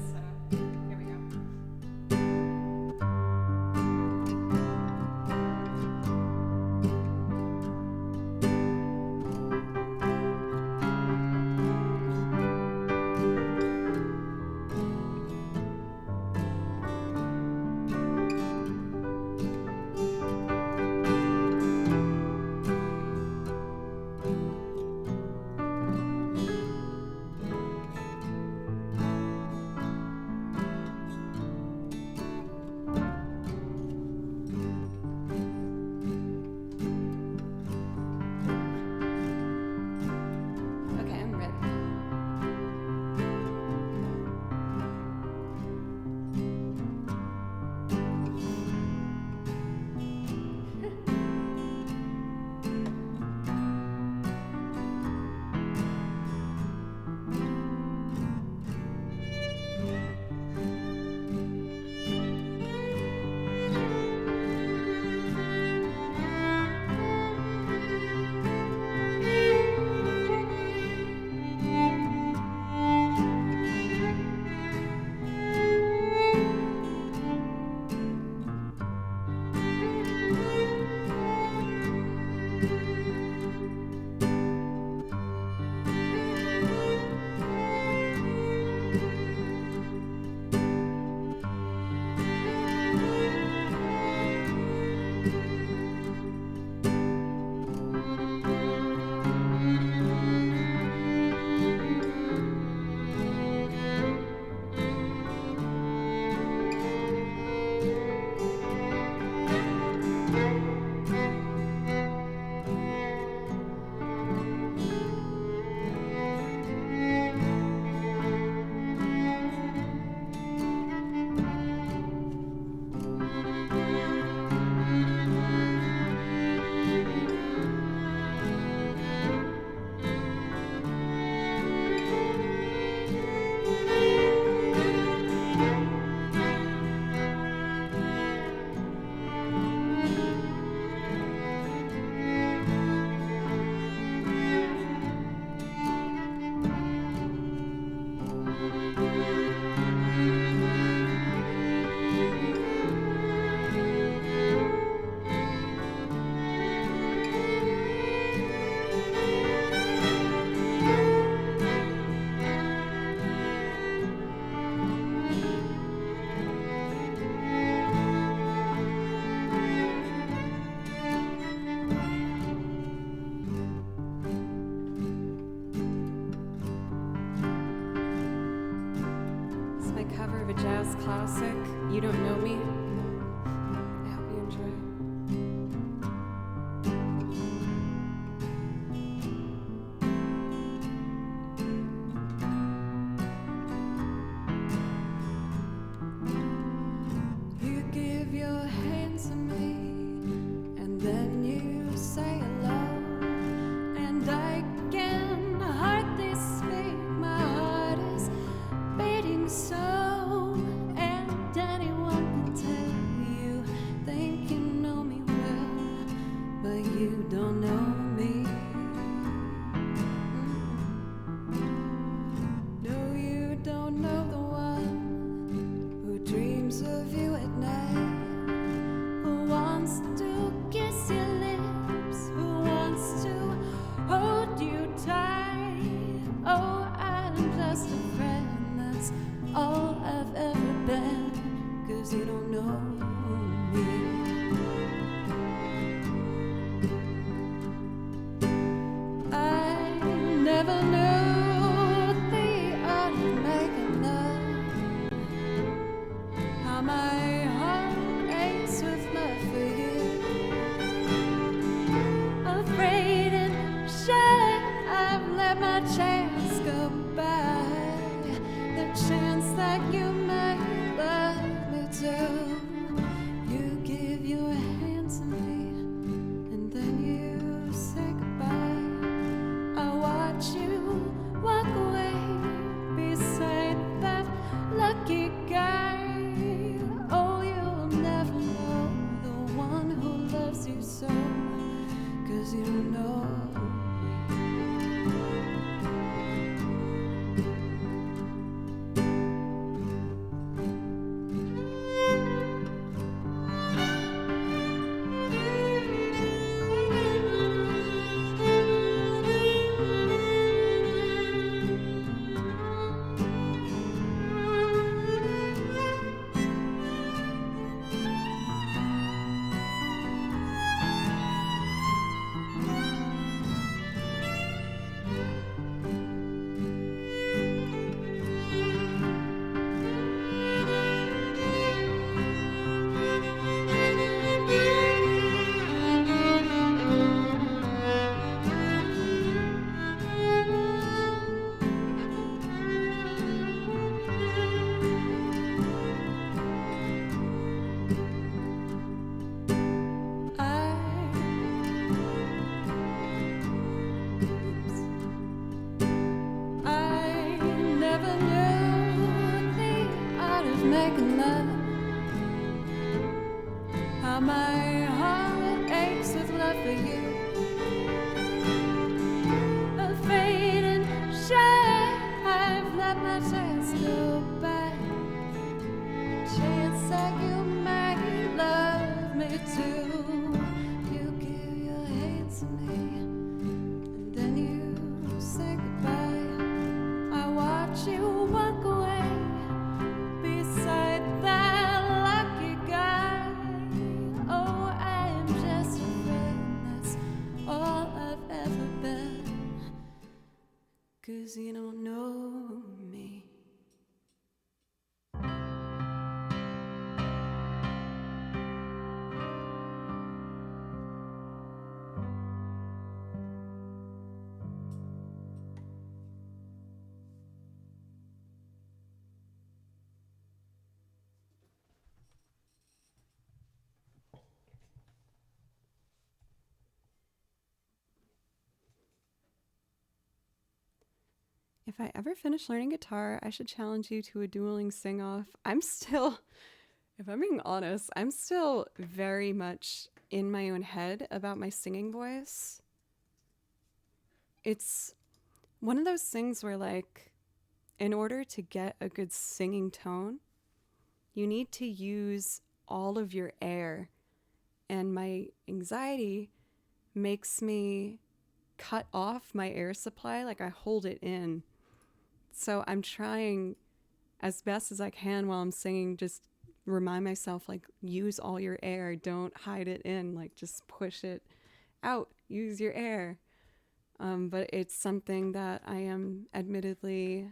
Here we go. jazz classic, You Don't Know Me. I hope you enjoy. You give your hand to me, and then you say hello, and I can hardly speak. My heart is beating so, and anyone can you don't know me. No, you don't know the one who dreams of you at night, who wants to kiss your lips, who wants to hold you tight. Oh, I'm just a friend, that's all I've ever been, 'cause you don't know me. I never knew the art of making love, how my heart aches with love for you. Afraid and shy, I've let my chance go by, the chance that you might love me too. You give your hand to me, and then you say goodbye. I watch you walk away beside that lucky guy. Oh, you'll never know the one who loves you so, 'cause you don't know I never knew the art of making love, how my heart aches with love for you. Afraid and shy, I've let my chance go by, chance that you might love me too. You give your hand to me, and then you say goodbye. I watch you walk away beside that lucky guy. Oh, I am just a friend, that's all I've ever been, 'cause you don't know me. If I ever finish learning guitar, I should challenge you to a dueling sing-off. I'm still, if I'm being honest, I'm still very much in my own head about my singing voice. It's one of those things where, like, in order to get a good singing tone, you need to use all of your air. And my anxiety makes me cut off my air supply, like I hold it in. So I'm trying as best as I can while I'm singing, just remind myself, like, use all your air, don't hide it in, like, just push it out, use your air. But it's something that I am admittedly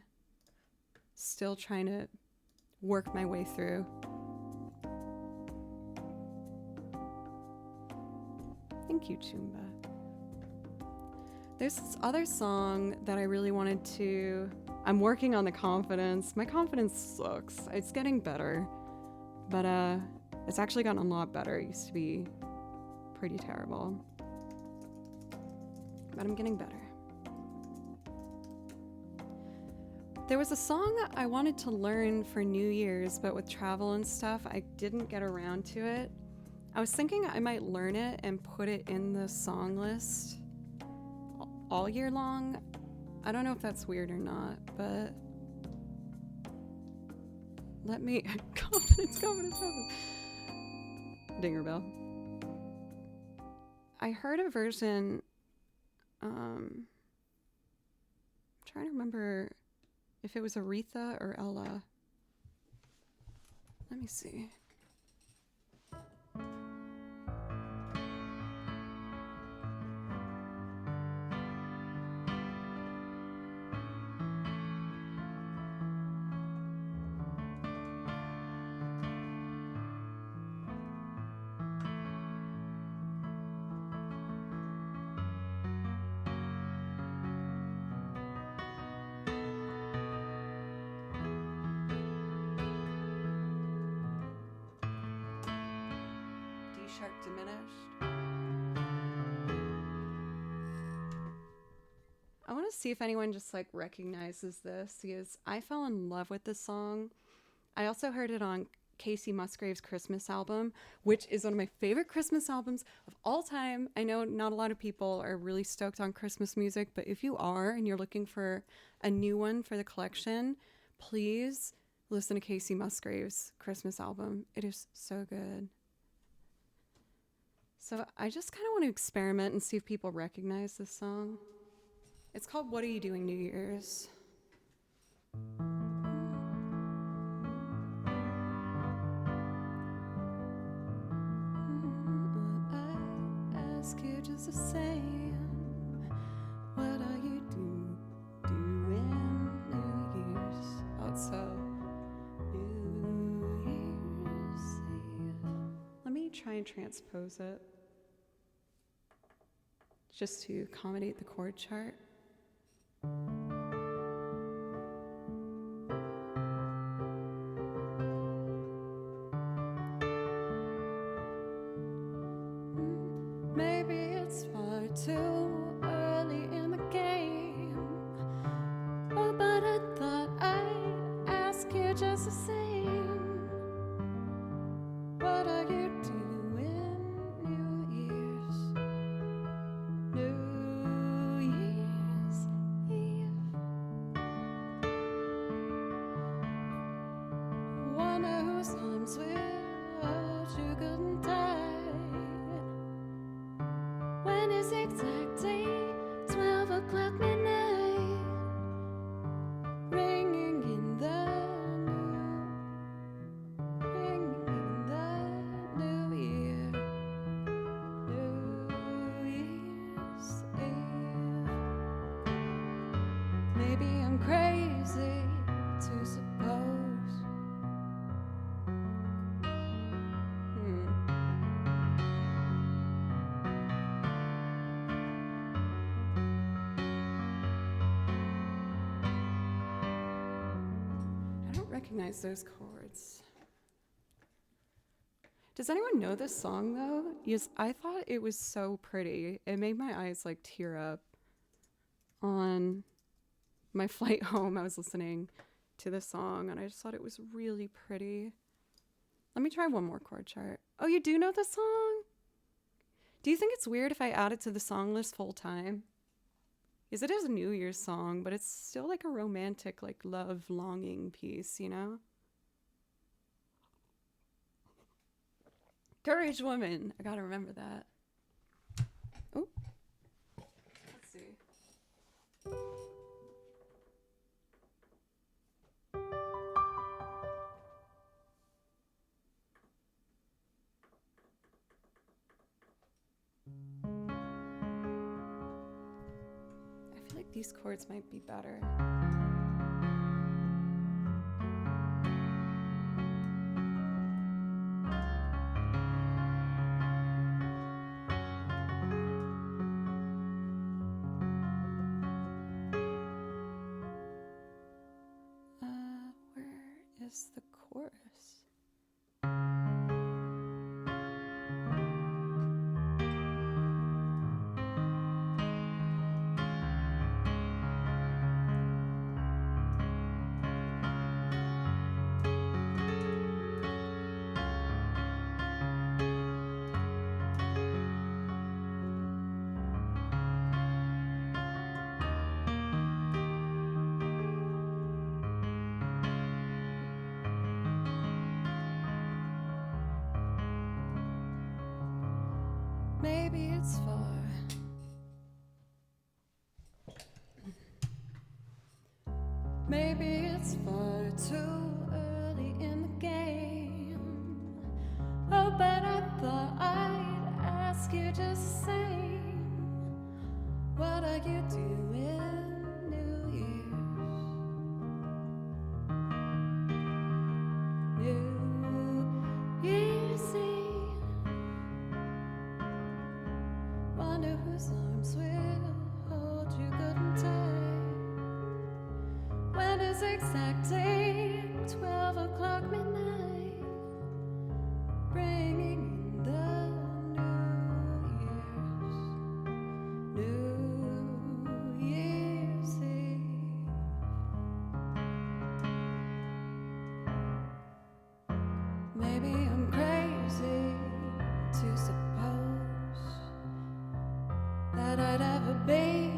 still trying to work my way through. Thank you, Chumba. There's this other song that I really wanted to... I'm working on the confidence. My confidence sucks. It's getting better. But it's actually gotten a lot better. It used to be pretty terrible. But I'm getting better. There was a song I wanted to learn for New Year's, but with travel and stuff, I didn't get around to it. I was thinking I might learn it and put it in the song list all year long. I don't know if that's weird or not, but let me... confidence. Dinger bell. I heard a version, I'm trying to remember if it was Aretha or Ella. Let me see. D-sharp diminished. I want to see if anyone just like recognizes this because I fell in love with this song. I also heard it on Casey Musgrave's Christmas album, which is one of my favorite Christmas albums of all time. I know not a lot of people are really stoked on Christmas music, but if you are and you're looking for a new one for the collection, please listen to Casey Musgrave's Christmas album. It is so good. So I just kind of want to experiment and see if people recognize this song. It's called What Are You Doing New Year's? I ask you just the same. What are you doing New Year's? Oh, it's so New Year's Eve. Let me try and transpose it just to accommodate the chord chart. Maybe it's far too early in the game. Oh, but I thought I'd ask you just the same. What are you doing New Year's? New Year's Eve. Wonder whose arms will hold you good and tight. When it's exactly 12 o'clock midnight, ringing in the new year, New Year's Eve. Maybe I'm crazy to suppose. Recognize those chords. Does anyone know this song though? Yes, I thought it was so pretty. It made my eyes like tear up. On my flight home, I was listening to the song and I just thought it was really pretty. Let me try one more chord chart. Oh, you do know the song? Do you think it's weird if I add it to the song list full time? Because it is a New Year's song, but it's still like a romantic, like love longing piece, you know? Courage Woman. I gotta remember that. Oh. Let's see. These chords might be better. Where is the chorus? Maybe it's far. Maybe it's far too early in the game. Oh, but I thought I'd ask you just the same. What are you doing New Year's? New Year's Eve. Wonder whose arms will hold you good and tight. When is exactly 12 o'clock midnight, bringing in the New Year's Eve. Maybe I'm crazy to suppose that I'd ever be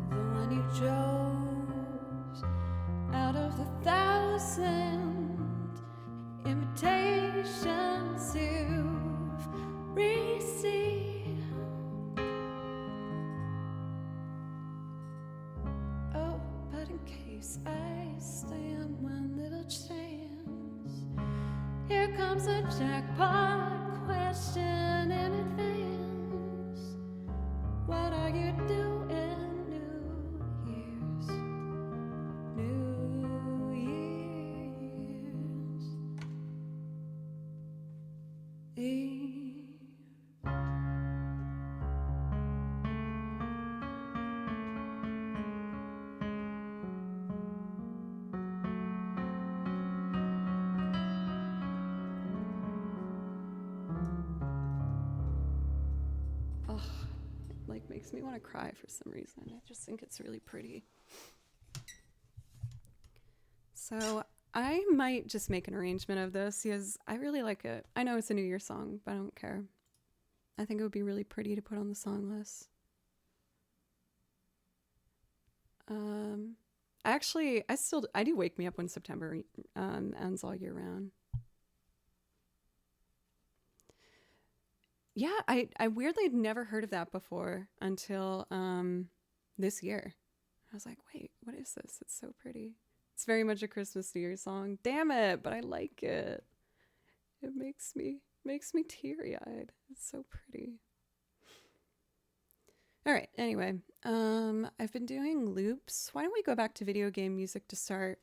the one you chose out of the 1,000 invitations you've received. Oh, but in case I stand one little chance, here comes a jackpot question in advance. What are you doing New Year's? New Year's Eve. Oh, it like makes me want to cry for some reason. I just think it's really pretty. So I might just make an arrangement of this because I really like it. I know it's a New Year song, but I don't care. I think it would be really pretty to put on the song list. I do Wake Me Up When September ends all year round. Yeah, I weirdly had never heard of that before until this year. I was like, wait, what is this? It's so pretty. It's very much a Christmas New Year song. Damn it, but I like it. It makes me teary-eyed. It's so pretty. All right, anyway, I've been doing loops. Why don't we go back to video game music to start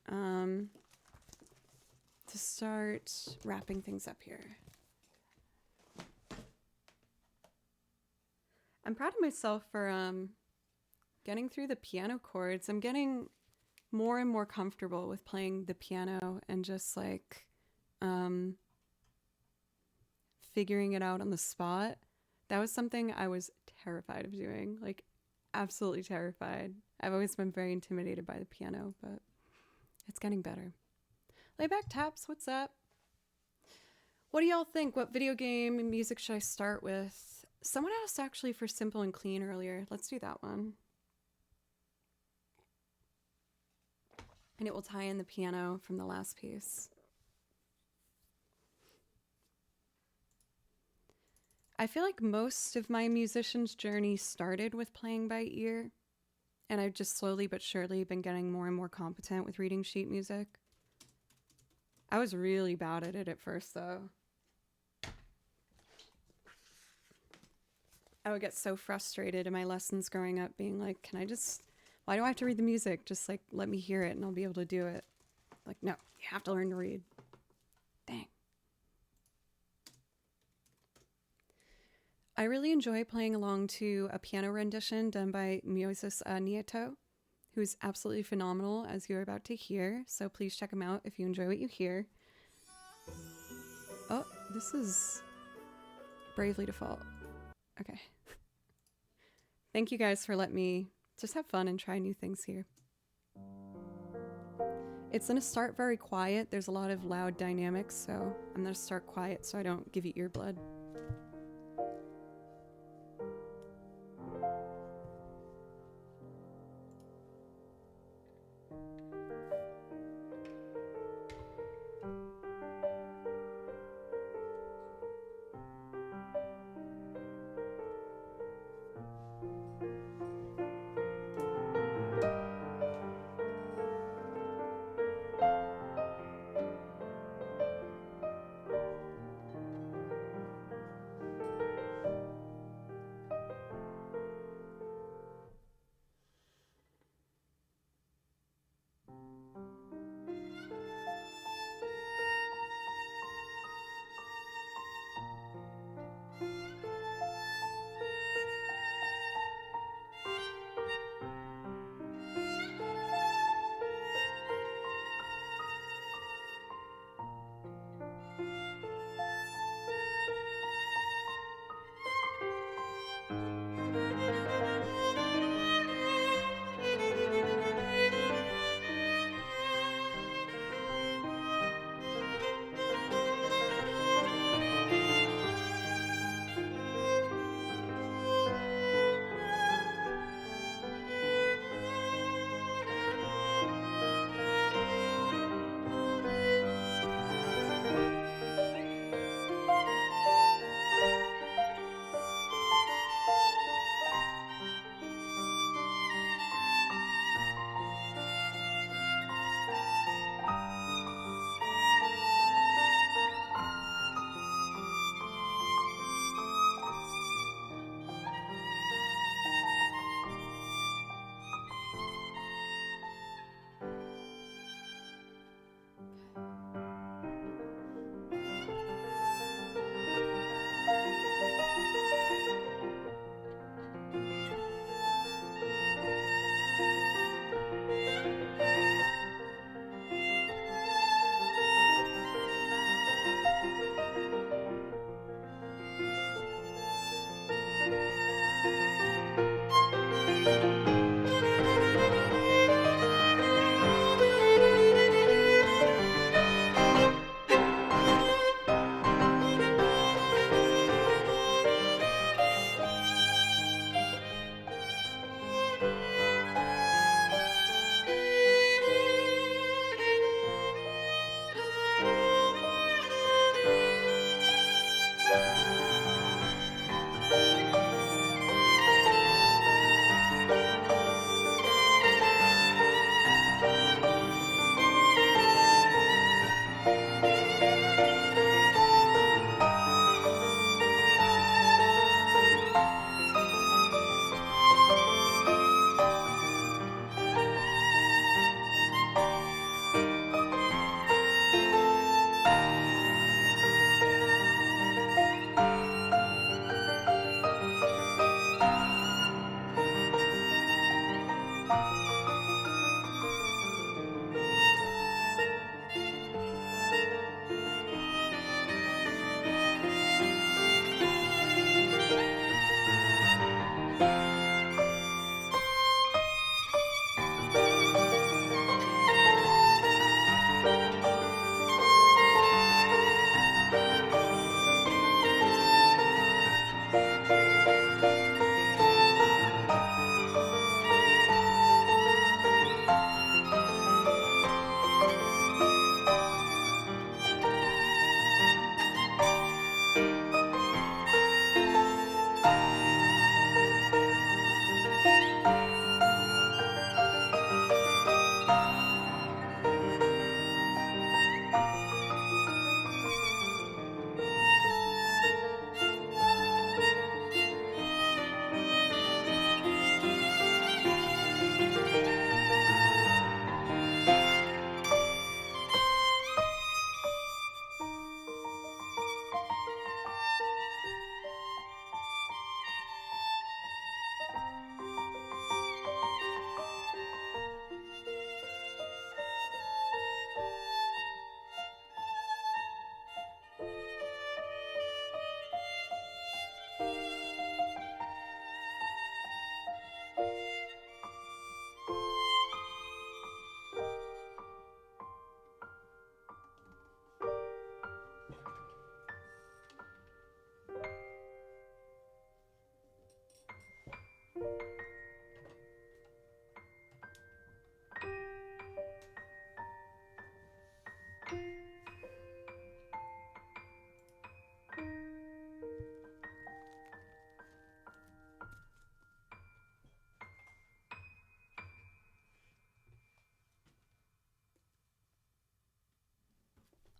wrapping things up here. I'm proud of myself for getting through the piano chords. I'm getting more and more comfortable with playing the piano and just like figuring it out on the spot. That was something I was terrified of doing, like absolutely terrified. I've always been very intimidated by the piano, but it's getting better. Layback Taps, what's up? What do y'all think? What video game music should I start with? Someone asked actually for Simple and Clean earlier. Let's do that one. And it will tie in the piano from the last piece. I feel like most of my musician's journey started with playing by ear, and I've just slowly but surely been getting more and more competent with reading sheet music. I was really bad at it at first, though. I would get so frustrated in my lessons growing up being like, why do I have to read the music? Just like, let me hear it and I'll be able to do it. Like, no, you have to learn to read. Dang. I really enjoy playing along to a piano rendition done by Moses Nieto, who's absolutely phenomenal, as you're about to hear. So please check him out if you enjoy what you hear. Oh, this is Bravely Default. Okay. Thank you guys for letting me just have fun and try new things here. It's going to start very quiet. There's a lot of loud dynamics, so I'm going to start quiet so I don't give you ear blood.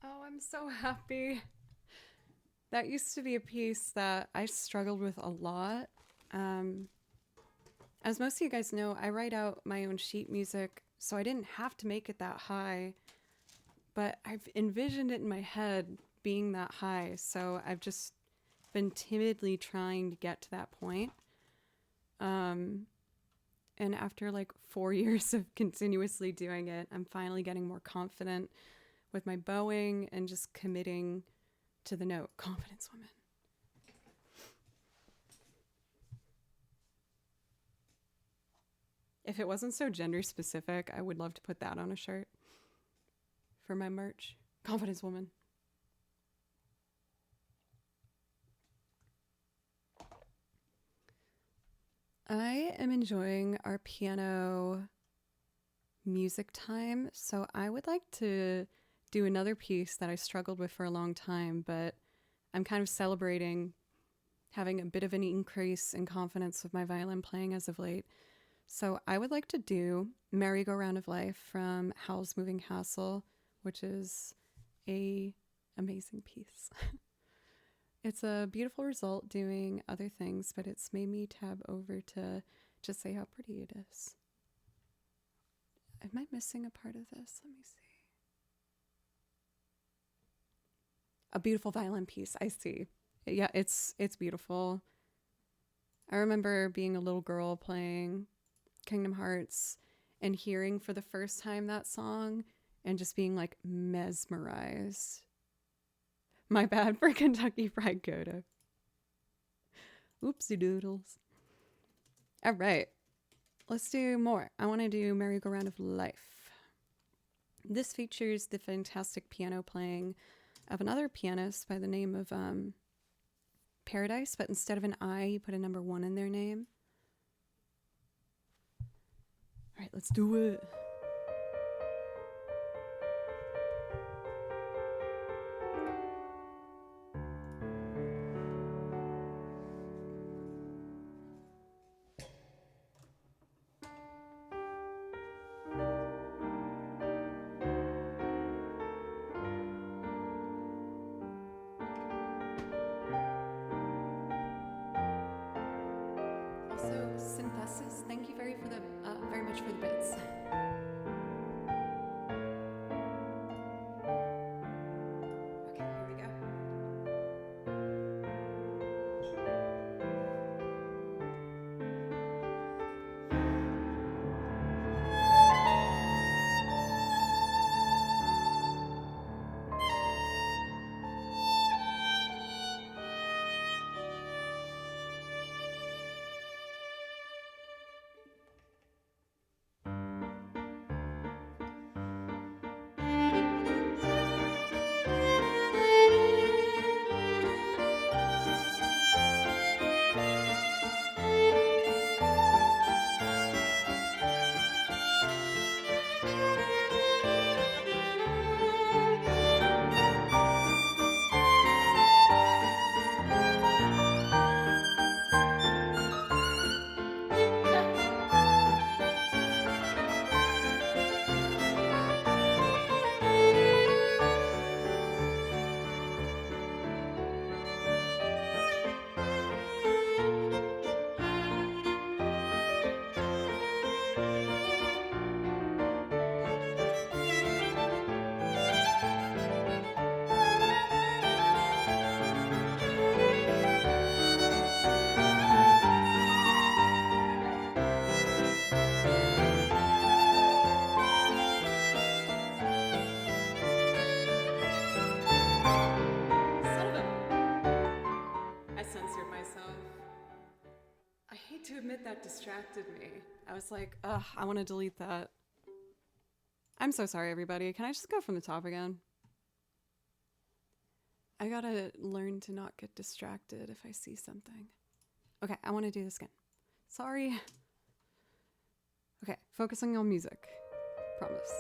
Oh, I'm so happy. That used to be a piece that I struggled with a lot. Um, as most of you guys know, I write out my own sheet music, so I didn't have to make it that high, but I've envisioned it in my head being that high, so I've just been timidly trying to get to that point. And after like 4 years of continuously doing it, I'm finally getting more confident with my bowing and just committing to the note. Confidence, woman. If it wasn't so gender specific, I would love to put that on a shirt for my merch. Confidence, woman. I am enjoying our piano music time, so I would like to do another piece that I struggled with for a long time, but I'm kind of celebrating having a bit of an increase in confidence with my violin playing as of late. So I would like to do Merry-Go-Round of Life from Howl's Moving Castle, which is a amazing piece. It's a beautiful result doing other things, but it's made me tab over to just say how pretty it is. Am I missing a part of this? Let me see. A beautiful violin piece, I see. Yeah, it's beautiful. I remember being a little girl playing Kingdom Hearts and hearing for the first time that song and just being like mesmerized. My bad for Kentucky Fried Coda. Oopsie doodles. All right, let's do more. I want to do Merry-Go-Round of Life. This features the fantastic piano playing of another pianist by the name of Paradise, but instead of an I, you put a number 1 in their name. All right, let's do it. Also, synthesis. Thank you very much for the bits. Okay, here we go. Son of a... I censored myself. I hate to admit that distracted me. I was like, ugh, I want to delete that. I'm so sorry, everybody. Can I just go from the top again? I gotta learn to not get distracted if I see something. Okay, I want to do this again. Sorry. Okay, focusing on music. Promise.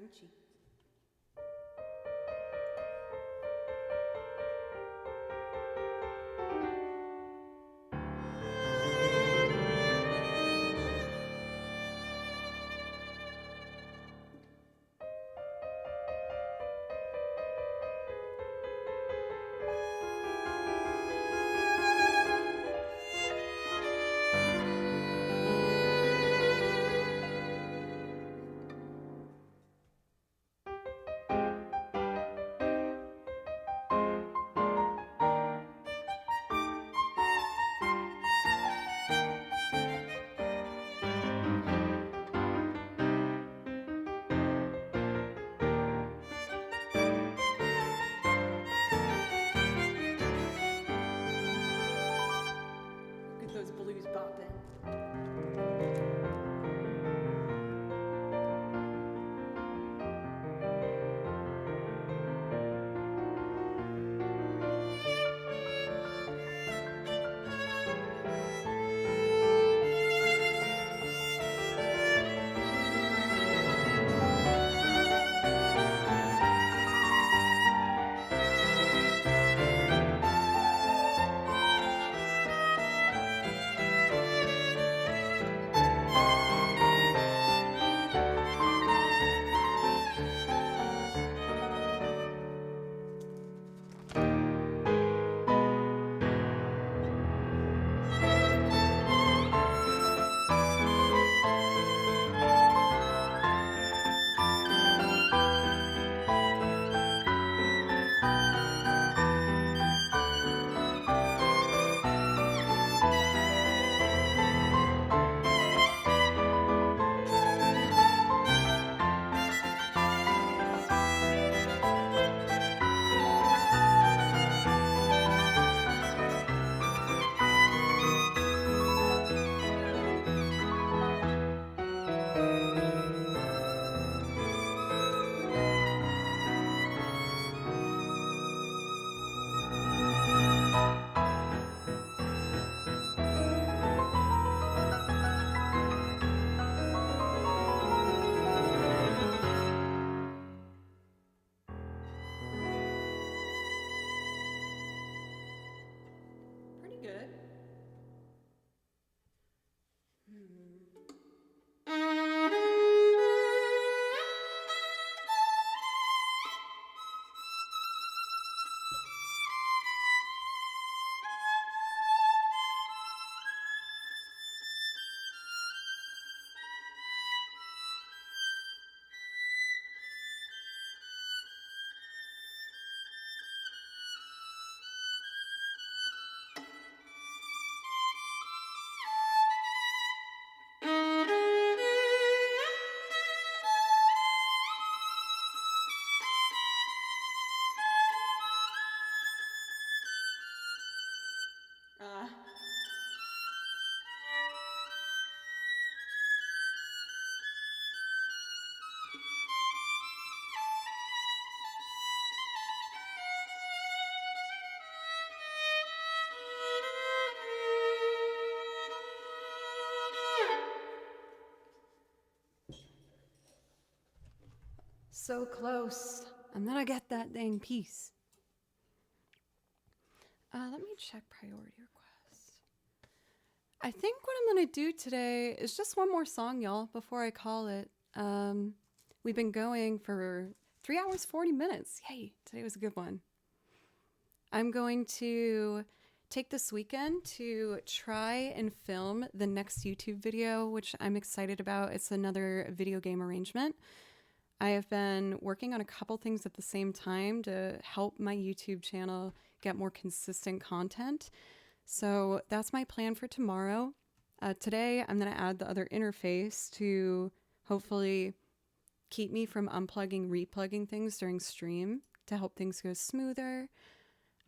Kimchi. Those blues bopping. Pretty good. So close. I'm gonna get that dang piece. Let me check priority requests. I think what I'm gonna do today is just one more song, y'all, before I call it. We've been going for 3 hours, 40 minutes. Yay, today was a good one. I'm going to take this weekend to try and film the next YouTube video, which I'm excited about. It's another video game arrangement. I have been working on a couple things at the same time to help my YouTube channel get more consistent content. So that's my plan for tomorrow. Today, I'm going to add the other interface to hopefully keep me from unplugging, replugging things during stream to help things go smoother.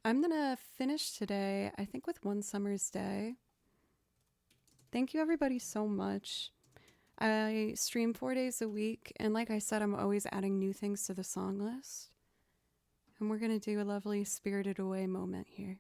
I'm going to finish today, I think, with One Summer's Day. Thank you, everybody, so much. I stream 4 days a week, and like I said, I'm always adding new things to the song list. And we're going to do a lovely Spirited Away moment here.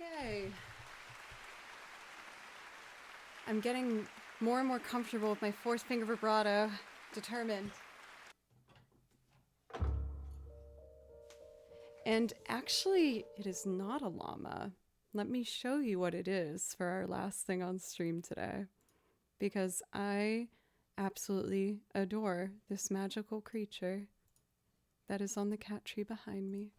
Yay. I'm getting more and more comfortable with my fourth finger vibrato. Determined. And actually, it is not a llama. Let me show you what it is for our last thing on stream today. Because I absolutely adore this magical creature that is on the cat tree behind me.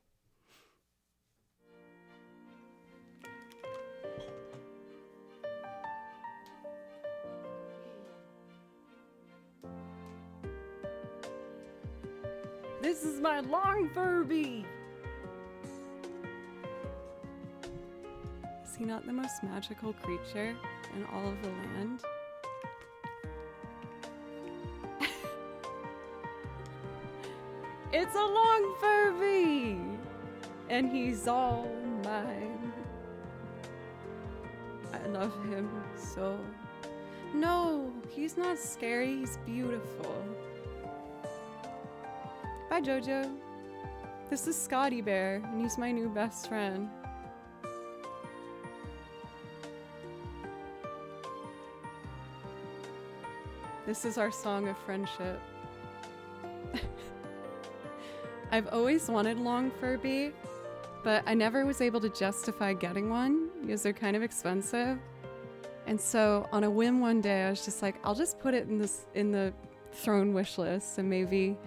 This is my long Furby! Is he not the most magical creature in all of the land? It's a long Furby! And he's all mine. I love him so. No, he's not scary, he's beautiful. Bye, Jojo. This is Scotty Bear, and he's my new best friend. This is our song of friendship. I've always wanted a long Furby, but I never was able to justify getting one because they're kind of expensive. And so on a whim one day, I was just like, I'll just put it in the throne wish list, and maybe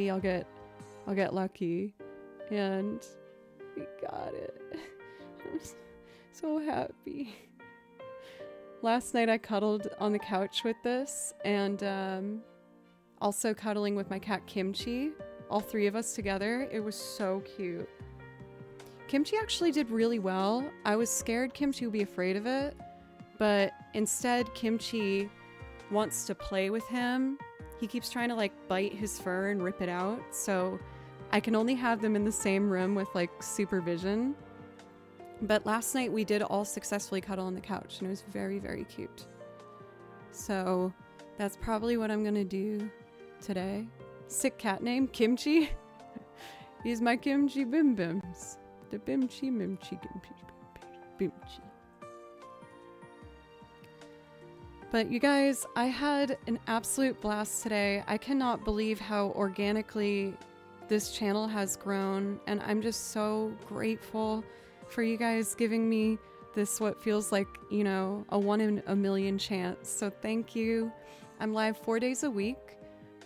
I'll get lucky. And we got it. I'm so happy. Last night I cuddled on the couch with this, and also cuddling with my cat Kimchi. All three of us together. It was so cute. Kimchi actually did really well. I was scared Kimchi would be afraid of it, but instead Kimchi wants to play with him. He keeps trying to like bite his fur and rip it out, so I can only have them in the same room with like supervision. But last night we did all successfully cuddle on the couch, and it was very, very cute. So that's probably what I'm gonna do today. Sick cat name, Kimchi. He's my Kimchi Bim Bims. The Bimchi Mimchi Bimchi. But you guys, I had an absolute blast today. I cannot believe how organically this channel has grown, and I'm just so grateful for you guys giving me this, what feels like, you know, a 1 in a million chance. So thank you. I'm live 4 days a week.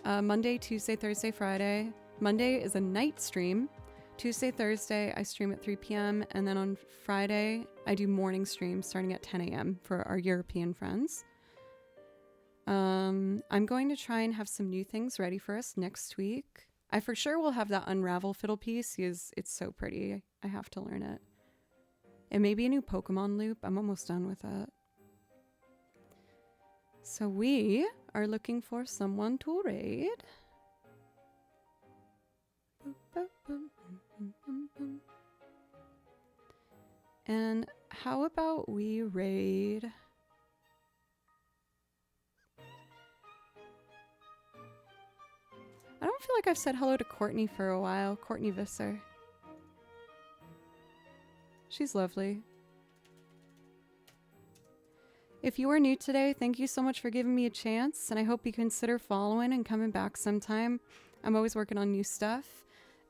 Monday, Tuesday, Thursday, Friday. Monday is a night stream. Tuesday, Thursday, I stream at 3 p.m. And then on Friday, I do morning streams starting at 10 a.m. for our European friends. I'm going to try and have some new things ready for us next week. I for sure will have that Unravel fiddle piece because it's so pretty. I have to learn it. And maybe a new Pokemon loop. I'm almost done with that. So we are looking for someone to raid. And how about we raid... I don't feel like I've said hello to Courtney for a while. Courtney Visser. She's lovely. If you are new today, thank you so much for giving me a chance, and I hope you consider following and coming back sometime. I'm always working on new stuff.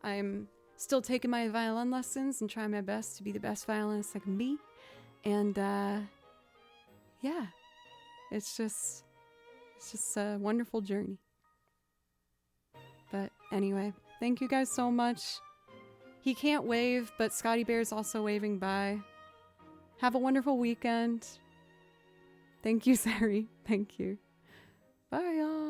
I'm still taking my violin lessons and trying my best to be the best violinist I can be. And yeah, it's just a wonderful journey. But anyway, thank you guys so much. He can't wave, but Scotty Bear's also waving bye. Have a wonderful weekend. Thank you, Sari. Thank you. Bye, y'all.